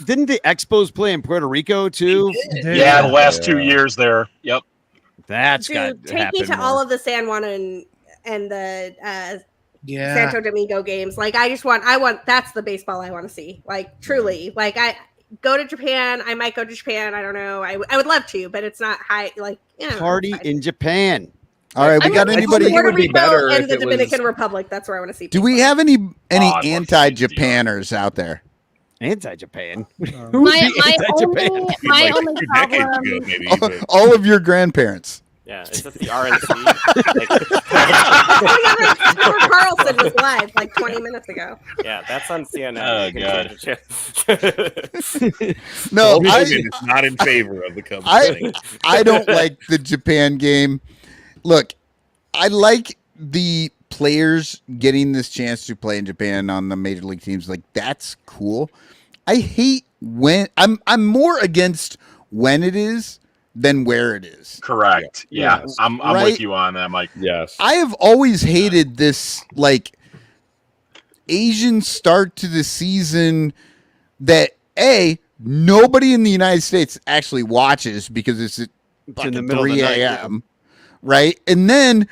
Didn't the Expos play in Puerto Rico too? Yeah, the last 2 years there. Yep. That's Dude, got to take me happen to more. all of the San Juan and the yeah. Santo Domingo games. Like, I want that's the baseball I want to see. Like, truly. Like, I go to Japan. I might go to Japan. I don't know. I would love to, but it's not high. Like, Party in Japan. All right, we got anybody? Puerto Rico and the Dominican Republic. That's where I want to see. Do we have any I'd love to anti-Japanners out there? Anti-Japan. My only problem. All of your grandparents. Yeah, is this the RNC? Tucker Carlson was live like 20 minutes ago. Yeah, that's on CNN. Oh, You can God. No, Is not in favor of the Cubs. I don't like the Japan game. Look, I like the players getting this chance to play in Japan on the major league teams. Like, that's cool. I hate when I'm more against when it is than where it is. Correct. Yeah, Yes. I'm Right? with you on that, Mike. Yes. I have always hated this like Asian start to the season that nobody in the United States actually watches because it's at in the middle of 3 the night, a.m. Right? And then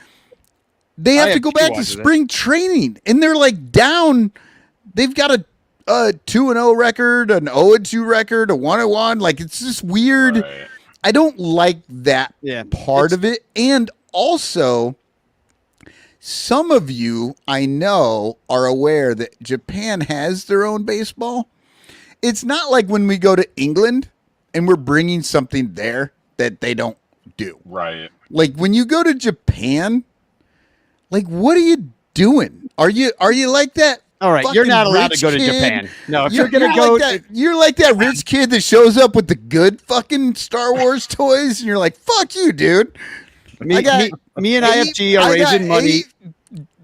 they have to go IFG back to watches it. spring training and they're like down. They've got a 2-0 record, an 0-2 record, a 1-1. Like, it's just weird. Right. I don't like that part of it. And also, some of you I know are aware that Japan has their own baseball. It's not like when we go to England and we're bringing something there that they don't do. Right. Like, when you go to Japan, like, what are you doing? Are you like that? All right, you're fucking not allowed to rich go to kid? Japan. No, if you're gonna go, you're like that rich kid that shows up with the good fucking Star Wars toys, and you're like, "Fuck you, dude." me and IFG are raising money.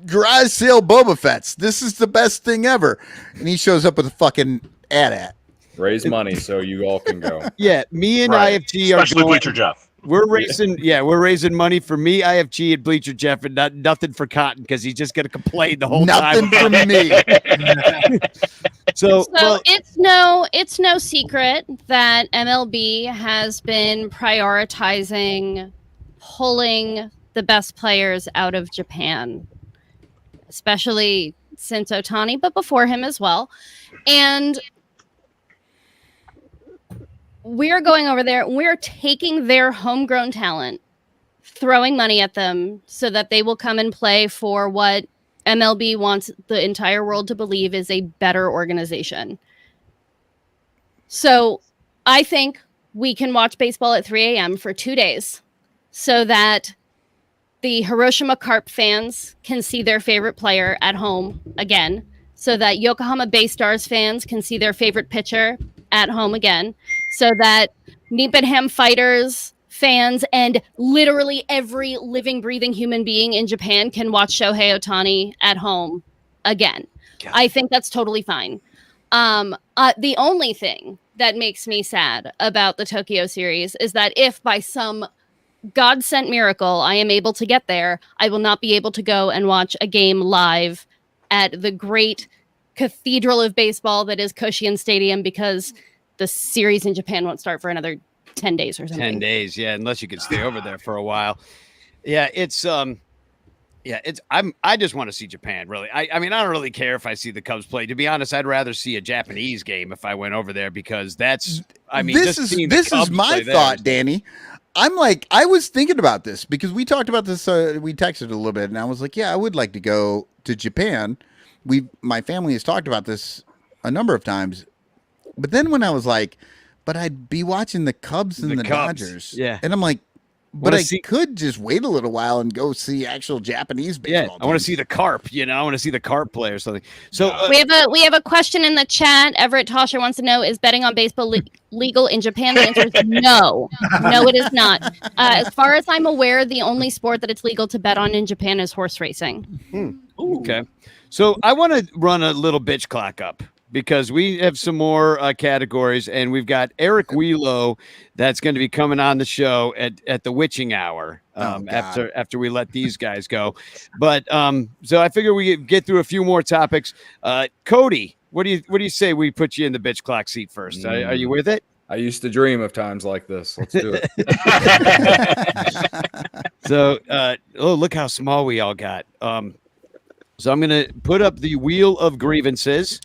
Garage sale Boba Fett's. This is the best thing ever, and he shows up with a fucking AT-AT. Raise money so you all can go. Yeah, me and Right. IFG are Especially going, Bleacher Jeff. We're raising money for me, IFG, and Bleacher Jeff, and nothing for Cotton because he's just gonna complain the whole time. Nothing from me. So it's no secret that MLB has been prioritizing pulling the best players out of Japan, especially since Ohtani, but before him as well. And we're going over there. We're taking their homegrown talent, throwing money at them so that they will come and play for what MLB wants the entire world to believe is a better organization. So I think we can watch baseball at 3 a.m. for 2 days so that the Hiroshima Carp fans can see their favorite player at home again, so that Yokohama Bay Stars fans can see their favorite pitcher at home again, so that Nipponham Fighters fans and literally every living, breathing human being in Japan can watch Shohei Ohtani at home again. God. I think that's totally fine. The only thing that makes me sad about the Tokyo series is that if by some God-sent miracle I am able to get there, I will not be able to go and watch a game live at the great cathedral of baseball that is Koshien Stadium, because the series in Japan won't start for another 10 days or something. 10 days, yeah, unless you can stay over there for a while. Yeah, I just want to see Japan, really. I mean, I don't really care if I see the Cubs play. To be honest, I'd rather see a Japanese game if I went over there, because this is my thought, Danny. I'm like, I was thinking about this because we talked about this. We texted a little bit, and I was like, yeah, I would like to go to Japan. My family has talked about this a number of times. But then when I was like, but I'd be watching the Cubs and the Cubs. Dodgers. Yeah. And I'm like, but Wanna I see- could just wait a little while and go see actual Japanese Yeah, baseball. I want to teams. see the carp. I want to see the carp play or something. So We have a question in the chat. Everett Tosher wants to know: is betting on baseball legal in Japan? The answer is no. No, it is not. As far as I'm aware, the only sport that it's legal to bet on in Japan is horse racing. Okay. So I want to run a little bitch clock up because we have some more categories, and we've got Eric Wheelo that's going to be coming on the show at the witching hour after we let these guys go. But so I figure we get through a few more topics. Cody, what do you say we put you in the bitch clock seat first? Are you with it? I used to dream of times like this. Let's do it. So, look how small we all got. So I'm going to put up the wheel of grievances,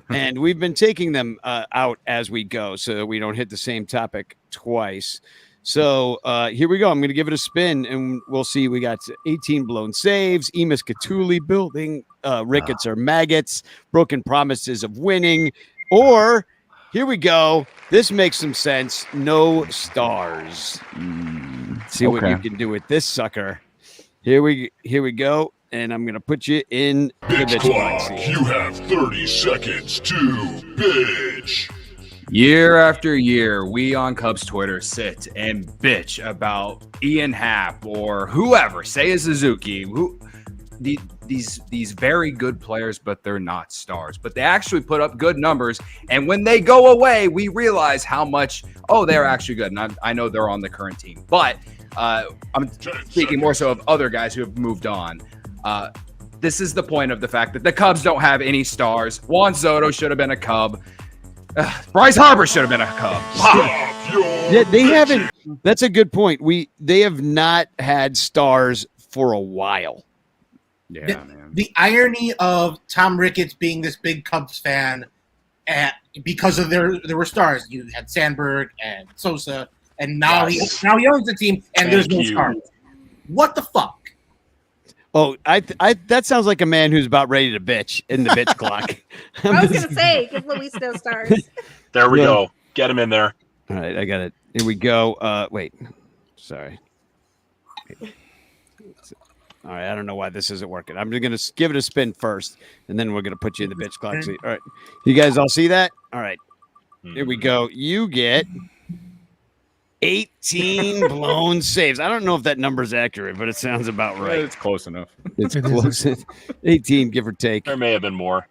and we've been taking them out as we go so we don't hit the same topic twice. So here we go. I'm going to give it a spin, and we'll see. We got 18 blown saves, Emus Catuli building, rickets or maggots, broken promises of winning, or here we go. This makes some sense. No stars. See what you can do with this sucker. Here we go. And I'm going to put you in the Bitch bitch box. clock. You have 30 seconds to bitch. Year after year, we on Cubs Twitter sit and bitch about Ian Happ or whoever, Seiya Suzuki, these very good players, but they're not stars. But they actually put up good numbers, and when they go away, we realize how much they're actually good. And I know they're on the current team, but I'm speaking more so of other guys who have moved on. This is the point of the fact that the Cubs don't have any stars. Juan Soto should have been a Cub. Bryce Harper should have been a Cub. Yeah, they haven't. That's a good point. They have not had stars for a while. Yeah, the irony of Tom Ricketts being this big Cubs fan, because of there were stars. You had Sandberg and Sosa, and now he owns the team, and there's no stars. What the fuck? Oh, that sounds like a man who's about ready to bitch in the bitch clock. I was gonna say, give Luis no stars. There we go. Get him in there. All right, I got it. Here we go. Wait, sorry. All right, I don't know why this isn't working. I'm just gonna give it a spin first, and then we're gonna put you in the bitch clock seat. All right, you guys all see that? All right, here we go. You get 18 blown saves. I don't know if that number's accurate, but it sounds about right. It's close enough. It's close. 18, give or take. There may have been more.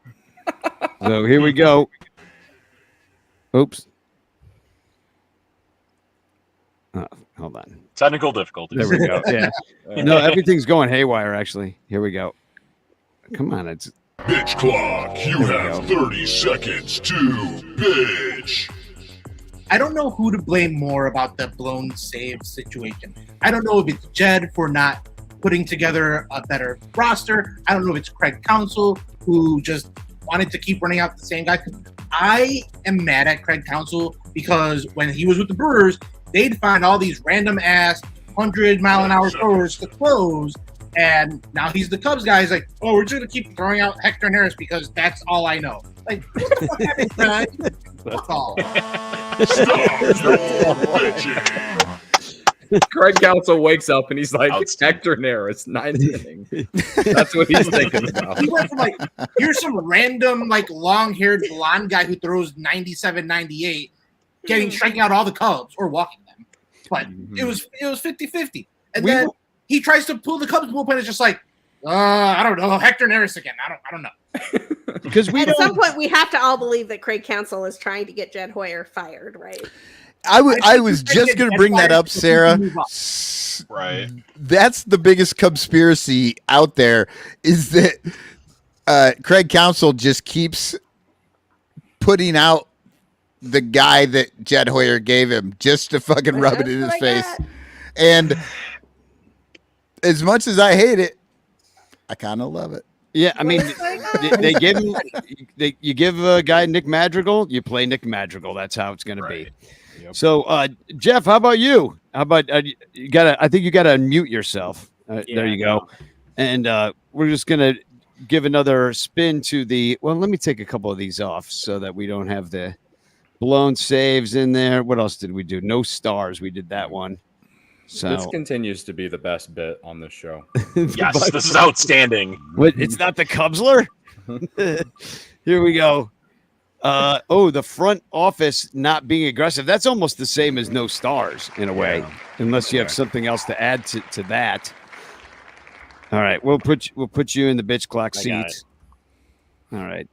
So here we go. Oops. Oh, hold on. Technical difficulties. There we go. Yeah. No, everything's going haywire, actually. Here we go. Come on. It's Bitch clock. You have 30 seconds to bitch. I don't know who to blame more about the blown save situation. I don't know if it's Jed for not putting together a better roster. I don't know if it's Craig Counsell who just wanted to keep running out the same guys. I am mad at Craig Counsell because when he was with the Brewers, they'd find all these random ass 100-mile-an-hour throwers to close. And now he's the Cubs guy. He's like, oh, we're just going to keep throwing out Hector Neris because that's all I know. Like, what the fuck happened, man? Fuck all. Craig Counsell wakes up and he's like, Hector Neris, 9th inning. That's what he's thinking about. He went from like, here's some random, like, long-haired blonde guy who throws 97, 98, striking out all the Cubs or walking them. But it was 50-50. And then he tries to pull the Cubs bullpen. It's just like, I don't know, Hector Neris again. I don't know. Because at some point we have to all believe that Craig Counsell is trying to get Jed Hoyer fired, right? I was just going to bring that up, Sarah. Right. That's the biggest conspiracy out there is that Craig Counsell just keeps putting out the guy that Jed Hoyer gave him just to fucking rub it in his face. And as much as I hate it, I kind of love it. Yeah, I mean, they give him. You give a guy Nick Madrigal, you play Nick Madrigal. That's how it's going to be. Yep. So, Jeff, how about you? How about you got to? I think you got to unmute yourself. There you go. And we're just going to give another spin to the. Well, let me take a couple of these off so that we don't have the blown saves in there. What else did we do? No stars. We did that one. So This continues to be the best bit on this show. Yes, this is outstanding. It's not the Cubsler. Here we go. The front office not being aggressive. That's almost the same as no stars in a way, unless you have something else to add to that. All right, we'll put you in the bitch clock seats. All right,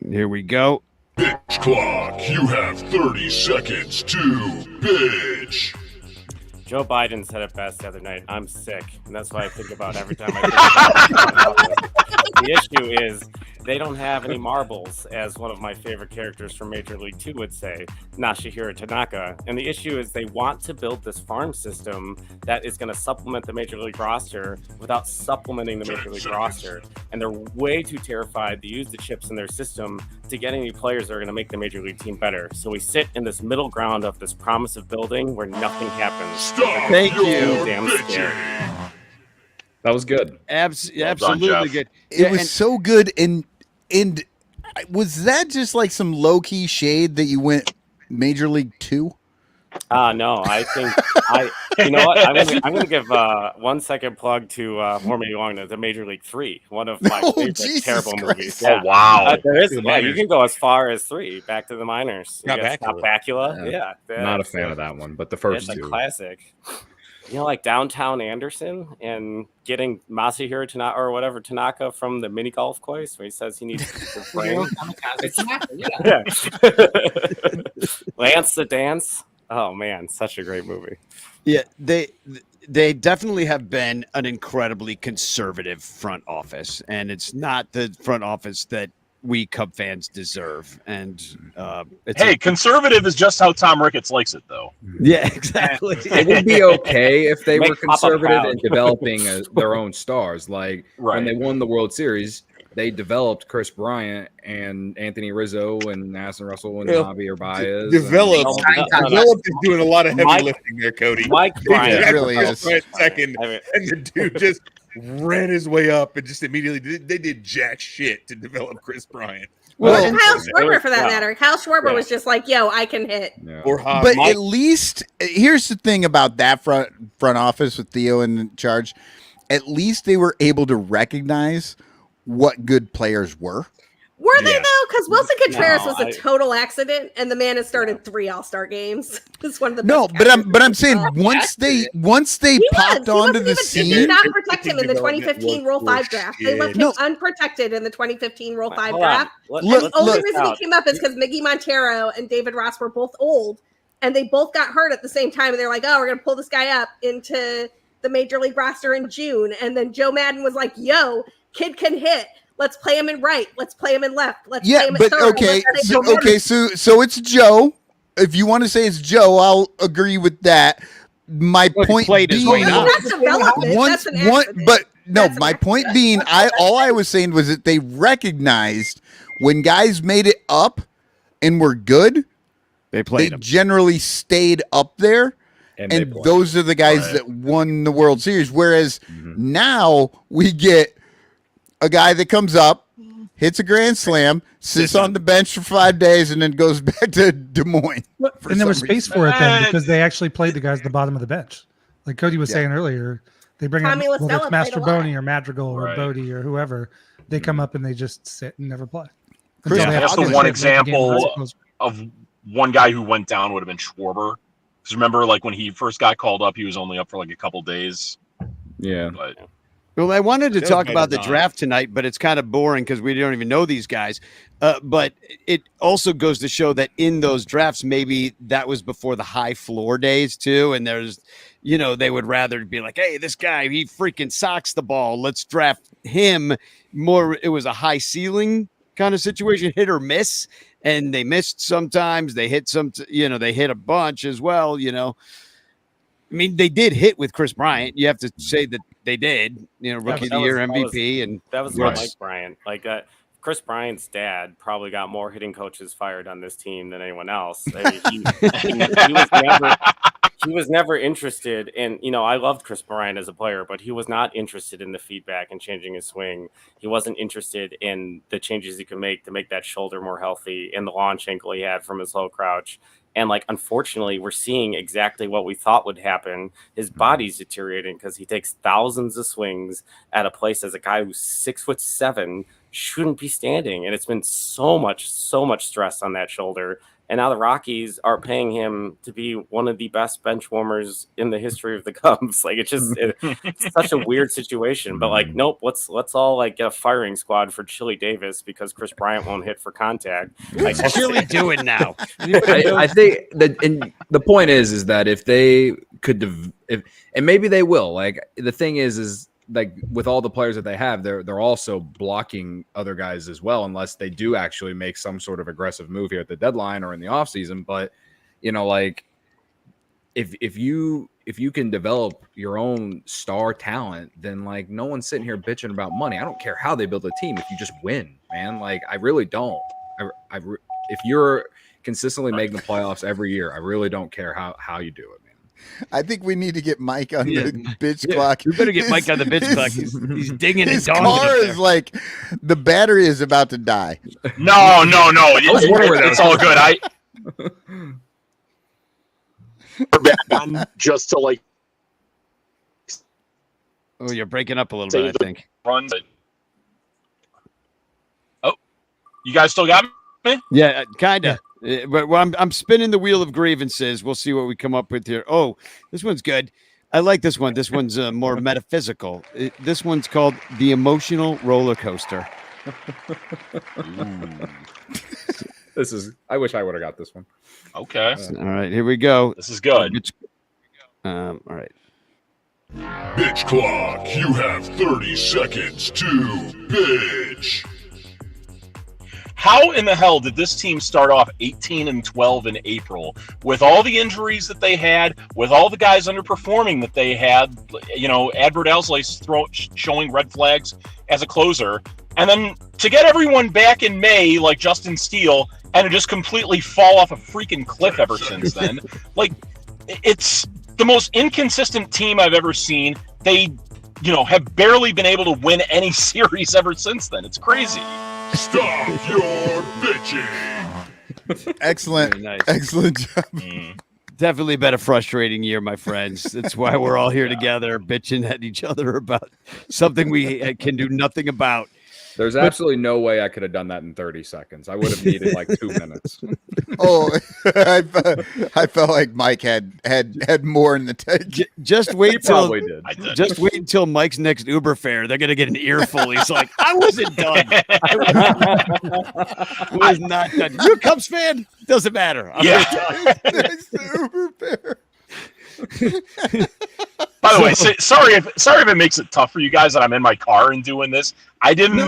here we go. Bitch clock, you have 30 seconds to bitch. Joe Biden said it best the other night. I'm sick, and that's what I think about every time I think about it. The issue is they don't have any marbles, as one of my favorite characters from Major League 2 would say, Nashihiro Tanaka. And the issue is they want to build this farm system that is going to supplement the Major League roster without supplementing the Major League roster. And they're way too terrified to use the chips in their system to get any players that are going to make the Major League team better. So we sit in this middle ground of this promise of building where nothing happens. Thank you. Damn scared. That was good. Absolutely good. It was so good. And was that just like some low key shade that you went Major League 2? No, I think you know what? I'm gonna give 1 second plug to more maybe longer the Major League 3, one of my favorite terrible movies. Yeah. Oh wow! There is, you can go as far as 3, Back to the Minors. Not Bakula. Yeah. Not a fan of that one, but the first it's two. a classic. You know, like Downtown Anderson and getting Masahiro Tanaka or whatever Tanaka from the mini golf course where he says he needs to bring Lance the Dance. Oh man, such a great movie. Yeah, they definitely have been an incredibly conservative front office, and it's not the front office that we Cub fans deserve. And conservative is just how Tom Ricketts likes it, though. Yeah, exactly. It would be okay if they Make were Papa conservative proud. in developing their own stars. Like when they won the World Series, they developed Chris Bryant and Anthony Rizzo and Addison Russell and Javier Baez. Developed is doing a lot of heavy lifting there, Cody. Mike Bryant really is. Right second, and the dude just ran his way up and just immediately they did jack shit to develop Chris Bryant. Well, and Kyle Schwarber, for that matter. Kyle Schwarber was just like, "Yo, I can hit." But at least here's the thing about that front office with Theo in charge. At least they were able to recognize what good players were. Were they though? Because Wilson Contreras was a total accident, and the man has started 3 All-Star games. It's one of the best but I'm saying once they popped onto the scene, they did not protect him in the 2015 Rule 5 draft. They left him unprotected in the 2015 Rule 5 draft. The only reason he came up is because Miggy Montero and David Ross were both old, and they both got hurt at the same time. And they're like, "Oh, we're gonna pull this guy up into the Major League roster in June." And then Joe Madden was like, "Yo, kid can hit. Let's play him in right. Let's play him in left. Let's play him in third." So it's Joe. If you want to say it's Joe, I'll agree with that. My point being, my point being, all I was saying was that they recognized when guys made it up and were good, they generally stayed up there. And those are the guys that won the World Series. Whereas now we get a guy that comes up, hits a grand slam, sits on the bench for 5 days, and then goes back to Des Moines. And there was space for it then because they actually played the guys at the bottom of the bench. Like Cody was saying earlier, they bring up whether it's Master Boney or Madrigal or Bodie or whoever. They come up and they just sit and never play. That's the one example of one guy who went down would have been Schwarber. Because remember, like when he first got called up, he was only up for like a couple days. Yeah. But well, I wanted to talk about the draft tonight, but it's kind of boring because we don't even know these guys. But it also goes to show that in those drafts, maybe that was before the high floor days too. And there's, they would rather be like, hey, this guy, he freaking socks the ball. Let's draft him more. It was a high ceiling kind of situation, hit or miss. And they missed sometimes. They hit they hit a bunch as well, I mean, they did hit with Chris Bryant. You have to say that they did, rookie of the year MVP. That was Mike Bryant. Like Chris Bryant's dad probably got more hitting coaches fired on this team than anyone else. I mean, he was never interested in, I loved Chris Bryant as a player, but he was not interested in the feedback and changing his swing. He wasn't interested in the changes he could make to make that shoulder more healthy and the launch ankle he had from his low crouch. And unfortunately, we're seeing exactly what we thought would happen. His body's deteriorating because he takes thousands of swings at a place as a guy who's 6'7" shouldn't be standing. And it's been so much stress on that shoulder. And now the Rockies are paying him to be one of the best bench warmers in the history of the Cubs. It's such a weird situation. But nope, let's all get a firing squad for Chili Davis because Chris Bryant won't hit for contact. What's Chili doing now? I think that, and the point is that if they could, and maybe they will. The thing is with all the players that they have, they're also blocking other guys as well, unless they do actually make some sort of aggressive move here at the deadline or in the offseason. But if you can develop your own star talent, then no one's sitting here bitching about money. I don't care how they build a team if you just win, man. I really don't. If you're consistently making the playoffs every year, I really don't care how you do it, man. I think we need to get Mike on the bitch clock. You better get Mike on the bitch clock. He's dinging his and donging. His car is the battery is about to die. No. It's all good. I'm just to Oh, you're breaking up a little bit, I think. Runs. Oh, you guys still got me? Yeah, kind of. But I'm spinning the wheel of grievances. We'll see what we come up with here. Oh, this one's good. I like this one. This one's more metaphysical. This one's called The Emotional Roller Coaster. I wish I would have got this one. Okay. All right, here we go. This is good. All right. Bitch clock, you have 30 seconds to bitch. How in the hell did this team start off 18-12 in April with all the injuries that they had, with all the guys underperforming that they had? Adbert Alzolay showing red flags as a closer, and then to get everyone back in May like Justin Steele and to just completely fall off a freaking cliff ever since then. It's the most inconsistent team I've ever seen. They, have barely been able to win any series ever since then. It's crazy. Stop your bitching. Excellent. Very nice. Excellent job. Definitely been a frustrating year, my friends. That's why we're all here together bitching at each other about something we can do nothing about. There's absolutely no way I could have done that in 30 seconds. I would have needed 2 minutes. Oh, I felt like Mike had more in the tank. Just wait till probably did. Just wait until Mike's next Uber fare. They're gonna get an earful. He's like, I wasn't done. I was not done. You're a Cubs fan? Doesn't matter. I'm Next Uber fare. By the way, sorry if it makes it tough for you guys that I'm in my car and doing this. I didn't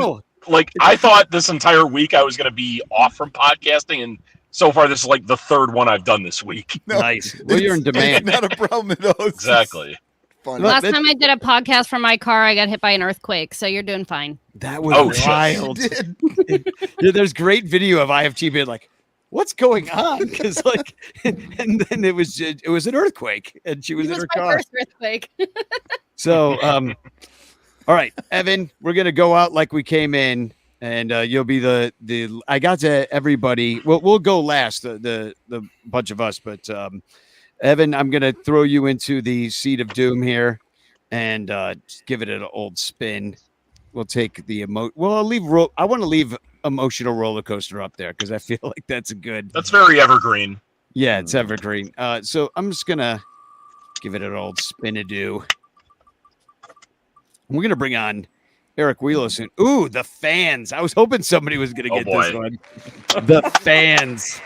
I thought this entire week I was going to be off from podcasting, and so far this is the third one I've done this week. No, nice. Well, you're in demand. It's not a problem at all. It's Exactly. fun. Last time I did a podcast from my car, I got hit by an earthquake. So you're doing fine. That was wild. Yeah, there's great video of IFG being like, what's going on? Because and then it was an earthquake, and she was in her my car. first earthquake. So, all right, Evan, we're gonna go out like we came in, and you'll be the. I got to everybody. We'll go last, the bunch of us, but Evan, I'm gonna throw you into the seat of doom here, and just give it an old spin. We'll take the I'll leave. I want to leave emotional roller coaster up there because I feel like that's very evergreen. Yeah, it's evergreen. So I'm just gonna give it an old spin-a-do. We're gonna bring on Eric Wheeler soon. Ooh, the fans! I was hoping somebody was gonna get this one. The fans.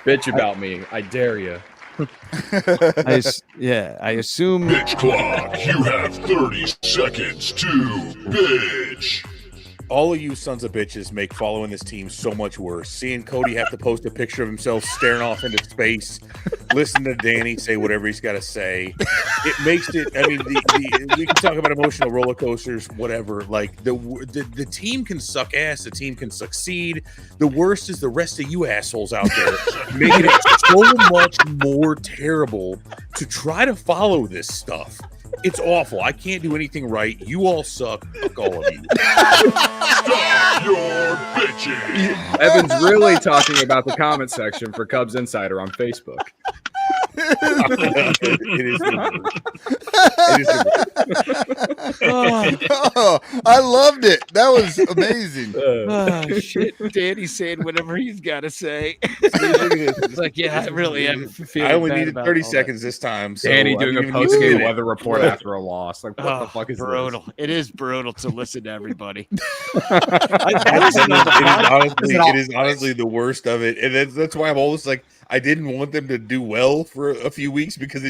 Bitch about me. I dare you. I assume. Bitch clock, you have 30 seconds to bitch. All of you sons of bitches make following this team so much worse. Seeing Cody have to post a picture of himself staring off into space listen to Danny say whatever he's got to say. It makes it. I mean, we can talk about emotional roller coasters, whatever. Like the team can suck ass. The team can succeed. The worst is the rest of you assholes out there making it so much more terrible to try to follow this stuff. It's awful. I can't do anything right. You all suck. Fuck all of you. Stop your bitching. Evan's really talking about the comment section for Cubs Insider on Facebook. It is. Oh, I loved it. That was amazing. Oh shit! Danny's saying whatever he's got to say. It's like, yeah, I really am. I only needed 30 seconds this time. So Danny doing a post-game weather report after a loss. Like, what the fuck is brutal? this? It is brutal to listen to everybody. It is honestly the worst of it, and that's why I'm always like, I didn't want them to do well for a few weeks because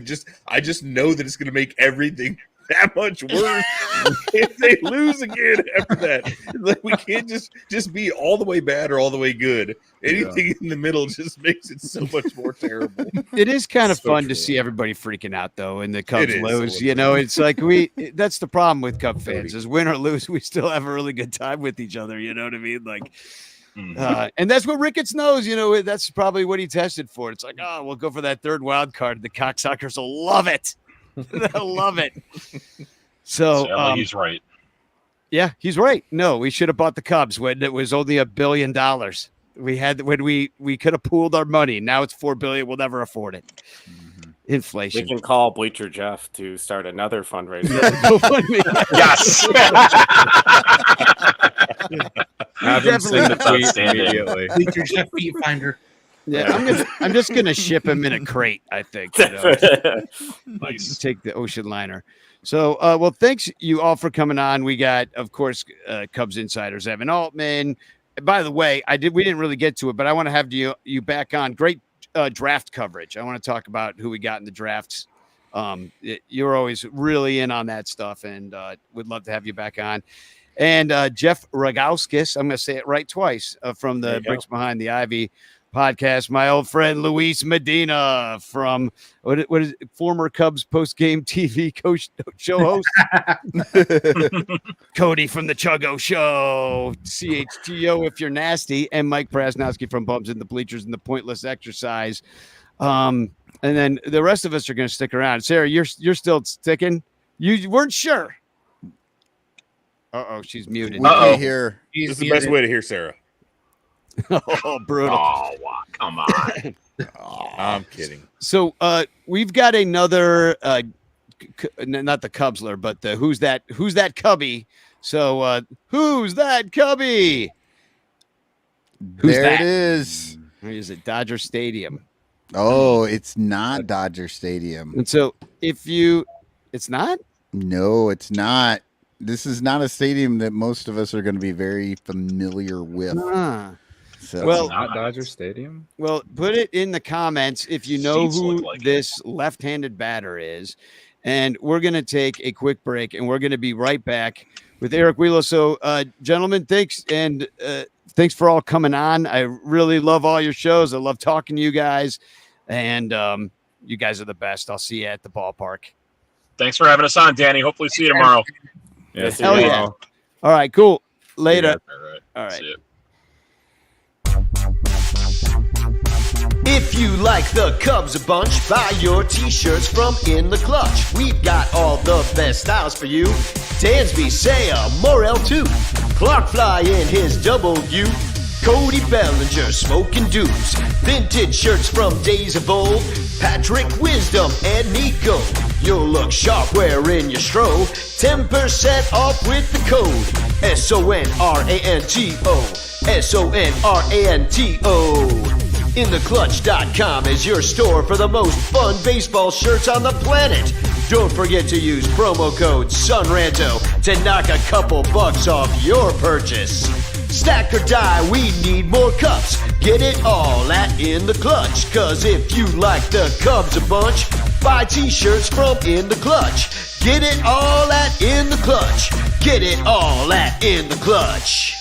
I just know that it's going to make everything that much worse if they lose again after that. It's like we can't just be all the way bad or all the way good. Anything in the middle just makes it so much more terrible. It is kind of fun to see everybody freaking out though, and the Cubs lose. You know, it's like that's the problem with Cub fans is win or lose, we still have a really good time with each other. You know what I mean? Like. And that's what Ricketts knows, you know, that's probably what he tested for. It's like, oh, we'll go for that third wild card. The cocksuckers will love it. They'll love it. So he's right. Yeah, he's right. No, we should have bought the Cubs when it was only $1 billion. We had when we could have pooled our money. Now it's $4 billion. We'll never afford it. Inflation. We can call Bleacher Jeff to start another fundraiser. Yes. Have him send the tweet immediately. Bleacher Jeff feet finder. Yeah, I'm just gonna ship him in a crate. I think. You know? Nice. Take the ocean liner. So, well, thanks you all for coming on. We got, of course, Cubs insiders Evan Altman. By the way, we didn't really get to it, but I want to have you back on. Great draft coverage. I want to talk about who we got in the drafts. You're always really in on that stuff, and would love to have you back on. And Jeff Rogowskis, I'm going to say it right twice, from the Bricks Behind the Ivy podcast. My old friend Luis Medina from what is it, former Cubs post-game TV show host. Cody from the Chuggo Show, CHGO if you're nasty, and Mike Prasnowski from Bums in the Bleachers and the Pointless Exercise. And then the rest of us are going to stick around. Sarah, you're still sticking. You weren't sure. Uh-oh, she's muted. We can't hear. This is the best way to hear Sarah. Oh, brutal. Oh, wow. Come on. I'm kidding. So we've got another, not the Cubsler, but the who's that Cubby? So who's that Cubby? Who's there that? It is. Or is it Dodger Stadium? Oh, it's not Dodger Stadium. And so it's not? No, it's not. This is not a stadium that most of us are going to be very familiar with. So, well, not Dodger Stadium. Well, put it in the comments if you know who this left-handed batter is. And we're going to take a quick break, and we're going to be right back with Eric Wheeler. So, gentlemen, thanks. And thanks for all coming on. I really love all your shows. I love talking to you guys. And you guys are the best. I'll see you at the ballpark. Thanks for having us on, Danny. Hopefully see you tomorrow. Yeah, hell yeah. All right, cool. Later. All right. If you like the Cubs a bunch, buy your t-shirts from In the Clutch. We've got all the best styles for you. Dansby, Saya, Morel too. Clark Fly in his W. Cody Bellinger, smoking dupes. Vintage shirts from days of old. Patrick Wisdom and Nico. You'll look sharp wearing your strobe. 10% off with the code SONRANTO. SONRANTO. InTheClutch.com is your store for the most fun baseball shirts on the planet. Don't forget to use promo code SUNRANTO to knock a couple bucks off your purchase. Stack or die, we need more cups. Get it all at In the Clutch. Cause if you like the Cubs a bunch, buy t-shirts from In the Clutch. Get it all at In the Clutch. Get it all at In the Clutch.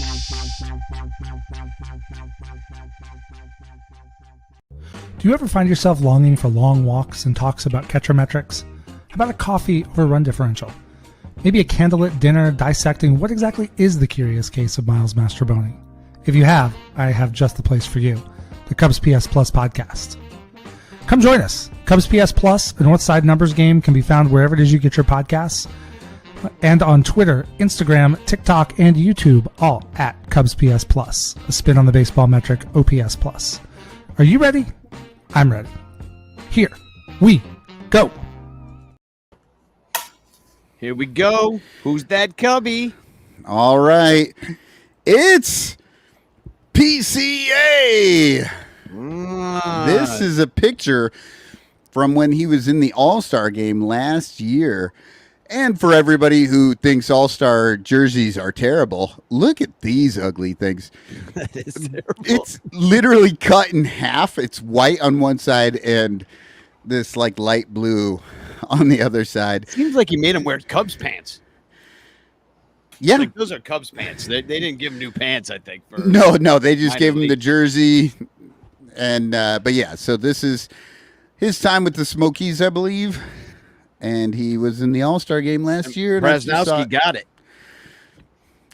Do you ever find yourself longing for long walks and talks about catcher metrics? How about a coffee or a run differential? Maybe a candlelit dinner dissecting what exactly is the curious case of Miles Mastrobuoni? If you have, I have just the place for you, the Cubs PS Plus podcast. Come join us. Cubs PS Plus, a Northside Numbers game, can be found wherever it is you get your podcasts, and on Twitter, Instagram, TikTok, and YouTube, all at Cubs PS Plus, a spin on the baseball metric OPS Plus. Are you ready? I'm ready. Here we go. Here we go. Who's that Cubby? All right. It's PCA. This is a picture from when he was in the All-Star game last year. And for everybody who thinks All-Star jerseys are terrible, look at these ugly things. That is terrible. It's literally cut in half. It's white on one side and this like light blue on the other side. Seems like he made him wear Cubs pants. Yeah. Like, those are Cubs pants. They didn't give him new pants, I think. For No, they just gave him the jersey. And, but yeah, so this is his time with the Smokies, I believe. And he was in the All-Star game last year. And Krasnowski got it.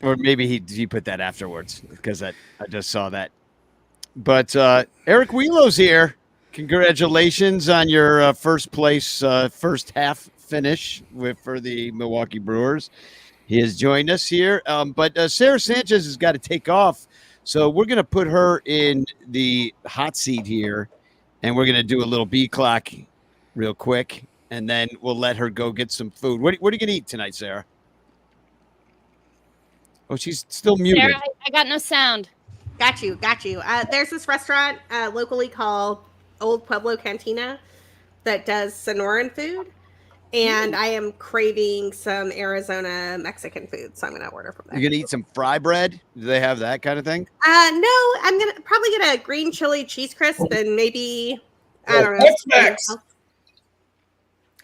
Or maybe he put that afterwards because I just saw that. But Eric Wheelo's here. Congratulations on your first place, first half finish for the Milwaukee Brewers. He has joined us here. But Sarah Sanchez has got to take off. So we're going to put her in the hot seat here. And we're going to do a little B clock real quick. And then we'll let her go get some food. What are you going to eat tonight, Sarah? Oh, she's still muted. Sarah, I got no sound. Got you. There's this restaurant locally called Old Pueblo Cantina that does Sonoran food. And I am craving some Arizona Mexican food, so I'm going to order from there. You're going to eat some fry bread? Do they have that kind of thing? No, I'm going to probably get a green chili cheese crisp and maybe, I don't know. Tex-Mex.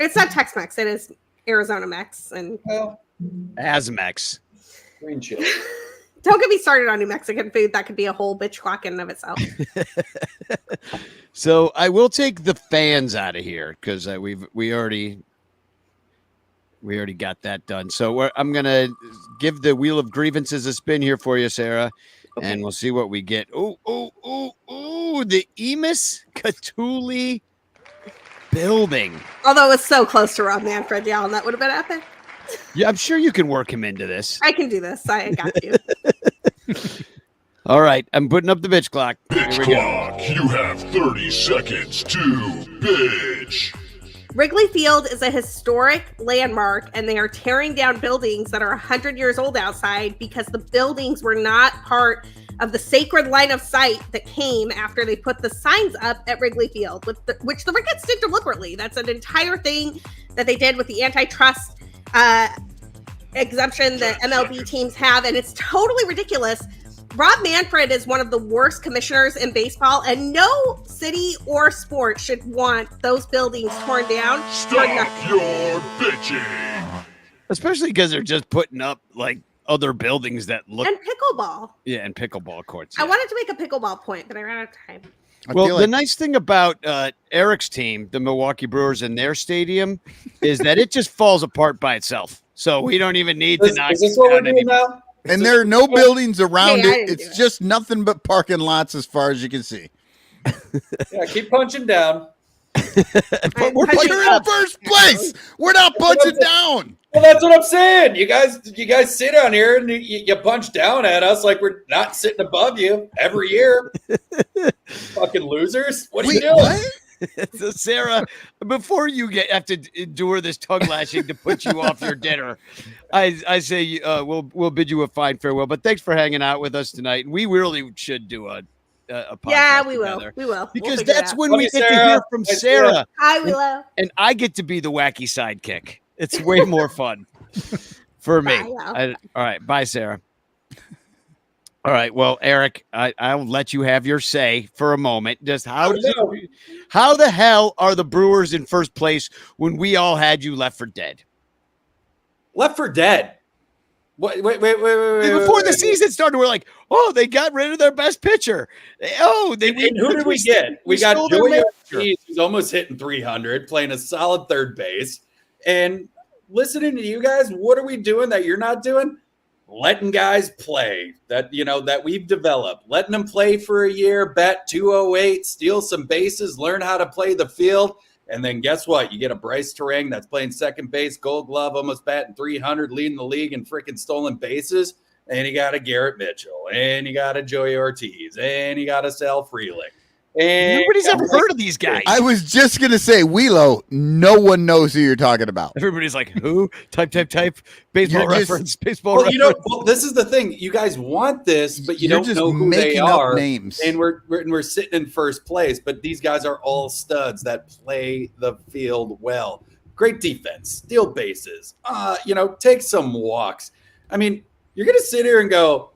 It's not Tex-Mex. It is Arizona Mex. And Azmex. Green chili. Don't get me started on New Mexican food. That could be a whole bitch clock in and of itself. So I will take the fans out of here because we already got that done. So I'm gonna give the Wheel of Grievances a spin here for you, Sarah, and we'll see what we get. Oh! The Emis Catuli building. Although it was so close to Rob Manfred, yeah, and that would have been epic. Yeah, I'm sure you can work him into this. I can do this. I got you. All right, I'm putting up the bitch clock. Bitch clock. You have 30 seconds to bitch. Wrigley Field is a historic landmark, and they are tearing down buildings that are 100 years old outside because the buildings were not part of the sacred line of sight that came after they put the signs up at Wrigley Field, which the Ricketts did deliberately. That's an entire thing that they did with the antitrust exemption that MLB teams have, and it's totally ridiculous. Rob Manfred is one of the worst commissioners in baseball, and no city or sport should want those buildings torn down. Stop your bitching. Especially because they're just putting up like other buildings that look and pickleball. Yeah, and pickleball courts. I wanted to make a pickleball point, but I ran out of time. Well, the nice thing about Eric's team, the Milwaukee Brewers, and their stadium is that it just falls apart by itself. So we don't even need to knock. Is this what we're doing now? And there are no buildings around Hey, it. It's just nothing but parking lots as far as you can see. Yeah, keep punching down. But we're in first place. We're not punching down. Well, that's what I'm saying. You guys sit down here and you punch down at us like we're not sitting above you every year. Fucking losers. What are you doing? What? So Sarah, before you have to endure this tongue lashing to put you off your dinner, I say we'll bid you a fine farewell. But thanks for hanging out with us tonight. We really should do a podcast. Yeah, we together. will. We will. Because We'll figure that's it out. when we get to hear from Sarah. Hi, Willow. And I get to be the wacky sidekick. It's way more fun for me. Bye, All right. Bye, Sarah. All right. Well, Eric, I'll let you have your say for a moment. Just how the hell are the Brewers in first place when we all had you left for dead? Left for dead. Before the season started, we're like, oh, they got rid of their best pitcher. Oh, And who did we get? We got stole their Joey manager. Ortiz, who's almost hitting 300, playing a solid third base. And listening to you guys, what are we doing that you're not doing? Letting guys play that, that we've developed, letting them play for a year, bat 208, steal some bases, learn how to play the field. And then guess what? You get a Bryce Terang that's playing second base, Gold Glove, almost batting 300, leading the league in freaking stolen bases. And you got a Garrett Mitchell, and you got a Joey Ortiz, and you got a Sal Frelick. And nobody's ever heard of these guys. I was just gonna say, Wheelo. No one knows who you're talking about. Everybody's like, who? Type. Baseball You're just- reference. Baseball Well, reference. this is the thing. You guys want this, but you You're don't just know who they making up are. names. And we're sitting in first place, but these guys are all studs that play the field well. Great defense, steal bases, take some walks. I mean, you're gonna sit here and go,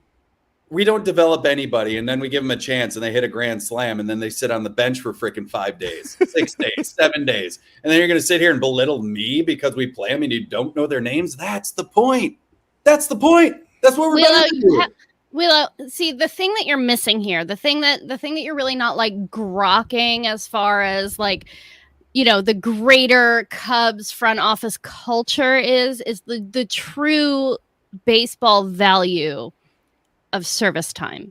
we don't develop anybody, and then we give them a chance and they hit a grand slam, and then they sit on the bench for freaking 5 days, 6 days, 7 days. And then you're going to sit here and belittle me because we play them and you don't know their names. That's the point. That's the point. That's what we're about to do. Willow, see, the thing that you're missing here, the thing that you're really not like grokking as far as like, the greater Cubs front office culture is the true baseball value of service time.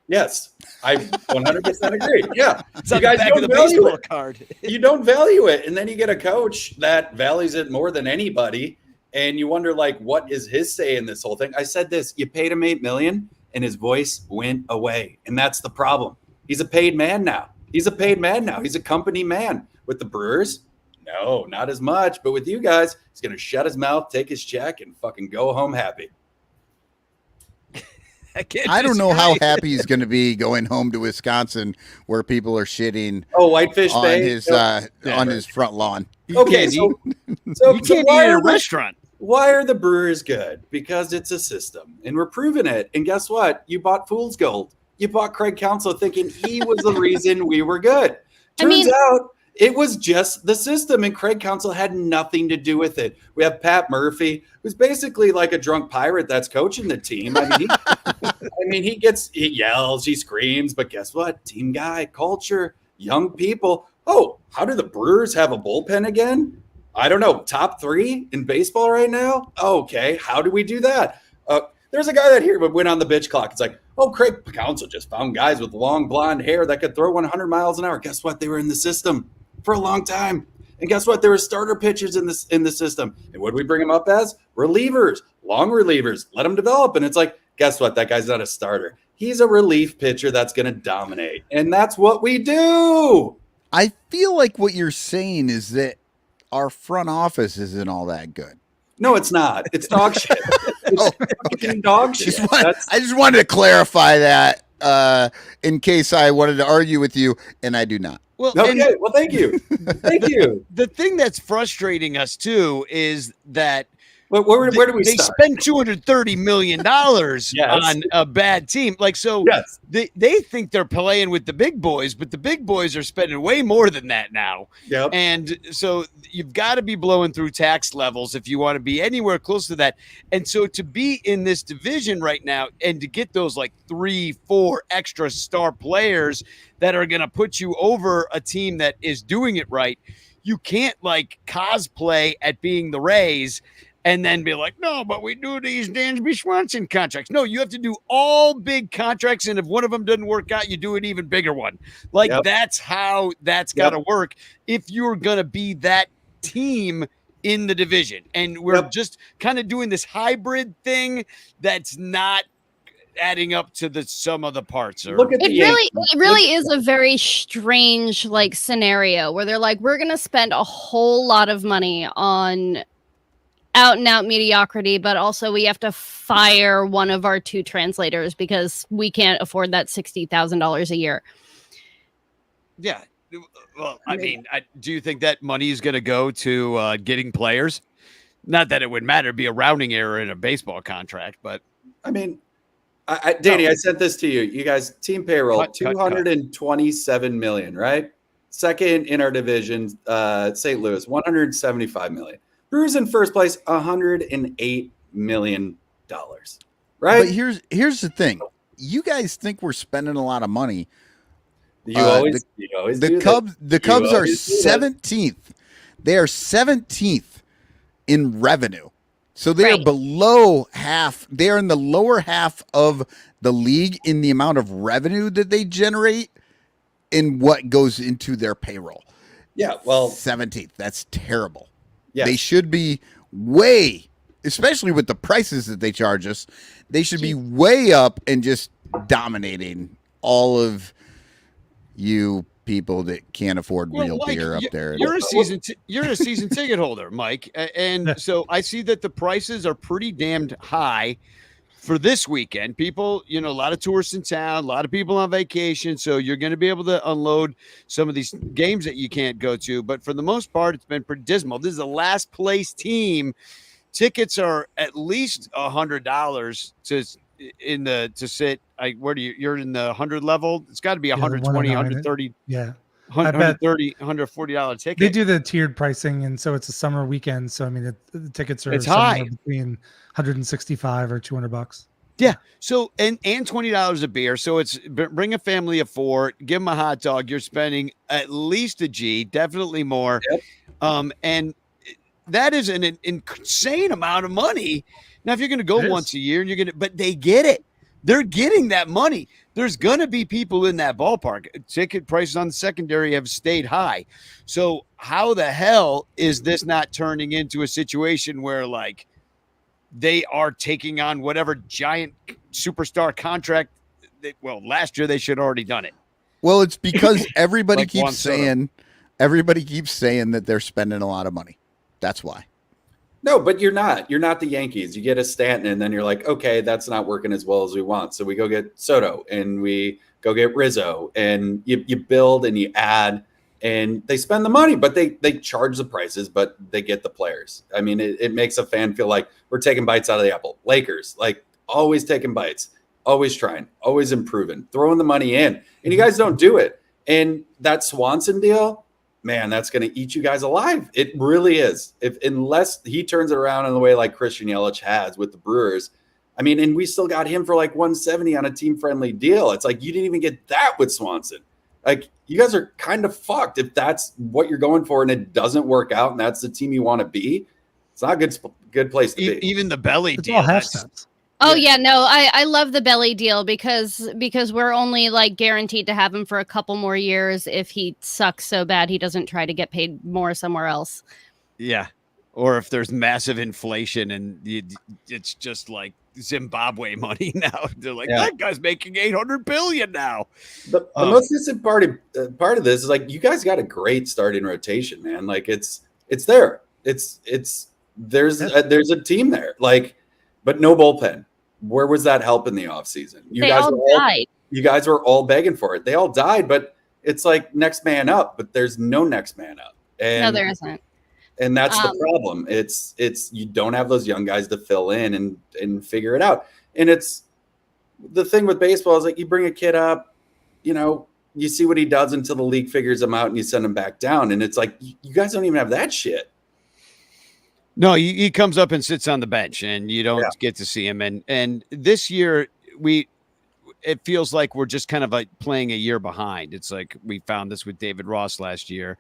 Yes, I 100% agree. Yeah, It's on the back of the baseball card. You don't value it, and then you get a coach that values it more than anybody, and you wonder like, what is his say in this whole thing? I said this: you paid him $8 million, and his voice went away, and that's the problem. He's a paid man now. He's a company man. With the Brewers, no, not as much, but with you guys, he's gonna shut his mouth, take his check, and fucking go home happy. I don't know how happy he's going to be going home to Wisconsin, where people are shitting. Whitefish on Bay? his on his front lawn. Okay, so you can't eat in a restaurant. Why are the Brewers good? Because it's a system, and we're proving it. And guess what? You bought fool's gold. You bought Craig Counsell thinking he was the reason we were good. Turns out it was just the system, and Craig Counsell had nothing to do with it. We have Pat Murphy, who's basically like a drunk pirate that's coaching the team. He yells, he screams, but guess what? Team guy, culture, young people. Oh, how do the Brewers have a bullpen again? I don't know. Top 3 in baseball right now? Okay, how do we do that? There's a guy that here went on the bitch clock. It's like, Craig Counsell just found guys with long blonde hair that could throw 100 miles an hour. Guess what? They were in the system for a long time. And guess what? There were starter pitchers in the system. And what do we bring them up as? Relievers, long relievers. Let them develop. And it's like, guess what? That guy's not a starter. He's a relief pitcher that's going to dominate. And that's what we do. I feel like what you're saying is that our front office isn't all that good. No, it's not. It's dog shit. It's fucking dog shit. I just wanted to clarify that in case I wanted to argue with you, and I do not. Well, okay. Well, thank you. Thank you. The thing that's frustrating us too is that where do we they start? spend $230 million on a bad team. Like, so they think they're playing with the big boys, but the big boys are spending way more than that now. Yep. And so you've got to be blowing through tax levels if you want to be anywhere close to that. And so to be in this division right now and to get those like 3-4 extra star players that are going to put you over a team that is doing it right, you can't like cosplay at being the Rays and then be like, no, but we do these Dansby Swanson contracts. No, you have to do all big contracts, and if one of them doesn't work out, you do an even bigger one. Like, that's how that's got to work if you're going to be that team in the division. And we're just kind of doing this hybrid thing that's not adding up to the sum of the parts. It really is a very strange like scenario where they're like, we're going to spend a whole lot of money on out and out mediocrity, but also we have to fire one of our 2 translators because we can't afford that $60,000 a year. Yeah. Well, I mean, do you think that money is going to go to getting players? Not that it would matter, it'd be a rounding error in a baseball contract, but I mean, Danny, I sent this to you. You guys, team payroll, $227 million, right? Second in our division, St. Louis, $175 million. Brewers in first place, $108 million. right? But here's the thing. You guys think we're spending a lot of money. You always the Cubs are 17th. They are 17th in revenue. So they are below half. They are in the lower half of the league in the amount of revenue that they generate in what goes into their payroll. Yeah, well, 17th. That's terrible. Yes. They should be way, especially with the prices that they charge us, they should be way up and just dominating all of you people that can't afford real Mike, beer up there. You're a season ticket holder, Mike, and so I see that the prices are pretty damned high for this weekend. People, a lot of tourists in town, a lot of people on vacation, so you're going to be able to unload some of these games that you can't go to. But for the most part, it's been pretty dismal. This is the last place team. Tickets are at least $100 to sit. You're in the 100 level. It's got to be 120, 130. Yeah. $130, $140 ticket. They do the tiered pricing, and so it's a summer weekend. So I mean, the tickets are it's high, between $165 or $200. Yeah. So and $20 a beer. So it's bring a family of 4, give them a hot dog. You're spending at least a G, definitely more. Yep. And that is an insane amount of money. Now, if you're going to go once a year, and but they get it. They're getting that money. There's going to be people in that ballpark. Ticket prices on the secondary have stayed high. So how the hell is this not turning into a situation where like they are taking on whatever giant superstar contract? Last year they should have already done it. Well, it's because everybody Like keeps saying that they're spending a lot of money. That's why. No, but you're not. You're not the Yankees. You get a Stanton, and then you're like, okay, that's not working as well as we want. So we go get Soto, and we go get Rizzo, and you build and you add, and they spend the money, but they charge the prices, but they get the players. I mean, it makes a fan feel like we're taking bites out of the apple. Lakers, like always taking bites, always trying, always improving, throwing the money in, and you guys don't do it. And that Swanson deal, man, that's going to eat you guys alive. It really is. Unless he turns it around in the way like Christian Yelich has with the Brewers. I mean, and we still got him for like 170 on a team-friendly deal. It's like you didn't even get that with Swanson. Like you guys are kind of fucked if that's what you're going for and it doesn't work out and that's the team you want to be. It's not a good place to be. Even the belly It's deal. all half cents. Oh yeah, no, I love the belly deal because we're only like guaranteed to have him for a couple more years. If he sucks so bad, he doesn't try to get paid more somewhere else. Yeah. Or if there's massive inflation and it's just like Zimbabwe money now. They're like, that guy's making $800 billion now. The most distant part of this is like you guys got a great starting rotation, man. Like it's there. There's a team there. Like, but no bullpen. Where was that help in the offseason? They all died. You guys were all begging for it. They all died, but it's like next man up, but there's no next man up. No, there isn't. And that's the problem. It's you don't have those young guys to fill in and figure it out. And it's the thing with baseball is like you bring a kid up, you see what he does until the league figures him out and you send him back down. And it's like you guys don't even have that shit. No, he comes up and sits on the bench and you don't get to see him. And this year it feels like we're just kind of like playing a year behind. It's like we found this with David Ross last year.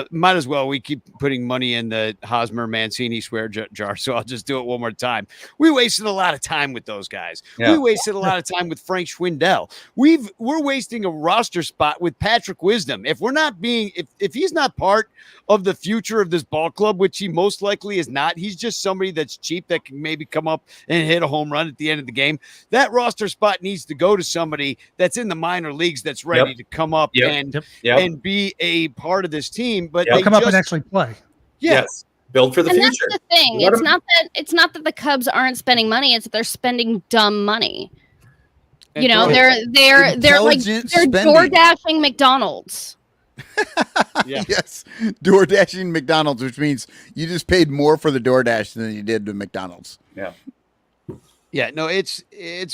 Might as well. We keep putting money in the Hosmer Mancini swear jar. So I'll just do it one more time. We wasted a lot of time with those guys. Yeah. We wasted a lot of time with Frank Schwindel. We're wasting a roster spot with Patrick Wisdom. If we're not if he's not part of the future of this ball club, which he most likely is not, he's just somebody that's cheap that can maybe come up and hit a home run at the end of the game. That roster spot needs to go to somebody that's in the minor leagues that's ready to come up and be a part of this team. But they come up and actually play. Yeah. Yes. Build for the future. That's the thing. It's not that the Cubs aren't spending money, it's that they're spending dumb money. And they're door dashing McDonald's. Yes, door dashing McDonald's, which means you just paid more for the DoorDash than you did to McDonald's. Yeah, no, it's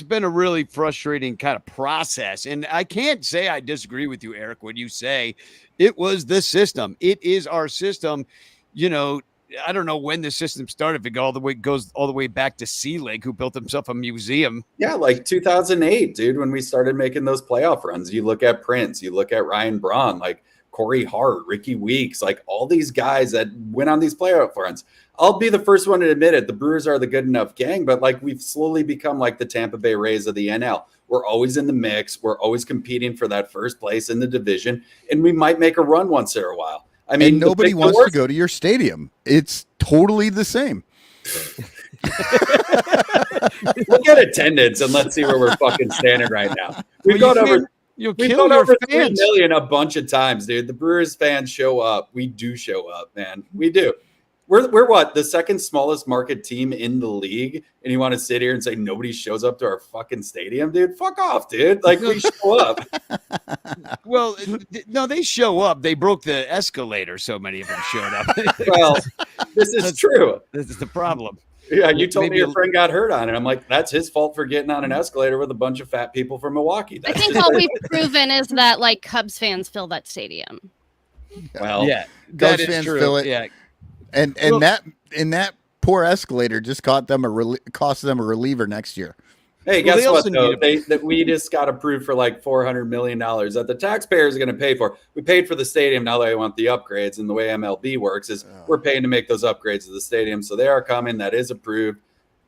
been a really frustrating kind of process. And I can't say I disagree with you, Eric, when you say it was the system. It is our system. I don't know when the system started. If it goes all the way back to Seelig, who built himself a museum. Yeah, like 2008, dude, when we started making those playoff runs. You look at Prince, you look at Ryan Braun, like Corey Hart, Ricky Weeks, like all these guys that went on these playoff runs. I'll be the first one to admit it. The Brewers are the good enough gang, but like we've slowly become like the Tampa Bay Rays of the NL. We're always in the mix. We're always competing for that first place in the division, and we might make a run once in a while. I mean, and nobody wants to go to your stadium. It's totally the same. Look at attendance and let's see where we're fucking standing right now. We've gone over 3 million a bunch of times, dude. The Brewers fans show up. We do show up, man. We do. We're what, the second smallest market team in the league, and you want to sit here and say nobody shows up to our fucking stadium, dude? Fuck off, dude. Like, we show up. Well, no, they show up. They broke the escalator. So many of them showed up. Well, this is true. This is the problem. Yeah, you told me your friend got hurt on it. I'm like, that's his fault for getting on an escalator with a bunch of fat people from Milwaukee. I think all we've proven is that like Cubs fans fill that stadium. Well, yeah, Cubs fans fill it. Yeah, and that poor escalator just cost them a reliever next year. Hey, guess what, though? That we just got approved for like $400 million that the taxpayers are going to pay for. We paid for the stadium. Now they want the upgrades. And the way MLB works is we're paying to make those upgrades to the stadium. So they are coming. That is approved.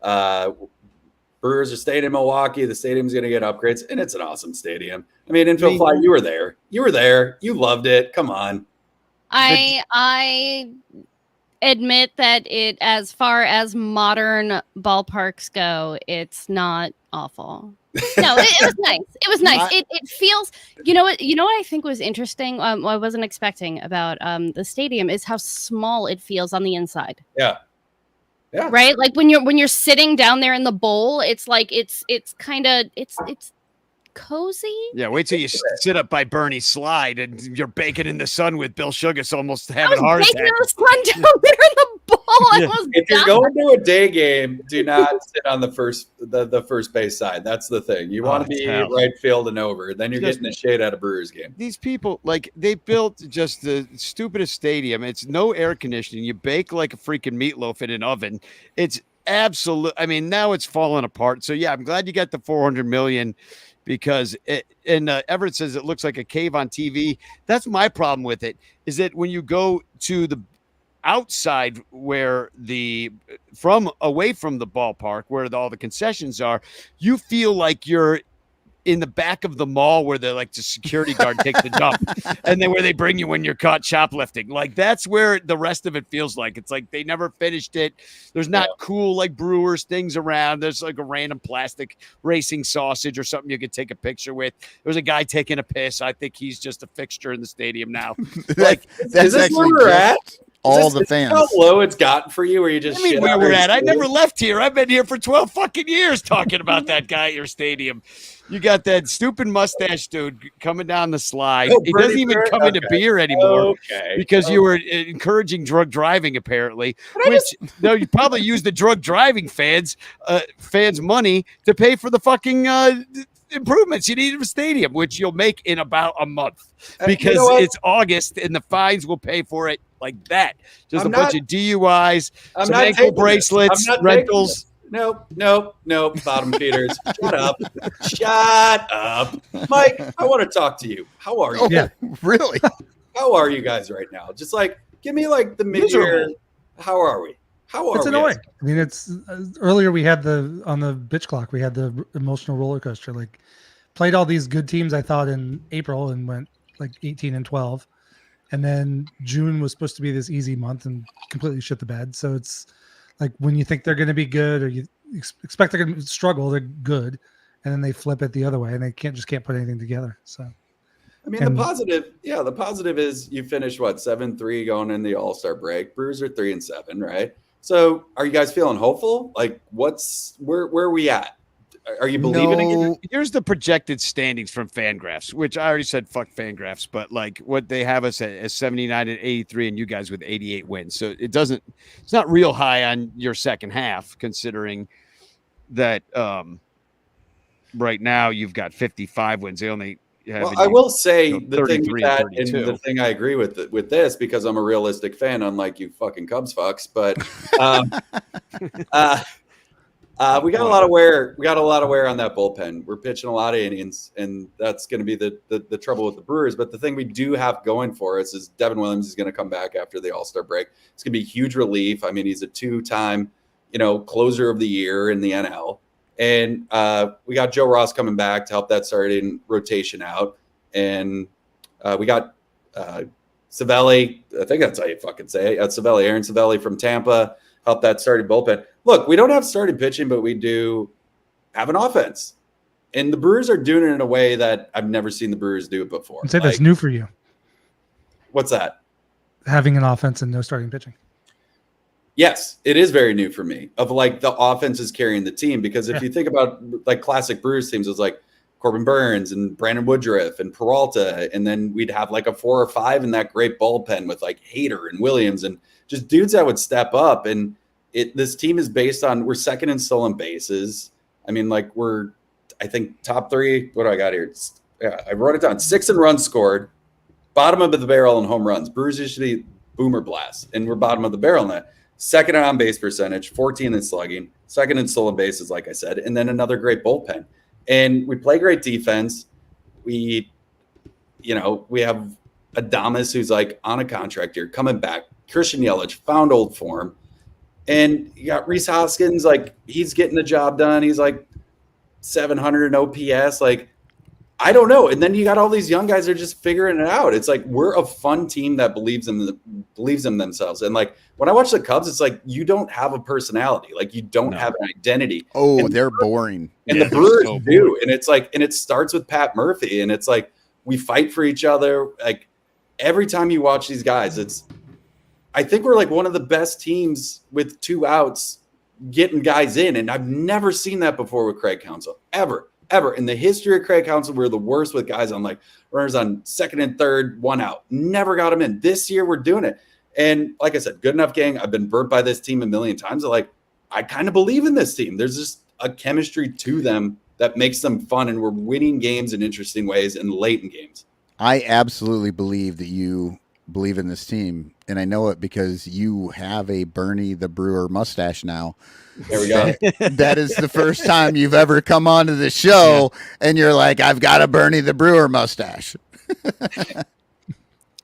Brewers are staying in Milwaukee. The stadium's going to get upgrades. And it's an awesome stadium. I mean, Infield Fly, you were there. You were there. You loved it. Come on. I admit that it, as far as modern ballparks go, it's not awful. No, it was nice. It was nice. It feels, you know what I think was interesting, I wasn't expecting about the stadium, is how small it feels on the inside. Yeah. Right? Like when you're sitting down there in the bowl, it's like it's kind of it's cozy. Yeah, wait till you sit up by Bernie Slide and you're baking in the sun with Bill Sugas almost having a heart attack. Baking in the sun down there in the bowl. If you're going to a day game, do not sit on the first base side. That's the thing. You want to be right field and over. Then you're getting the shade out of Brewers game. These people, like, they built just the stupidest stadium. It's no air conditioning. You bake like a freaking meatloaf in an oven. It's absolute. I mean, now it's falling apart. So yeah, I'm glad you got the $400 million. Because Everett says it looks like a cave on TV. That's my problem with it, is that when you go to the outside where away from the ballpark where all the concessions are, you feel like you're in the back of the mall where the security guard takes the dump, and then where they bring you when you're caught shoplifting. Like, that's where the rest of it feels like. It's like they never finished it. There's not cool like Brewers things around. There's like a random plastic racing sausage or something you could take a picture with. There's a guy taking a piss. I think he's just a fixture in the stadium now. That's actually where we're at. All the fans. How low it's gotten for you, where you just shit where on we're your at. I stadium? never left here. I've been here for 12 fucking years talking about that guy at your stadium. You got that stupid mustache dude coming down the slide. He doesn't even come into beer anymore because you were encouraging drug driving, apparently. No, you probably use the drug driving fans' money to pay for the fucking improvements you need in a stadium, which you'll make in about a month because it's August and the fines will pay for it like that. Just bunch of DUIs, some ankle bracelets, rentals. Nope. Bottom feeders. Shut up. Mike, I want to talk to you. How are you? Yeah, really? How are you guys right now? Just give me the mid-year. How are we? It's annoying. I mean, it's earlier we had on the bitch clock, we had the emotional roller coaster. Like, played all these good teams, I thought, in April and went 18-12. And then June was supposed to be this easy month and completely shit the bed. So it's like when you think they're going to be good or you expect they're going to struggle, they're good. And then they flip it the other way and they can't put anything together. So, I mean, the positive is you finished 7-3 going in the All-Star break. Brewers are 3-7, right? So are you guys feeling hopeful? Like, where are we at? Are you believing again? Here's the projected standings from Fangraphs, which I already said fuck Fangraphs, but what they have us as 79 and 83 and you guys with 88 wins. So it's not real high on your second half, considering that right now you've got 55 wins. They only having I you, will say you know, the thing with 33 and that, 32. and the thing I agree with this, because I'm a realistic fan, unlike you fucking Cubs fucks. But we got a lot of wear. We got a lot of wear on that bullpen. We're pitching a lot of innings, and that's going to be the trouble with the Brewers. But the thing we do have going for us is Devin Williams is going to come back after the All-Star break. It's going to be huge relief. I mean, he's a 2-time, closer of the year in the NL. And we got Joe Ross coming back to help that starting rotation out. And we got Savelli. I think that's how you fucking say it. Savelli, Aaron Savelli from Tampa, help that starting bullpen. Look, we don't have starting pitching, but we do have an offense. And the Brewers are doing it in a way that I've never seen the Brewers do it before. I'd say that's new for you. What's that? Having an offense and no starting pitching. Yes, it is very new for me, of like the offense is carrying the team, because if you think about like classic Brewers teams, it was like Corbin Burns and Brandon Woodruff and Peralta, and then we'd have like a 4 or 5 in that great bullpen with like Hader and Williams and just dudes that would step up. And this team is based on, we're second in stolen bases. I mean, like I think top 3. What do I got here? I wrote it down. 6 in runs scored, bottom of the barrel in home runs. Brewers usually boomer blast, and we're bottom of the barrel in that. Second in on base percentage, 14 in slugging, second in stolen bases, like I said, and then another great bullpen. And we play great defense. We have Adames, who's like on a contract here, coming back. Christian Yelich found old form. And you got Rhys Hoskins, like he's getting the job done. He's like 700 in OPS. Like, I don't know. And then you got all these young guys that are just figuring it out. It's like we're a fun team that believes in themselves. And like when I watch the Cubs, it's like you don't have a personality. Like you don't have an identity. Oh, they're boring. And the Brewers do. And it's like, and it starts with Pat Murphy. And it's like we fight for each other. Like every time you watch these guys, I think we're like one of the best teams with 2 outs getting guys in. And I've never seen that before with Craig Counsell, ever. In the history of Craig Counsell, we're the worst with guys on like runners on second and third, 1 out. Never got them in. This year, we're doing it. And like I said, good enough gang. I've been burnt by this team a million times. I kind of believe in this team. There's just a chemistry to them that makes them fun. And we're winning games in interesting ways and late in games. I absolutely believe that you believe in this team. And I know it because you have a Bernie the Brewer mustache now. There we go. That is the first time you've ever come onto the show and you're like, I've got a Bernie the Brewer mustache.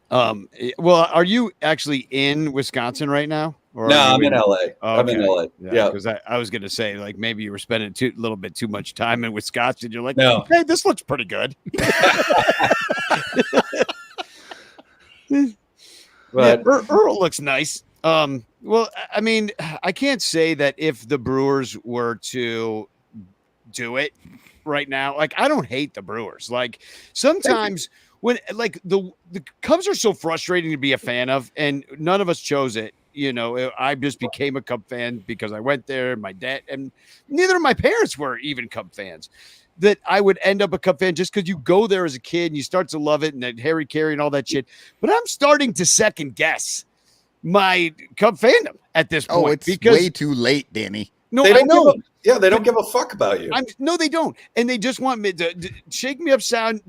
Well, are you actually in Wisconsin right now? Or no, I'm in LA. Oh, I'm in LA. Yeah. Because I was going to say, like, maybe you were spending a little bit too much time in Wisconsin. You're like, no. Hey, this looks pretty good. But Earl looks nice. Well, I mean, I can't say that if the Brewers were to do it right now, like I don't hate the Brewers. Like sometimes when like the Cubs are so frustrating to be a fan of, and none of us chose it. I just became a Cub fan because I went there. My dad and neither of my parents were even Cub fans. That I would end up a Cub fan just because you go there as a kid and you start to love it and then Harry Carey and all that shit. But I'm starting to second guess my Cub fandom at this point. Oh, it's because way too late, Danny. No, they I don't know. They don't give a fuck about you. No, they don't. And they just want me to shake me upside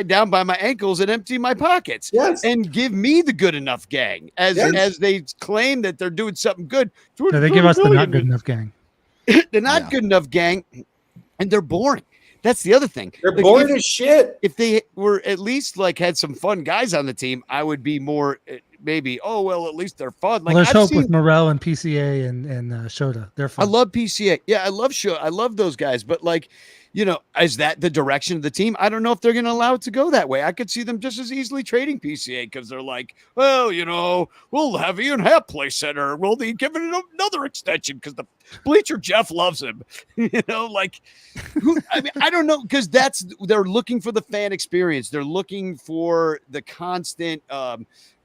down by my ankles and empty my pockets. Yes. And give me the good enough gang as they claim that they're doing something good. No, they give us the not good enough gang. They're not good enough gang, and they're boring. That's the other thing. They're boring as shit. If they were at least like had some fun guys on the team, I would be more maybe. Oh well, at least they're fun. Like there's hope with Morel and PCA and Shota. They're fun. I love PCA. Yeah, I love Shota. I love those guys. But like, is that the direction of the team? I don't know if they're going to allow it to go that way. I could see them just as easily trading PCA because they're like, well, we'll have Ian Happ play center. We'll be giving it another extension because the bleacher Jeff loves him. I mean, I don't know because they're looking for the fan experience. They're looking for the constant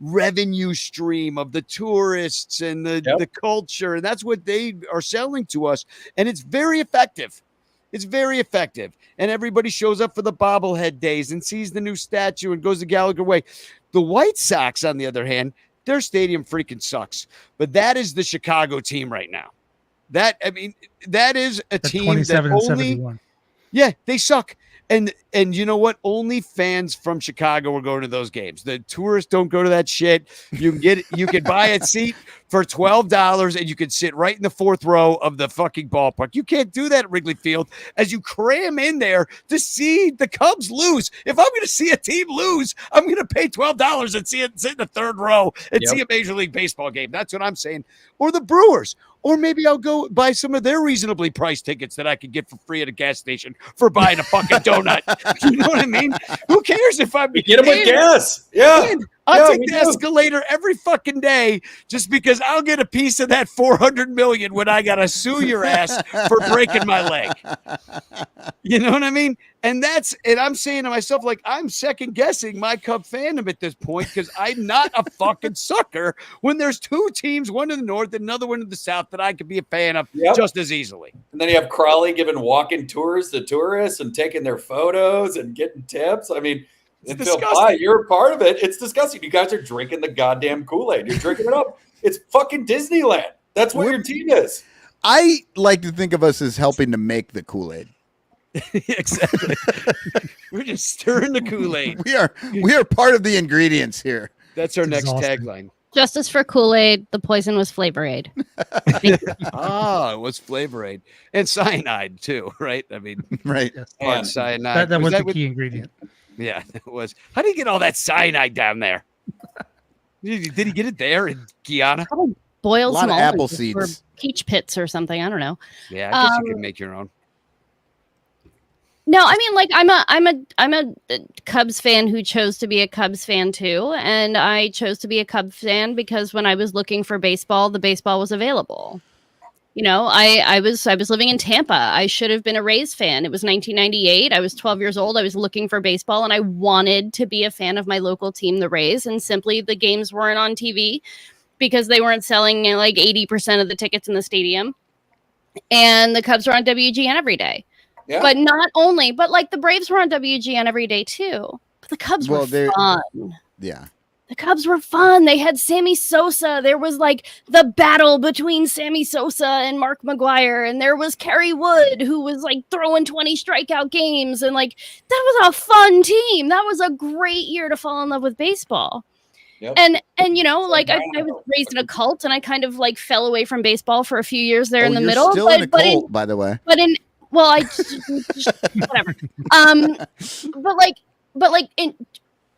revenue stream of the tourists and the culture, and that's what they are selling to us. And it's very effective. It's very effective. And everybody shows up for the bobblehead days and sees the new statue and goes to Gallagher Way. The White Sox, on the other hand, their stadium freaking sucks. But that is the Chicago team right now. That is a team that only Yeah, they suck. And you know what? Only fans from Chicago are going to those games. The tourists don't go to that shit. You can buy a seat for $12 and you can sit right in the fourth row of the fucking ballpark. You can't do that at Wrigley Field as you cram in there to see the Cubs lose. If I'm going to see a team lose, I'm going to pay $12 and sit in the third row and see a Major League Baseball game. That's what I'm saying. Or the Brewers. Or maybe I'll go buy some of their reasonably priced tickets that I could get for free at a gas station for buying a fucking donut. You know what I mean? Who cares if I'm get them with gas? Yeah. I'll take the escalator every fucking day just because I'll get a piece of that $400 million when I gotta sue your ass for breaking my leg. You know what I mean? And I'm saying to myself, like, I'm second guessing my Cub fandom at this point because I'm not a fucking sucker when there's two teams, one in the north and another one in the south, that I could be a fan of just as easily. And then you have Crawley giving walking tours to tourists and taking their photos and getting tips. I mean, until you're a part of it, it's disgusting. You guys are drinking the goddamn Kool-Aid. You're drinking it up. It's fucking Disneyland. That's what your team is. I like to think of us as helping to make the Kool-Aid. Exactly. We're just stirring the Kool-Aid. We are part of the ingredients here. That's our next tagline. Justice for Kool-Aid. The poison was Flavor Aid. Oh, it was Flavor Aid and cyanide too, right? I mean, right. And cyanide. That was the key ingredient. Yeah, it was. How did he get all that cyanide down there? Did he get it there in Guyana? Probably boiled some apple almonds or seeds. peach pits or something. I don't know. Yeah, I guess you can make your own. No, I mean, like, I'm a Cubs fan who chose to be a Cubs fan too, and I chose to be a Cubs fan because when I was looking for baseball, the baseball was available. You know, I was living in Tampa. I should have been a Rays fan. It was 1998. I was 12 years old. I was looking for baseball, and I wanted to be a fan of my local team, the Rays. And simply, the games weren't on TV because they weren't selling like 80% of the tickets in the stadium. And the Cubs were on WGN every day. Yeah. But not only, but like the Braves were on WGN every day too. But the Cubs were fun. Yeah. The Cubs were fun. They had Sammy Sosa. There was like the battle between Sammy Sosa and Mark McGwire. And there was Kerry Wood, who was like throwing 20 strikeout games. And like, that was a fun team. That was a great year to fall in love with baseball. Yep. And you know, like I was raised in a cult and I kind of like fell away from baseball for a few years there in the middle. Still in a cult, by the way. Well, I just whatever.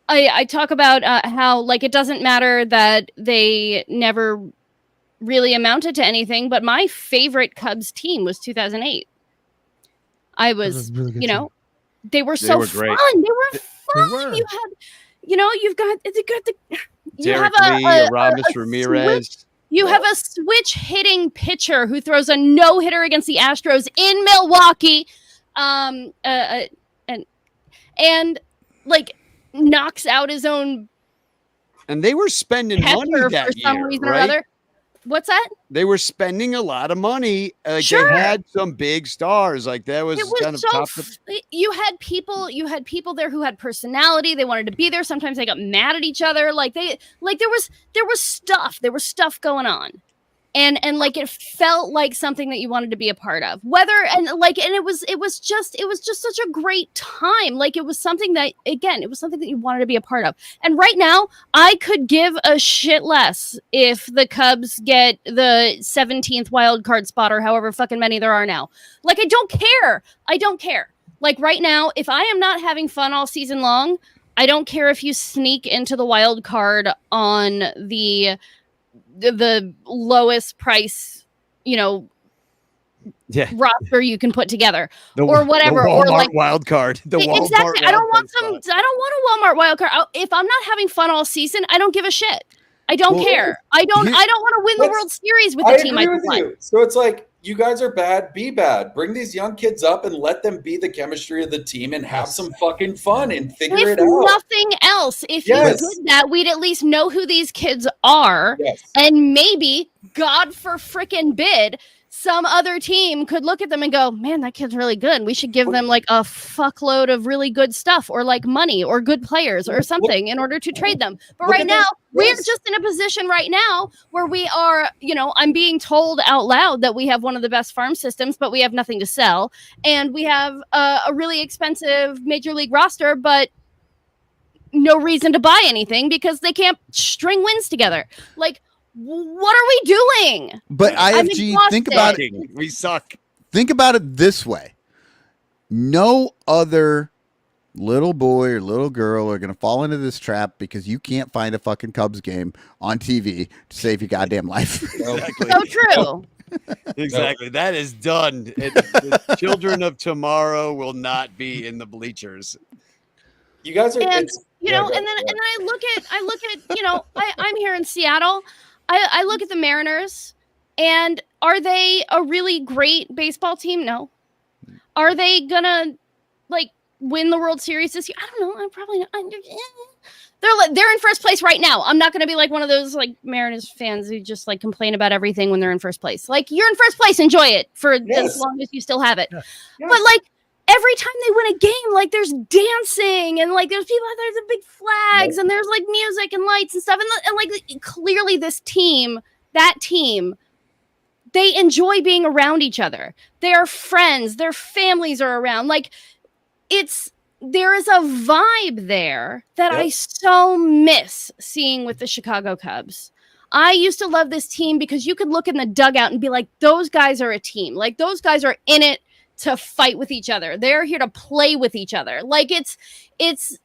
I talk about how like it doesn't matter that they never really amounted to anything, but my favorite Cubs team was 2008. I was really you know, team. They were so fun. They were fun. You had, you know, you've got Derek Lee, Aramis Ramirez. You have a switch hitting pitcher who throws a no hitter against the Astros in Milwaukee, and like knocks out his own. And they were spending money that for some year, reason right? or other. What's that? They were spending a lot of money. Sure. They had some big stars. Like that was kind of so top. You had people there who had personality. They wanted to be there. Sometimes they got mad at each other. There was stuff going on. And like it felt like something that you wanted to be a part of. It was just such a great time. Like it was something that you wanted to be a part of. And right now, I could give a shit less if the Cubs get the 17th wild card spot or however fucking many there are now. Like I don't care. Like right now, if I am not having fun all season long, I don't care if you sneak into the wild card on the lowest price, you know, roster you can put together or whatever, the Walmart or like wild card. Exactly. I don't want a Walmart wild card. If I'm not having fun all season, I don't give a shit. I don't care. I don't want to win the World Series with the team I agree with you. So it's like, you guys are bad, be bad. Bring these young kids up and let them be the chemistry of the team and have some fucking fun and figure it out. If nothing else, if you did that, we'd at least know who these kids are. Yes. And maybe, God for frickin' bid, some other team could look at them and go, man, that kid's really good. We should give them like a fuckload of really good stuff or like money or good players or something in order to trade them. But right now, we're just in a position right now where we are, I'm being told out loud that we have one of the best farm systems, but we have nothing to sell. And we have a really expensive major league roster, but no reason to buy anything because they can't string wins together. Like, what are we doing? But IFG, think about it. We suck. Think about it this way. No other little boy or little girl are going to fall into this trap because you can't find a fucking Cubs game on TV to save your goddamn life. Exactly. So true. Exactly. That is done. The children of tomorrow will not be in the bleachers. You guys are, and then I look at, I'm here in Seattle. I look at the Mariners, and are they a really great baseball team? No. Are they gonna win the World Series this year? I don't know. I'm probably not. They're in first place right now. I'm not gonna be like one of those Mariners fans who just complain about everything when they're in first place. You're in first place, enjoy it for as long as you still have it. Yes. But every time they win a game, there's dancing and there's people out there with big flags and there's music and lights and stuff. And clearly that team, they enjoy being around each other. They are friends. Their families are around. There is a vibe there that I so miss seeing with the Chicago Cubs. I used to love this team because you could look in the dugout and be like, those guys are a team. Those guys are in it to fight with each other. They're here to play with each other. It's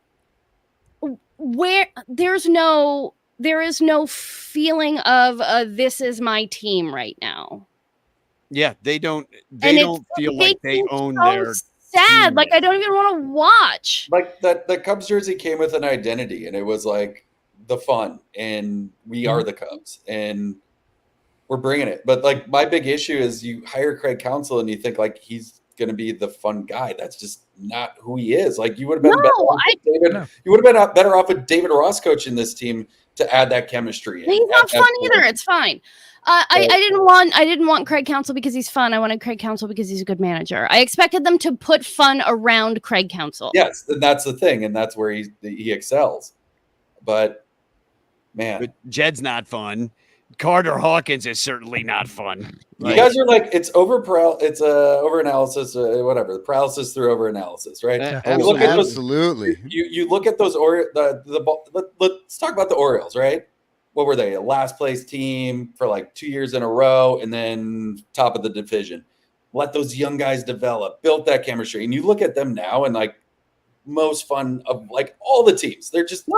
where there is no feeling of this is my team right now. Yeah, they don't feel like they own their sad. I don't even want to watch. The Cubs jersey came with an identity, and it was the fun, and we are the Cubs, and we're bringing it. But my big issue is you hire Craig Counsell and you think he's going to be the fun guy. That's just not who he is. You would have been you would have been better off with David Ross coaching this team to add that chemistry. He's not fun either. It's fine. I didn't want Craig Counsell because he's fun. I wanted Craig Counsell because he's a good manager. I expected them to put fun around Craig Counsell. Yes, and that's the thing, and that's where he excels. But man, Jed's not fun. Carter Hawkins is certainly not fun. You guys are it's over analysis, whatever. The paralysis through over analysis, right? Absolutely. You look at those let's talk about the Orioles, right? What were they? A last place team for 2 years in a row, and then top of the division. Let those young guys develop, built that chemistry, and you look at them now and most fun of all the teams. They're just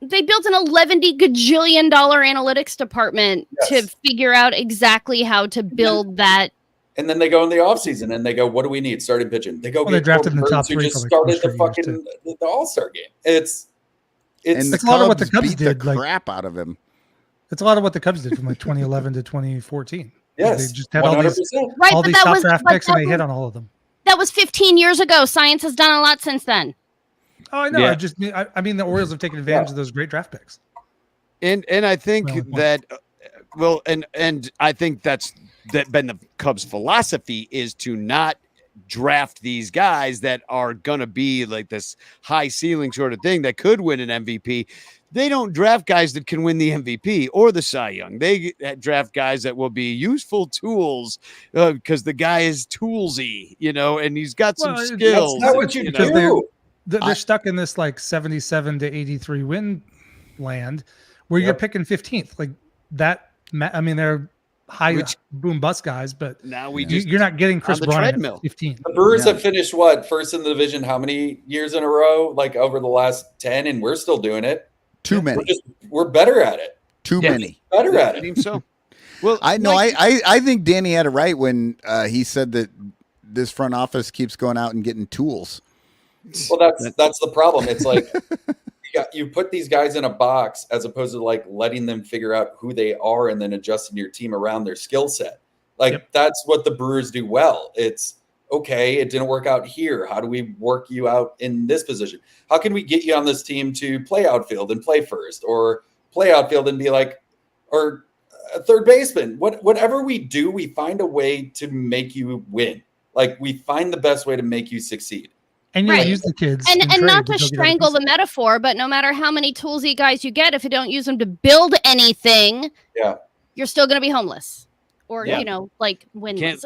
they built an $11 gajillion analytics department to figure out exactly how to build that. And then they go in the offseason and they go, what do we need? Starting pitching. They go they drafted in the top 3. Just started the All-Star game. It's a lot of what the Cubs did. The crap out of him. It's a lot of what the Cubs did from 2011 to 2014. Yes, they just had all these top draft picks and they hit on all of them. That was 15 years ago. Science has done a lot since then. Oh, I know. Yeah. I mean, the Orioles have taken advantage of those great draft picks. And I think that, and I think that's been the Cubs' philosophy is to not draft these guys that are going to be this high ceiling sort of thing that could win an MVP. They don't draft guys that can win the MVP or the Cy Young. They draft guys that will be useful tools because the guy is toolsy, and he's got some skills. That's not what you do. They're stuck in this 77 to 83 win land where you're picking 15th that. I mean, they're high boom bust guys, but now you're not getting Chris Bryant at 15. The Brewers have finished first in the division how many years in a row? Over the last 10, and we're still doing it. Too many. We're better at it. Too many. Better at it. I think so. Well, I know. I think Danny had it right when he said that this front office keeps going out and getting tools. Well, that's the problem. It's you put these guys in a box as opposed to letting them figure out who they are and then adjusting your team around their skill set. That's what the Brewers do well. It's okay. It didn't work out here. How do we work you out in this position? How can we get you on this team to play outfield and play first, or play outfield and be or a third baseman. Whatever we do, we find a way to make you win. Like we find the best way to make you succeed. And you Right. use the kids. And in not trade to go get other strangle the metaphor, but no matter how many toolsy guys you get, if you don't use them to build anything, you're still going to be homeless or, like winless.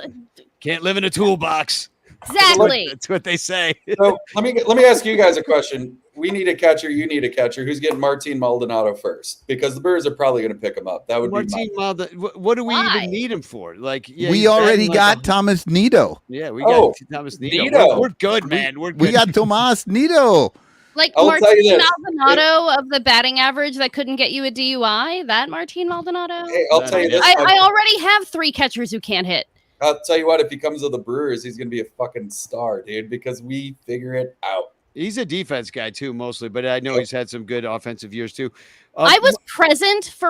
Can't live in a toolbox. Exactly. That's what they say. So let me ask you guys a question. We need a catcher. You need a catcher. Who's getting Martin Maldonado first? Because the Brewers are probably going to pick him up. That would be what do we even need him for? Like, we already got Thomas Nido. Yeah, we got Thomas Nido. We're good, man. We're good. We got Tomas Nido. Like I'll tell Martin you this. Maldonado of the batting average that couldn't get you a DUI. That Martin Maldonado. Hey, I'll tell you this. I already have 3 catchers who can't hit. I'll tell you what. If he comes to the Brewers, he's going to be a fucking star, dude. Because we figure it out. He's a defense guy too, mostly, but I know he's had some good offensive years too. I was present for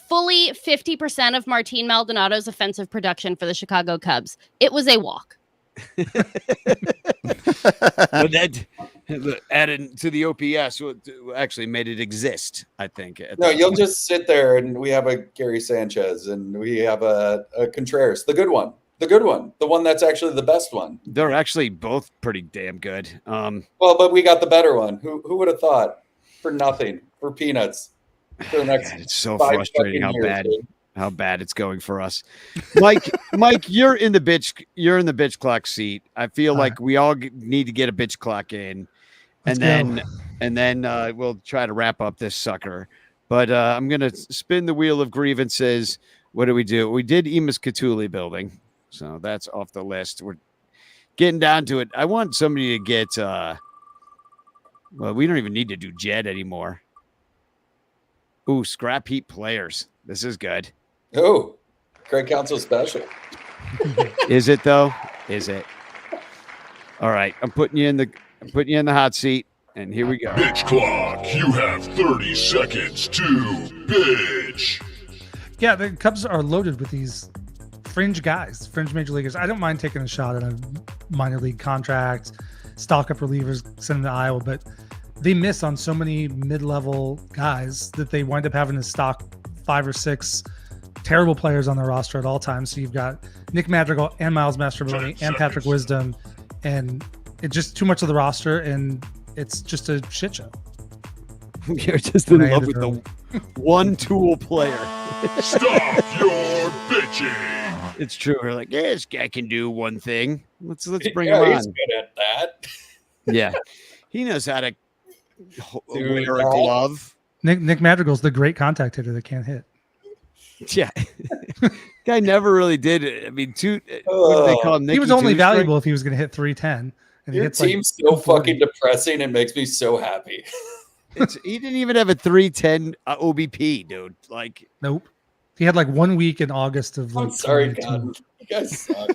fully 50% of Martin Maldonado's offensive production for the Chicago Cubs. It was a walk. But that added to the OPS actually made it exist, I think. No, you'll just sit there and we have a Gary Sanchez and we have a Contreras, the good one. The good one, the one that's actually the best one. They're actually both pretty damn good. Well, but we got the better one. Who would have thought? For nothing, for peanuts. For the next it's so 5 frustrating fucking years, how bad it's going for us. Mike, you're in the bitch clock seat. I feel like we all need to get a bitch clock in, and then we'll try to wrap up this sucker. But I'm gonna spin the wheel of grievances. What do? We did Emus Catuli building. So that's off the list. We're getting down to it. I want somebody to get well, we don't even need to do Jed anymore. Ooh, scrap heap players. This is good. Oh, Craig Council special. Is it though? Is it? All right. I'm putting you in the hot seat, and here we go. Bitch clock. You have 30 seconds to bitch. Yeah, the Cubs are loaded with these fringe guys, fringe major leaguers. I don't mind taking a shot at a minor league contract, stock up relievers, send them to Iowa, but they miss on so many mid-level guys that they wind up having to stock 5 or 6 terrible players on their roster at all times. So you've got Nick Madrigal and Miles Mastrobuoni and Patrick Wisdom, and it's just too much of the roster, and it's just a shit show. You're just in love with the one tool player. Stop your bitching. It's true. We're like, yeah, this guy can do one thing. Let's bring Yeah, him he's on. good at that. Yeah, he knows how to Dude, wear a glove. Nick Madrigal's the great contact hitter that can't hit. Yeah, guy never really did it. I mean, what do they call him? He was only valuable if he was going to hit 310. And Your team's so fucking depressing. It makes me so happy. He didn't even have a 310 OBP, dude. Like, nope. He had like 1 week in August of like. I'm sorry, 22. God. You guys suck.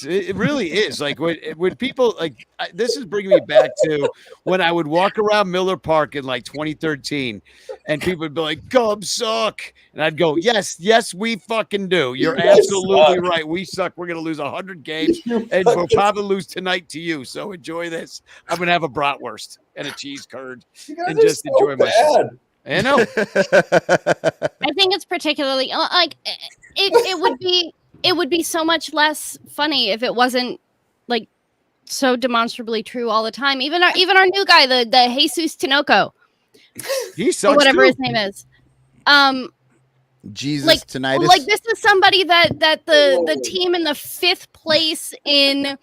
It really is like when people like this is bringing me back to when I would walk around Miller Park in like 2013 and people would be like, Cubs suck. And I'd go, yes, we fucking do. You're absolutely right. We suck. We're going to lose 100 games and we'll probably lose tonight to you. So enjoy this. I'm going to have a bratwurst and a cheese curd and just enjoy myself. I know. I think it's particularly like it would be so much less funny if it wasn't like so demonstrably true all the time. Even our new guy, the Jesus Tinoco, he sucks whatever too. his name is. Jesus tinnitus. Like this is somebody that the team in the 5th place in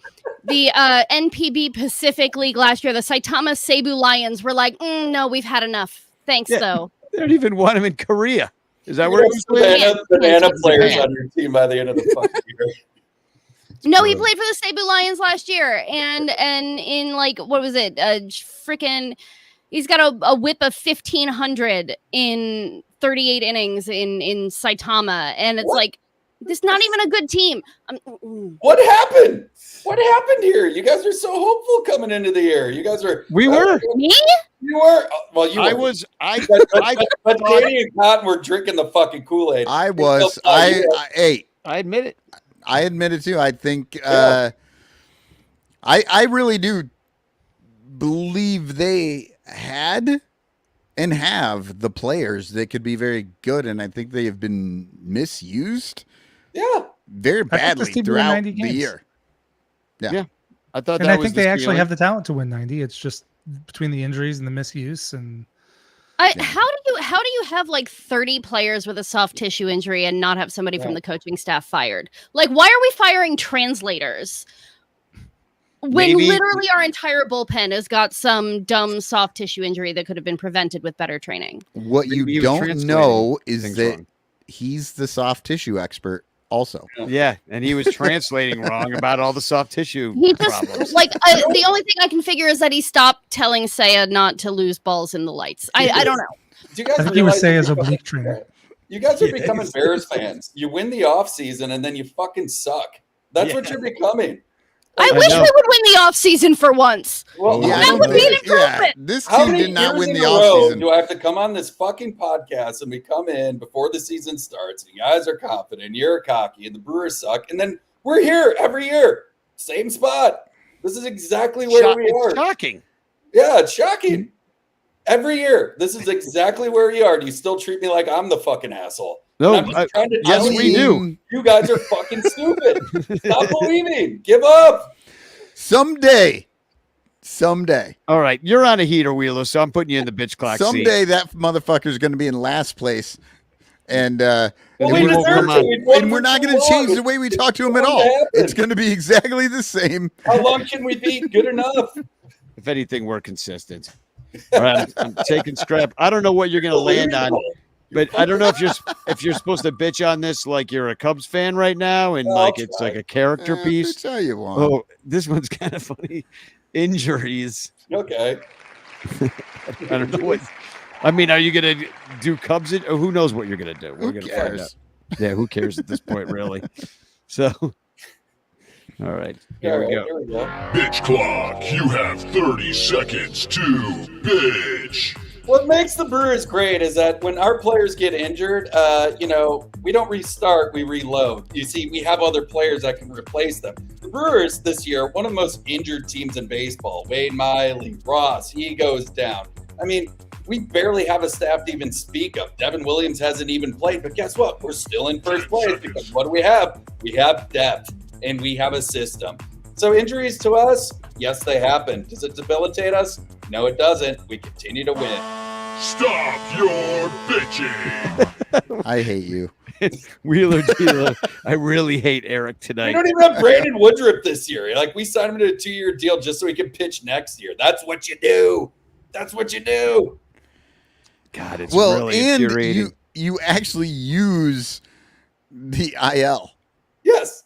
the NPB Pacific League last year, the Saitama Seibu Lions, were like, no, we've had enough. Thanks though. They don't even want him in Korea. Is that where he's banana players on your team by the end of the fucking year? No, he played for the Seibu Lions last year, and in like what was it? Freaking, he's got a whip of 1,500 in 38 innings in Saitama, and it's like this is not even a good team. What happened? What happened here? You guys are so hopeful coming into the year. You guys are. We were. Me? You were. Well, you. I were. was. But Danny and Cotton were drinking the fucking Kool-Aid. I was. I admit it. I admit it too. I think. I really do believe they had and have the players that could be very good, and I think they have been misused. Yeah, very badly throughout the games. year. Yeah. I thought, and I think they actually have the talent to win 90. It's just between the injuries and the misuse and. How do you have like 30 players with a soft tissue injury and not have somebody from the coaching staff fired? Like, why are we firing translators when literally our entire bullpen has got some dumb soft tissue injury that could have been prevented with better training? What you don't know is that he's the soft tissue expert also. Yeah, and he was translating wrong about all the soft tissue He problems. just like the only thing I can figure is that he stopped telling Saya not to lose balls in the lights. I don't know. Do you guys I think he was realize Saya's oblique trainer. You guys are becoming Bears fans. You win the offseason and then you fucking suck. That's what you're becoming. I wish we would win the offseason for once. Well, that would be an improvement. This How team many did not years win in the a row offseason. do I have to come on this fucking podcast and we come in before the season starts and you guys are confident, you're cocky, and the Brewers suck, and then we're here every year, same spot. This is exactly where we are. It's shocking. Yeah, it's shocking. Every year, this is exactly where you are. Do you still treat me like I'm the fucking asshole? No, And I'm just trying to yes, tell we do. You guys are fucking stupid. Stop believing. Give up. Someday. All right, you're on a heater, Wheeler, so I'm putting you in the bitch clock Someday seat. that motherfucker's going to be in last place. And, we we won't come on. and we're not going to change the way we talk to him at all. It's going to be exactly the same. How long can we be good enough? If anything, we're consistent. All right, I'm taking scrap. I don't know what you're going to land on, but I don't know if you're supposed to bitch on this like you're a Cubs fan right now, and like it's like a character piece. Bitch how you want. Oh, this one's kind of funny. Injuries. Okay. I don't know what. I mean, are you going to do Cubs? Or who knows what you're going to do? We're going to find out. Yeah, who cares at this point, really? So, all right, here we go. Bitch clock, you have 30 seconds to bitch. What makes the Brewers great is that when our players get injured, we don't restart, we reload. You see, we have other players that can replace them. The Brewers this year, one of the most injured teams in baseball. Wade Miley, Ross, he goes down. I mean, we barely have a staff to even speak of. Devin Williams hasn't even played, but guess what? We're still in first place because what do we have? We have depth and we have a system. So injuries to us, yes, they happen. Does it debilitate us? No, it doesn't. We continue to win. Stop your bitching. I hate you. Wheeler Dealer. I really hate Eric tonight. We don't even have Brandon Woodruff this year. Like, we signed him to a 2-year deal just so he can pitch next year. That's what you do. That's what you do. God, it's Well, really and infuriating. you actually use the IL. Yes.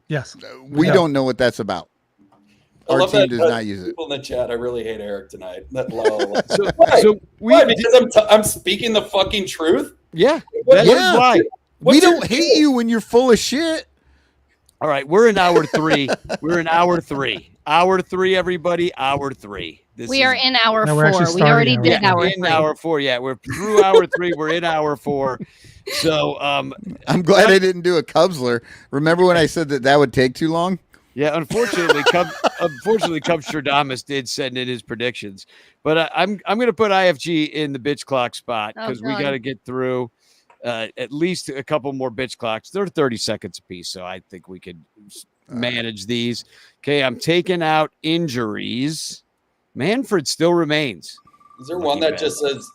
Yes. We don't know what that's about. I Our love team that, does not use it. People in the chat, I really hate Eric tonight. Why? Because I'm speaking the fucking truth? Yeah. What- That's why. We don't hate you when you're full of shit. All right, we're in hour 3. We're in hour 3. Hour 3, everybody. Hour 3. We are in hour No, we're 4. actually We already starting did hour hour in 3. hour 4. Yeah, we're through hour 3. We're in hour 4. So, I'm glad I didn't do a Cubsler. Remember when I said that would take too long? yeah, unfortunately, Cubs Stradamus did send in his predictions, but I'm going to put IFG in the bitch clock spot because we God. got to get through at least a couple more bitch clocks. They're 30 seconds apiece, so I think we could manage these. Okay, I'm taking out injuries. Manfred still remains. Is there one that just says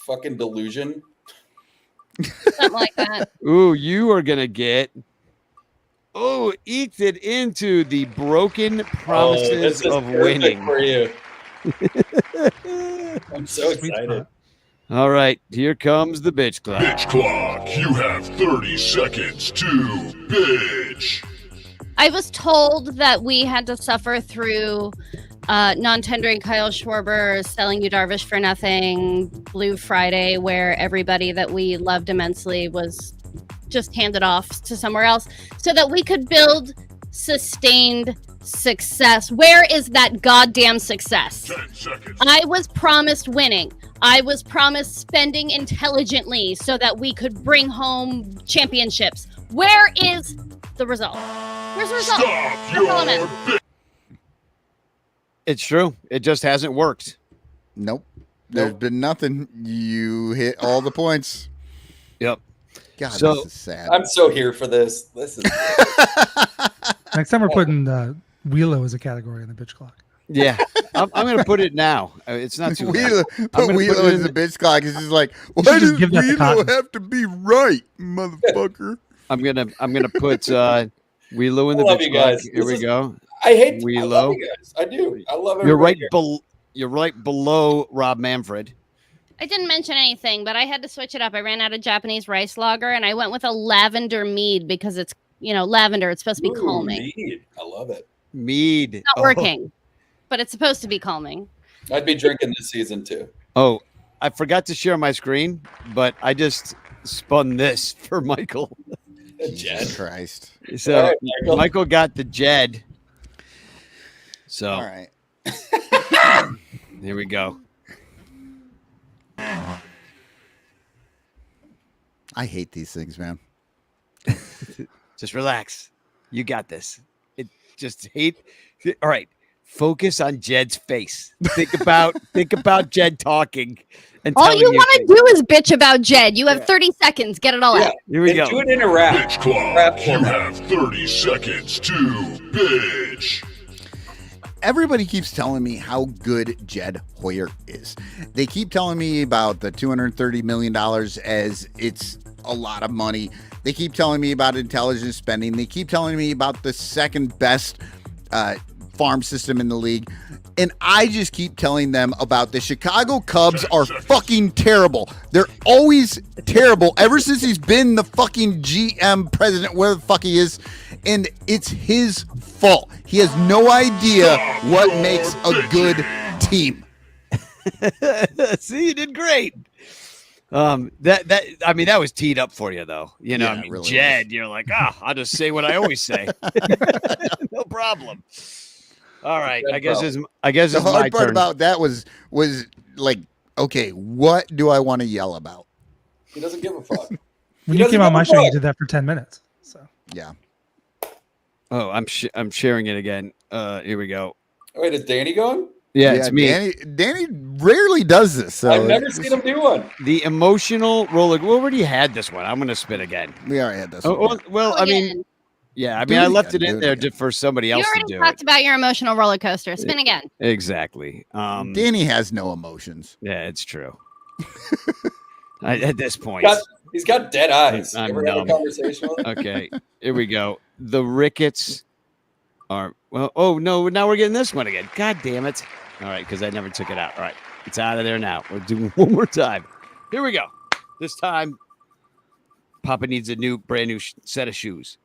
fucking delusion? Something like that. Ooh, you are going to get. Oh, eked it into the broken promises this is of perfect winning. for you. I'm so excited. All right, here comes the bitch clock. Bitch clock, you have 30 seconds to bitch. I was told that we had to suffer through non-tendering Kyle Schwarber, selling you Darvish for nothing, Blue Friday, where everybody that we loved immensely was just handed off to somewhere else, so that we could build sustained success. Where is that goddamn success? 10 seconds. I was promised winning. I was promised spending intelligently so that we could bring home championships. Where is the result? Where's the result? Stop That's all I'm your at. It's true. It just hasn't worked. Nope. There's been nothing. You hit all the points. Yep. God, So- this is sad. I'm so here for this. This is Next time we're putting Wheelo as a category in the bitch clock. Yeah, I'm going to put it now. It's not too late. Wheelo, I'm put gonna Wheelo it as in the bitch clock. It's just like, why should just does give that to Wheelo Cotton. have to be right, motherfucker? I'm gonna put Wheelo in the I love bitch you clock. guys. Here This we is- go. I love Wheelo. you guys. I do. I love You're right. everybody here. You're right below Rob Manfred. I didn't mention anything, but I had to switch it up. I ran out of Japanese rice lager, and I went with a lavender mead because it's, lavender. It's supposed to be Ooh, calming. mead. I love it. Mead. It's not working, but it's supposed to be calming. I'd be drinking this season too. Oh, I forgot to share my screen, but I just spun this for Michael. Jesus Christ. So All right, Michael got the Jed. So All right. here we go. I hate these things, man. Just relax. You got this. Just hate. All right. Focus on Jed's face. Think about Jed talking. And All telling you want to things. do is bitch about Jed. You have 30 seconds. Get it all out. Here we And go. do it in a rap. Bitch Clock, you have 30 seconds to bitch. Everybody keeps telling me how good Jed Hoyer is. They keep telling me about the $230 million as it's a lot of money. They keep telling me about intelligent spending. They keep telling me about the second best farm system in the league. And I just keep telling them about the Chicago Cubs are fucking terrible. They're always terrible ever since he's been the fucking GM president, where the fuck he is. And it's his fault. He has no idea what makes a good team. See, you did great. That was teed up for you, though. Yeah, it really Jed, you're like, I'll just say what I always say. No problem. All right, I guess the it's my hard part turn. about that was like, okay, what do I want to yell about? He doesn't give a fuck. When He you doesn't came on give my a show, you fuck. did that for 10 minutes. So Yeah. Oh, I'm sharing it again. Here we go. Wait, is Danny going? Yeah, it's me. Danny rarely does this. So I've never seen him do one. The emotional roller. We already had this one. I'm going to spin again. We already had this Oh, one. well, I mean, Again. yeah. I Do mean, it I left again, it in do it there again. for somebody You else to already do talked it. about your emotional roller coaster. Spin again. Exactly. Danny has no emotions. Yeah, it's true. At this point, He's got dead eyes. I'm You ever have a numb. conversation with him? Okay, here we go. The Ricketts are oh no, now we're getting this one again. God damn it! All right, because I never took it out. All right, it's out of there now. We're doing one more time. Here we go. This time, Papa needs a brand new set of shoes.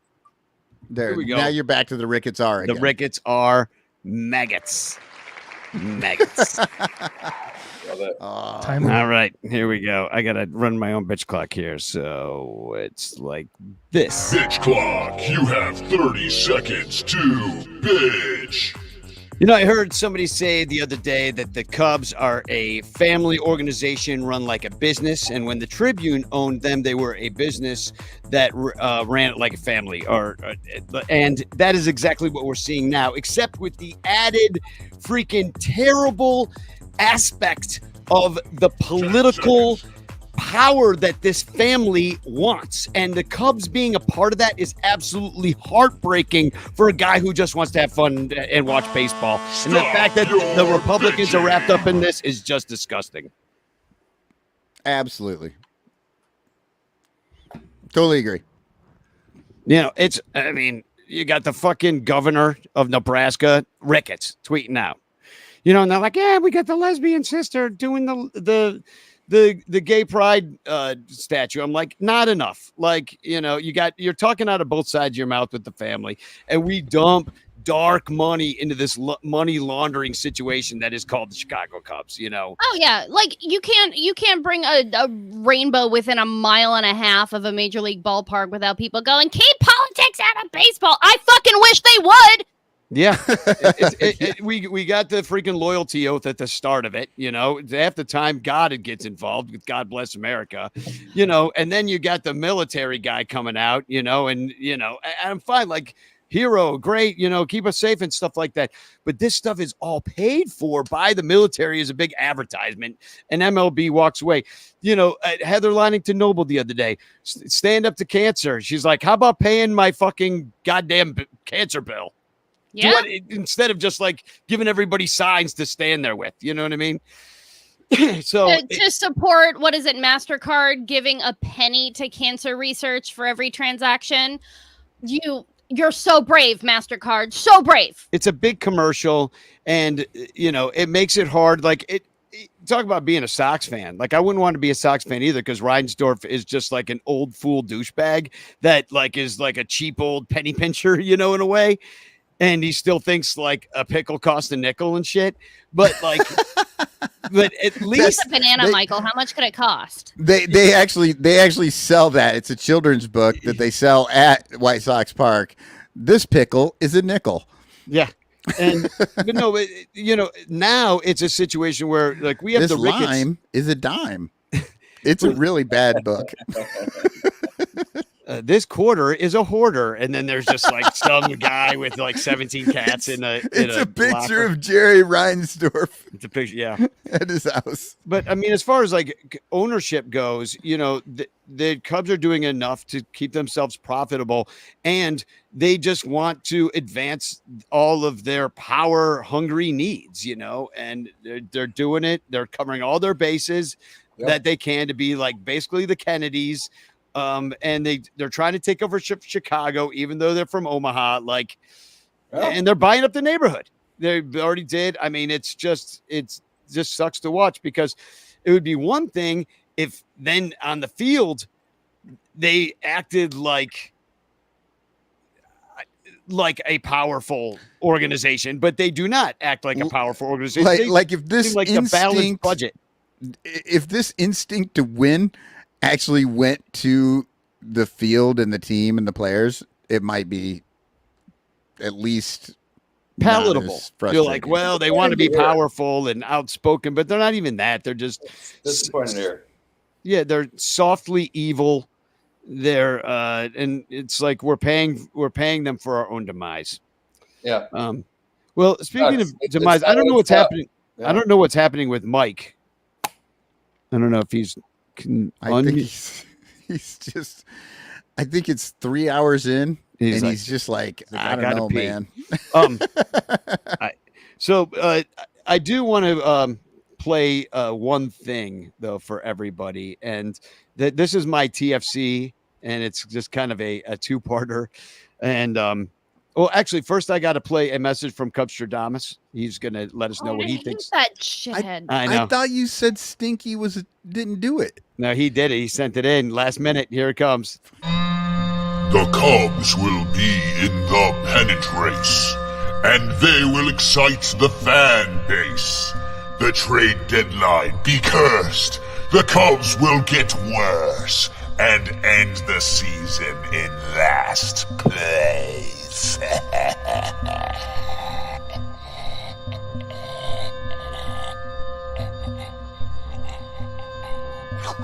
There, Here we go. now you're back to the Ricketts are again. The Ricketts are maggots. Maggots. Love it. All right, here we go. I gotta run my own bitch clock here, so it's like this. Bitch Clock, you have 30 seconds to bitch. You know, I heard somebody say the other day that the Cubs are a family organization run like a business, and when the Tribune owned them, they were a business that ran it like a family. And that is exactly what we're seeing now, except with the added freaking terrible aspect of the political power that this family wants, and the Cubs being a part of that is absolutely heartbreaking for a guy who just wants to have fun and watch baseball. And the fact that the Republicans are wrapped up in this is just disgusting. Absolutely. Totally agree. You know, you got the fucking governor of Nebraska, Ricketts, tweeting out. You know, and they're like, yeah, we got the lesbian sister doing the gay pride statue. I'm like, not enough. Like, you know, you're talking out of both sides of your mouth with the family, and we dump dark money into this money laundering situation that is called the Chicago Cubs, you know. Oh yeah, like you can't bring a rainbow within 1.5 miles of a major league ballpark without people going, keep politics out of baseball. I fucking wish they would. Yeah, we got the freaking loyalty oath at the start of it, you know. Half the time, God gets involved with God Bless America, you know, and then you got the military guy coming out, you know, and you know, I'm fine. Like, hero, great, keep us safe and stuff like that. But this stuff is all paid for by the military as a big advertisement, and MLB walks away. Heather Lonnington Noble the other day, stand up to cancer. She's like, how about paying my fucking goddamn cancer bill? Yeah. Instead of just like giving everybody signs to stand there with, you know what I mean? So to support, what is it, MasterCard giving a penny to cancer research for every transaction. You're so brave, MasterCard, so brave. It's a big commercial, and it makes it hard. Like talk about being a Sox fan. Like I wouldn't want to be a Sox fan either, because Reinsdorf is just like an old fool douchebag that like is like a cheap old penny pincher, in a way. And he still thinks like a pickle cost a nickel and shit. But like, but at least a banana, Michael. How much could it cost? They actually sell that. It's a children's book that they sell at White Sox Park. This pickle is a nickel. Yeah. And but no, now it's a situation where like we have this the Ricketts. lime is a dime. It's a really bad book. This quarter is a hoarder, and then there's just like some guy with like 17 cats in a. It's a picture of Jerry Reinsdorf. It's a picture, yeah, at his house. But I mean, as far as like ownership goes, the Cubs are doing enough to keep themselves profitable, and they just want to advance all of their power-hungry needs, and they're doing it. They're covering all their bases that they can to be like basically the Kennedys. And they're trying to take over Chicago, even though they're from Omaha, and they're buying up the neighborhood. They already did. I mean, it's just sucks to watch, because it would be one thing if then on the field they acted like a powerful organization, but they do not act like a powerful organization. Like if this like the balanced budget, if this instinct to win actually went to the field and the team and the players, it might be at least palatable. You're like, well, they want to be powerful and outspoken, but they're not even that. They're just disappointed here. Yeah, they're softly evil. They're and it's like we're paying them for our own demise. Yeah. Well, speaking of demise, I don't know what's happening. Yeah. I don't know what's happening with Mike. I don't know if he's. I think he's just. I think it's 3 hours in, and like, he's just like, I don't gotta know, pee. man. I do want to play one thing though for everybody, and this is my TFC, and it's just kind of a two-parter, and well, actually, first I got to play a message from Cubstradamus. He's going to let us know what he thinks. That shithead. I know. I thought you said Stinky didn't do it. No, he did it. He sent it in last minute. Here it comes. The Cubs will be in the pennant race, and they will excite the fan base. The trade deadline be cursed. The Cubs will get worse and end the season in last place.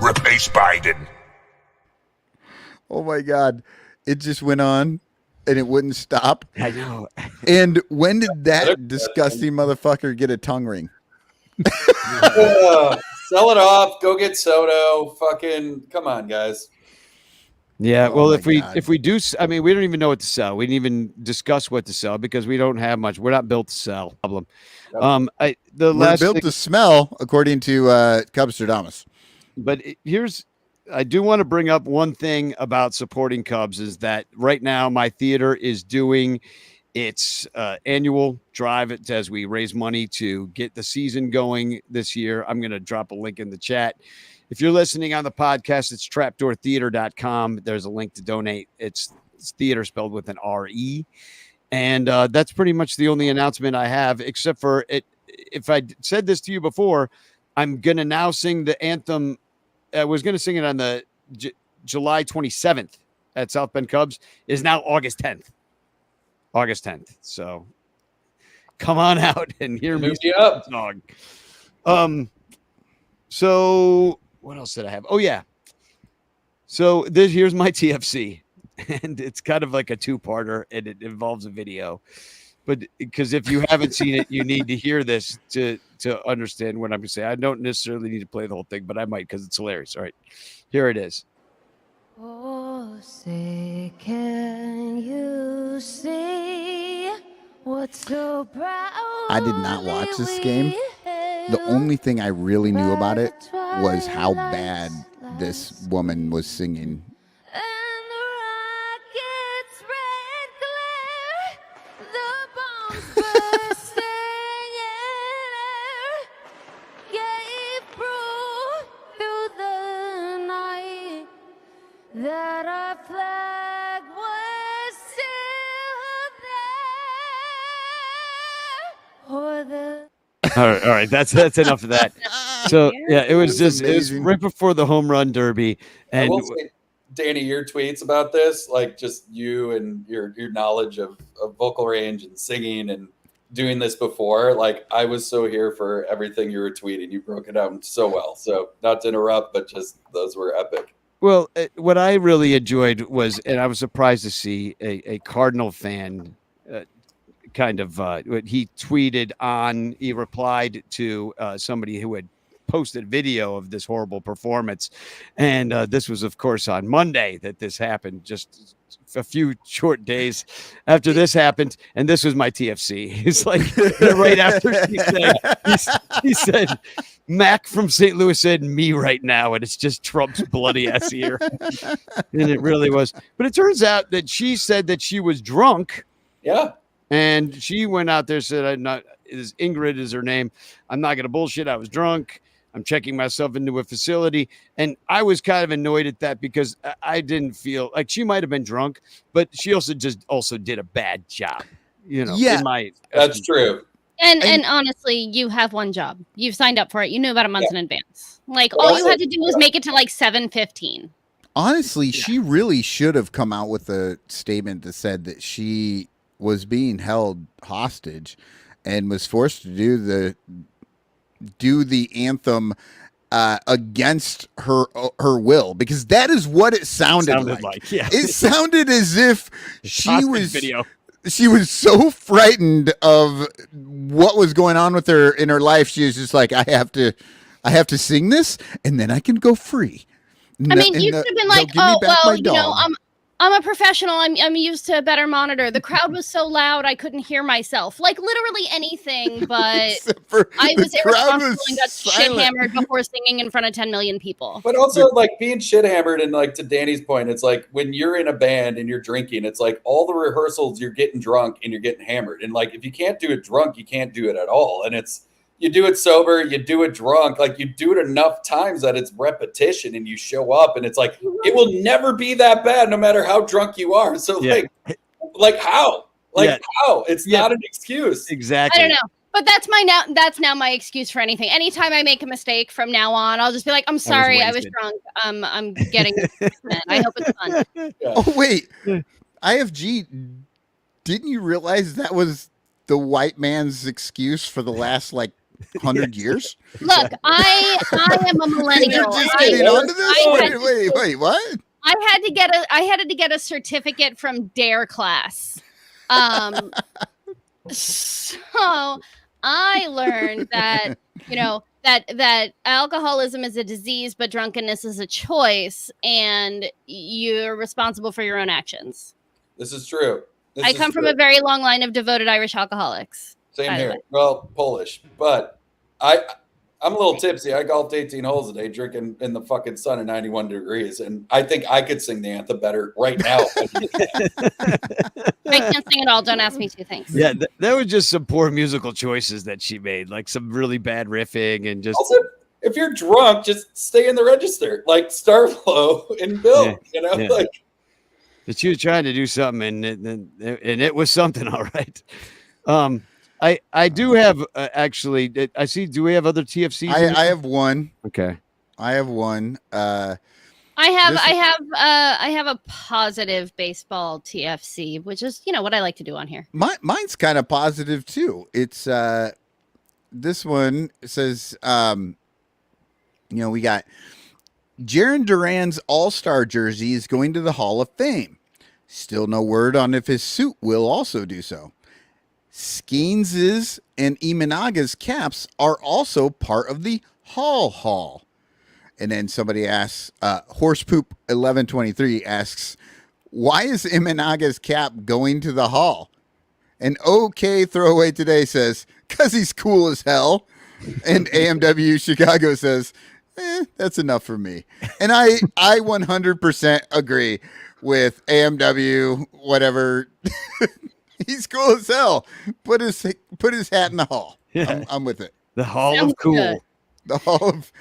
Replace Biden. Oh my God. It just went on and it wouldn't stop. I know. And when did that disgusting motherfucker get a tongue ring? Sell it off. Go get Soto. Fucking come on, guys. Yeah, Oh well, my if we do, I mean, we don't even know what to sell. We didn't even discuss what to sell because we don't have much. We're not built to sell. Problem. We're built to smell, according to Cubstradamus. But I do want to bring up one thing about supporting Cubs is that right now my theater is doing its annual drive as we raise money to get the season going this year. I'm going to drop a link in the chat. If you're listening on the podcast, it's trapdoortheater.com. There's a link to donate. It's theater spelled with an R-E. And that's pretty much the only announcement I have, except for it. If I said this to you before, I'm going to now sing the anthem. I was going to sing it on the July 27th at South Bend Cubs. Is now August 10th. August 10th. So come on out and hear me sing song. So what else did I have? Oh, yeah. So here's my TFC. and it's kind of like a two-parter, and it involves a video. But because if you haven't seen it, you need to hear this to understand what I'm going to say. I don't necessarily need to play the whole thing, but I might because it's hilarious. All right, here it is. Oh, say, can you see what's so proud? I did not watch this game. The only thing I really knew about it was how bad this woman was singing. That our flag was still there. All right, that's enough of that. So yeah, it was right before the home run derby, I and will say, Danny, your tweets about this, like just you and your knowledge of vocal range and singing and doing this before, like I was so here for everything you were tweeting. You broke it down so well. So not to interrupt, but just those were epic. well, what I really enjoyed was, and I was surprised to see a Cardinal fan. Kind of he replied to somebody who had posted video of this horrible performance, and this was of course on Monday that this happened, just a few short days after this happened, and this was my TFC. He's like right after he said Mac from St. Louis said me right now, and it's just Trump's bloody ass here. And it really was. But it turns out that she said that she was drunk. Yeah. And she went out there, said, Ingrid is her name. I'm not going to bullshit. I was drunk. I'm checking myself into a facility. And I was kind of annoyed at that because I didn't feel like she might have been drunk, but she also did a bad job. You know, Yeah, that's true. And honestly, you have one job. You've signed up for it. You knew about a month in advance. Like all you had to do was make it to like 7:15. Honestly, she really should have come out with a statement that said that she was being held hostage and was forced to do the anthem against her will, because that is what it sounded like. Yeah. It sounded as if she was so frightened of what was going on with her in her life. She was just like, I have to sing this and then I can go free. I mean, you could have been like, oh, well, you know, I'm a professional. I'm used to a better monitor. The crowd was so loud I couldn't hear myself. Like literally anything, but I was irresponsible and got shit hammered before singing in front of 10 million people. But also, like being shit hammered, and like to Danny's point, it's like when you're in a band and you're drinking, it's like all the rehearsals you're getting drunk and you're getting hammered. And like if you can't do it drunk, you can't do it at all. And it's you do it sober, you do it drunk, like you do it enough times that it's repetition and you show up and it's like it will never be that bad no matter how drunk you are. So like how? Like how? It's not an excuse. Exactly. I don't know. But that's now my excuse for anything. Anytime I make a mistake from now on, I'll just be like, I'm sorry, I was drunk. I'm getting I hope it's fun. Yeah. Oh wait. IFG, didn't you realize that was the white man's excuse for the last like 100 years? Look, I am a millennial. You're just getting onto this? Wait, what? I had to get a certificate from DARE class. So I learned that, you know, that alcoholism is a disease, but drunkenness is a choice, and you're responsible for your own actions. This is true. I come from a very long line of devoted Irish alcoholics. Same here. Well, Polish, but I'm a little tipsy. I golfed 18 holes a day, drinking in the fucking sun at 91 degrees, and I think I could sing the anthem better right now. I can't sing at all. Don't ask me to. Thanks. Yeah, that was just some poor musical choices that she made, like some really bad riffing and just. Also, if you're drunk, just stay in the register, like Starflow and Bill. Like. But she was trying to do something, and it was something, all right. I do have actually. I see. Do we have other TFCs? I have one. Okay. I have one. I have a positive baseball TFC, which is what I like to do on here. Mine's kind of positive too. It's this one says we got Jaron Duran's All-Star jersey is going to the Hall of Fame. Still no word on if his suit will also do so. Skeens's and Imanaga's caps are also part of the Hall. And then somebody asks, Horsepoop1123 asks, why is Imanaga's cap going to the Hall? And OK Throwaway Today says, because he's cool as hell. And AMW Chicago says, that's enough for me. And I 100% agree with AMW, whatever. He's cool as hell. Put his hat in the Hall. Yeah. I'm with it. The Hall of Cool. The Hall of.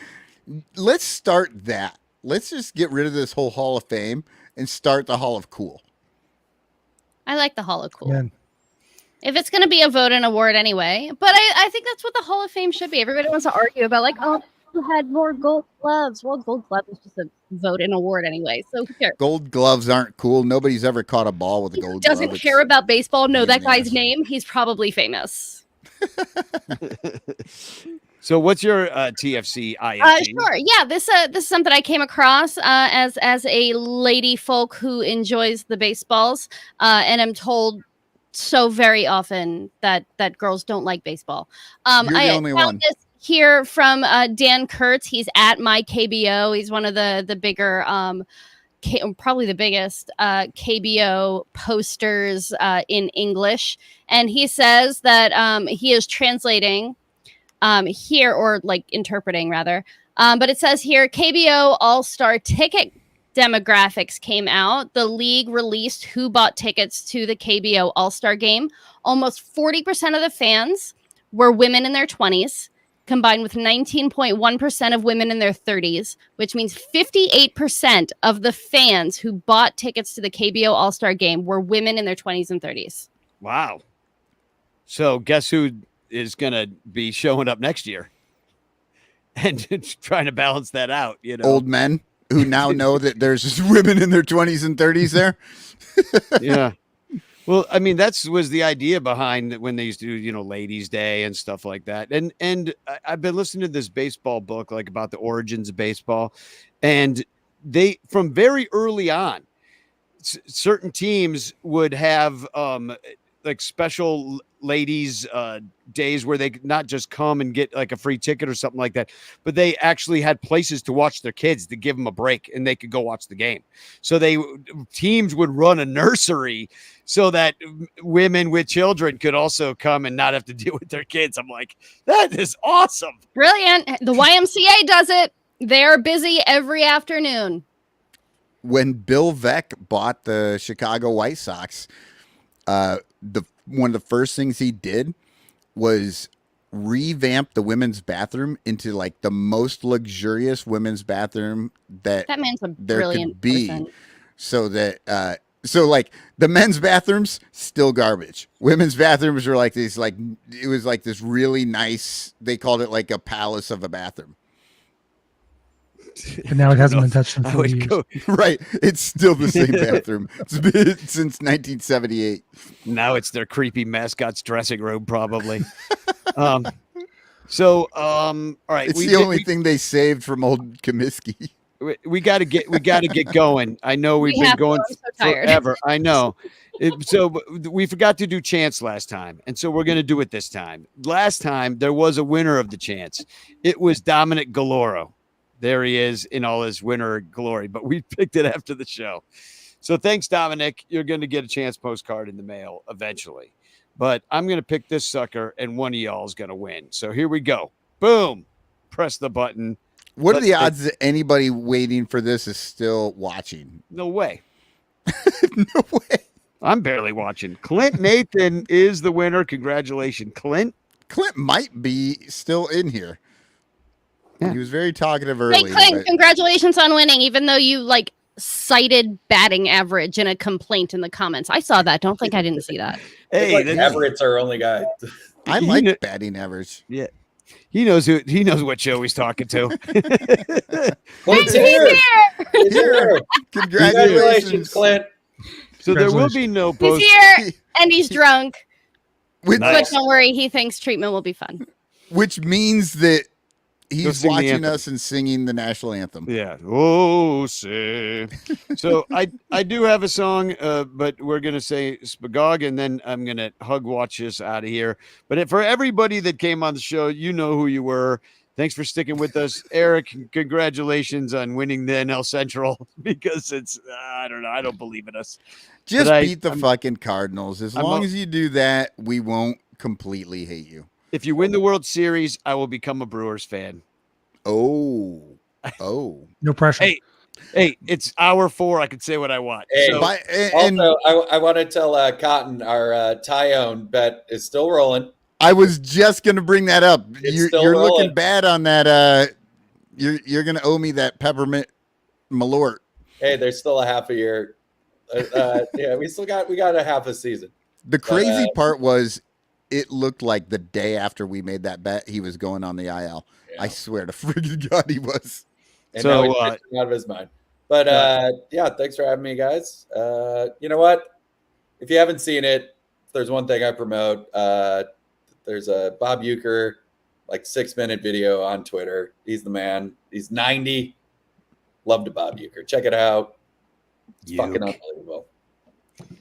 Let's start that. Let's just get rid of this whole Hall of Fame and start the Hall of Cool. I like the Hall of Cool. Man. If it's going to be a vote and award anyway. But I think that's what the Hall of Fame should be. Everybody wants to argue about, like, oh, who had more gold gloves? Well, gold glove is just a vote and award anyway. So who cares? Gold gloves aren't cool. Nobody's ever caught a ball with a gold glove. Doesn't care about baseball. Know that guy's name. He's probably famous. So what's your TFC IFC? Sure. Yeah, this is something I came across as a lady folk who enjoys the baseballs, and I'm told so very often that girls don't like baseball. You're the only one. This here from Dan Kurtz. He's at my KBO. He's one of the bigger, probably the biggest KBO posters in English, and he says that he is translating here, or like interpreting rather. But it says here, KBO All-Star ticket demographics came out. The league released who bought tickets to the KBO All-Star game. Almost 40% of the fans were women in their 20s, combined with 19.1% of women in their 30s, which means 58% of the fans who bought tickets to the KBO All-Star game were women in their 20s and 30s. Wow. So guess who is going to be showing up next year and trying to balance that out, you know? Old men who now know that there's just women in their 20s and 30s there. Yeah. Well, I mean, was the idea behind when they used to do, you know, Ladies' Day and stuff like that. And I've been listening to this baseball book, like about the origins of baseball, and they, from very early on, certain teams would have like special ladies days where they could not just come and get like a free ticket or something like that, but they actually had places to watch their kids to give them a break and they could go watch the game. So teams would run a nursery so that women with children could also come and not have to deal with their kids. I'm like, that is awesome. Brilliant. The YMCA does it. They're busy every afternoon. When Bill Veeck bought the Chicago White Sox, one of the first things he did was revamp the women's bathroom into like the most luxurious women's bathroom that man's a there brilliant could be. person. So that so like the men's bathrooms still garbage. Women's bathrooms were like these, like it was like this really nice, they called it like a palace of a bathroom. And now it hasn't been touched in 40 years. Right. It's still the same bathroom. It's been since 1978. Now it's their creepy mascot's dressing room, probably. All right. It's the only thing they saved from old Comiskey. We got to get going. I know we've been going forever. I know. So we forgot to do chance last time, and so we're going to do it this time. Last time there was a winner of the chance. It was Dominic Galoro. There he is in all his winter glory, but we picked it after the show. So thanks, Dominic. You're going to get a chance postcard in the mail eventually. But I'm going to pick this sucker, and one of y'all is going to win. So here we go. Boom. Press the button. What are the odds that anybody waiting for this is still watching? No way. No way. I'm barely watching. Clint Nathan is the winner. Congratulations, Clint. Clint might be still in here. Yeah. He was very talkative earlier. Hey, Clint, congratulations on winning, even though you like cited batting average in a complaint in the comments. I saw that. Don't think I didn't see that. Hey, like Everett's our only guy. I like batting average. Yeah. He knows what show he's talking to. Clint's here. Congratulations, Clint. So there will be no post. He's here and he's drunk. Nice. But don't worry, he thinks treatment will be fun. Which means that He's sing the watching anthem. us and singing the national anthem. Yeah. Oh, say. So I do have a song, but we're gonna say Spagog, and then I'm gonna hug watch this out of here. But for everybody that came on the show, you know who you were. Thanks for sticking with us, Eric. Congratulations on winning the NL Central because it's I don't know. I don't believe in us. Just But beat the fucking Cardinals. As long as you do that, we won't completely hate you. If you win the World Series, I will become a Brewers fan. Oh. No pressure. Hey, it's hour 4. I can say what I want. Hey, So, also, I want to tell Cotton our Tyone bet is still rolling. I was just going to bring that up. It's You're rolling. looking bad on that. You're going to owe me that peppermint malort. Hey, there's still a half a year. Yeah, we got a half a season. The crazy part was it looked like the day after we made that bet, he was going on the IL. I swear to friggin' God, he was. And now he's out of his mind. But yeah, thanks for having me, guys. You know what? If you haven't seen it, if there's one thing I promote. There's a Bob Uecker, 6-minute video on Twitter. He's the man. He's 90. Love to Bob Uecker. Check it out. It's fucking unbelievable.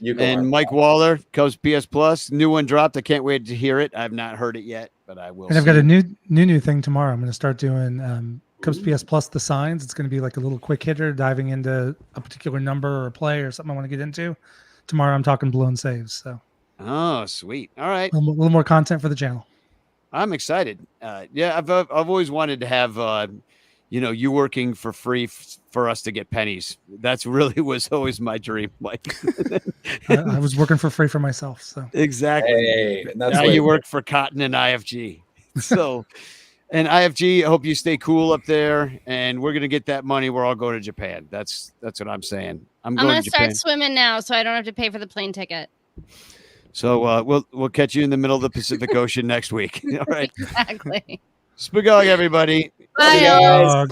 and Mike Waller, Cubs PS Plus, new one dropped. I can't wait to hear it. I've not heard it yet, but I will. And I've got a new thing tomorrow. I'm going to start doing Cubs PS Plus, the signs. It's going to be like a little quick hitter diving into a particular number or a play or something I want to get into. Tomorrow I'm talking blown saves. So. Oh, sweet. All right. A little more content for the channel. I'm excited. Yeah, I've always wanted to have, you working for free for us to get pennies. That's really was always my dream. Like I was working for free for myself. So exactly. Hey, and that's now you work for Cotton and IFG. So, and IFG, I hope you stay cool up there. And we're gonna get that money. We're all going to Japan. That's what I'm saying. I'm going gonna to Japan. start swimming now, so I don't have to pay for the plane ticket. So we'll catch you in the middle of the Pacific Ocean next week. All right. Exactly. Spagog, everybody. Bye, guys. Hug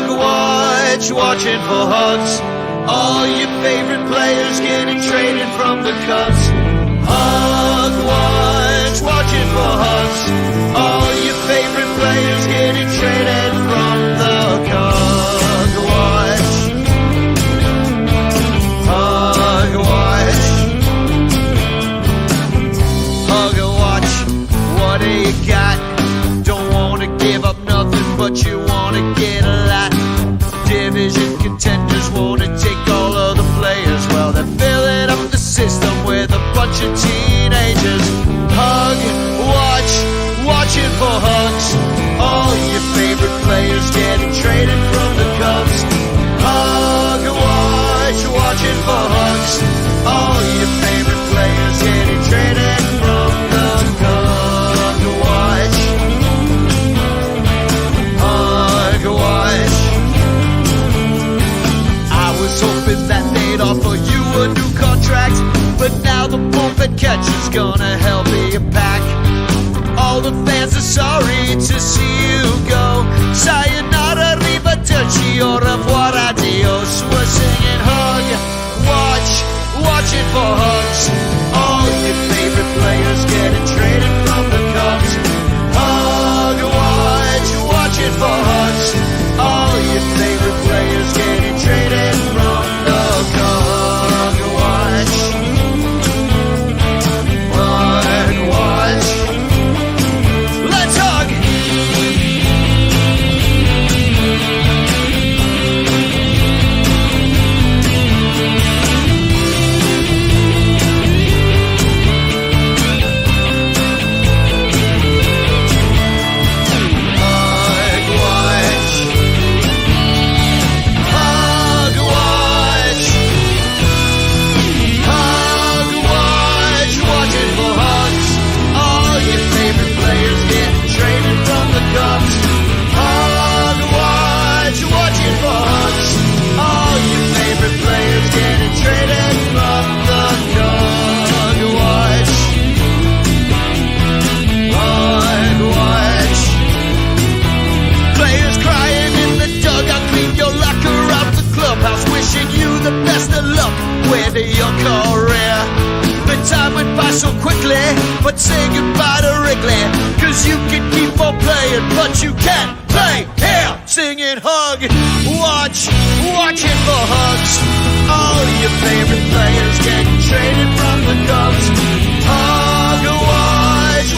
watch, watching for hugs. All your favorite players getting traded from the Cubs. Hug watch, watching for hugs. All your favorite players getting traded from the Cubs. Hug watch. Hug watch. What do you got? Don't want to give up nothing, but you want to get a lot. Division contenders want to take all of the players. Well, they're filling up the system with a bunch of teenagers. Hug, watch, watching for hugs. All your favorite players getting traded from the Cubs. Hug, watch, watching for hugs. All your favorite players getting traded from the Cubs. Watch. Watch. I was hoping that they'd offer you a new contract, but now the bullpen catcher's gonna help you back. All the fans are sorry to see you go. Sayonara, arrivederci, au revoir, adios. We're singing hug, watch, watching for hugs. All your favorite players getting traded from the Cubs. Hug, watch, watching for hugs. All your favorite players getting traded from the Cubs. Watch, watch. Let's hug. Wishing you the best of luck with your career. The time went by so quickly, but say goodbye to Wrigley, 'cause you can keep on playing. playing, but you can't play. Here, singing hug, watching for hugs. All your favorite players getting traded from the Cubs. Hug,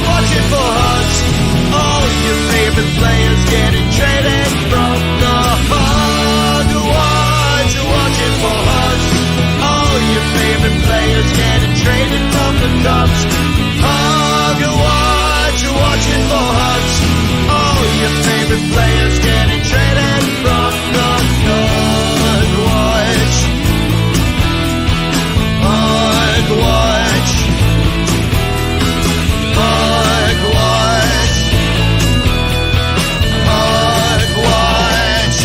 watching for hugs. All your favorite players getting traded from the Hug, watching for hugs. All your favorite players getting traded from the Cubs. Hug, watching for hugs. All your favorite players getting traded from the Hug, watch. Hug, watch. Hug, watch. Hug, watch.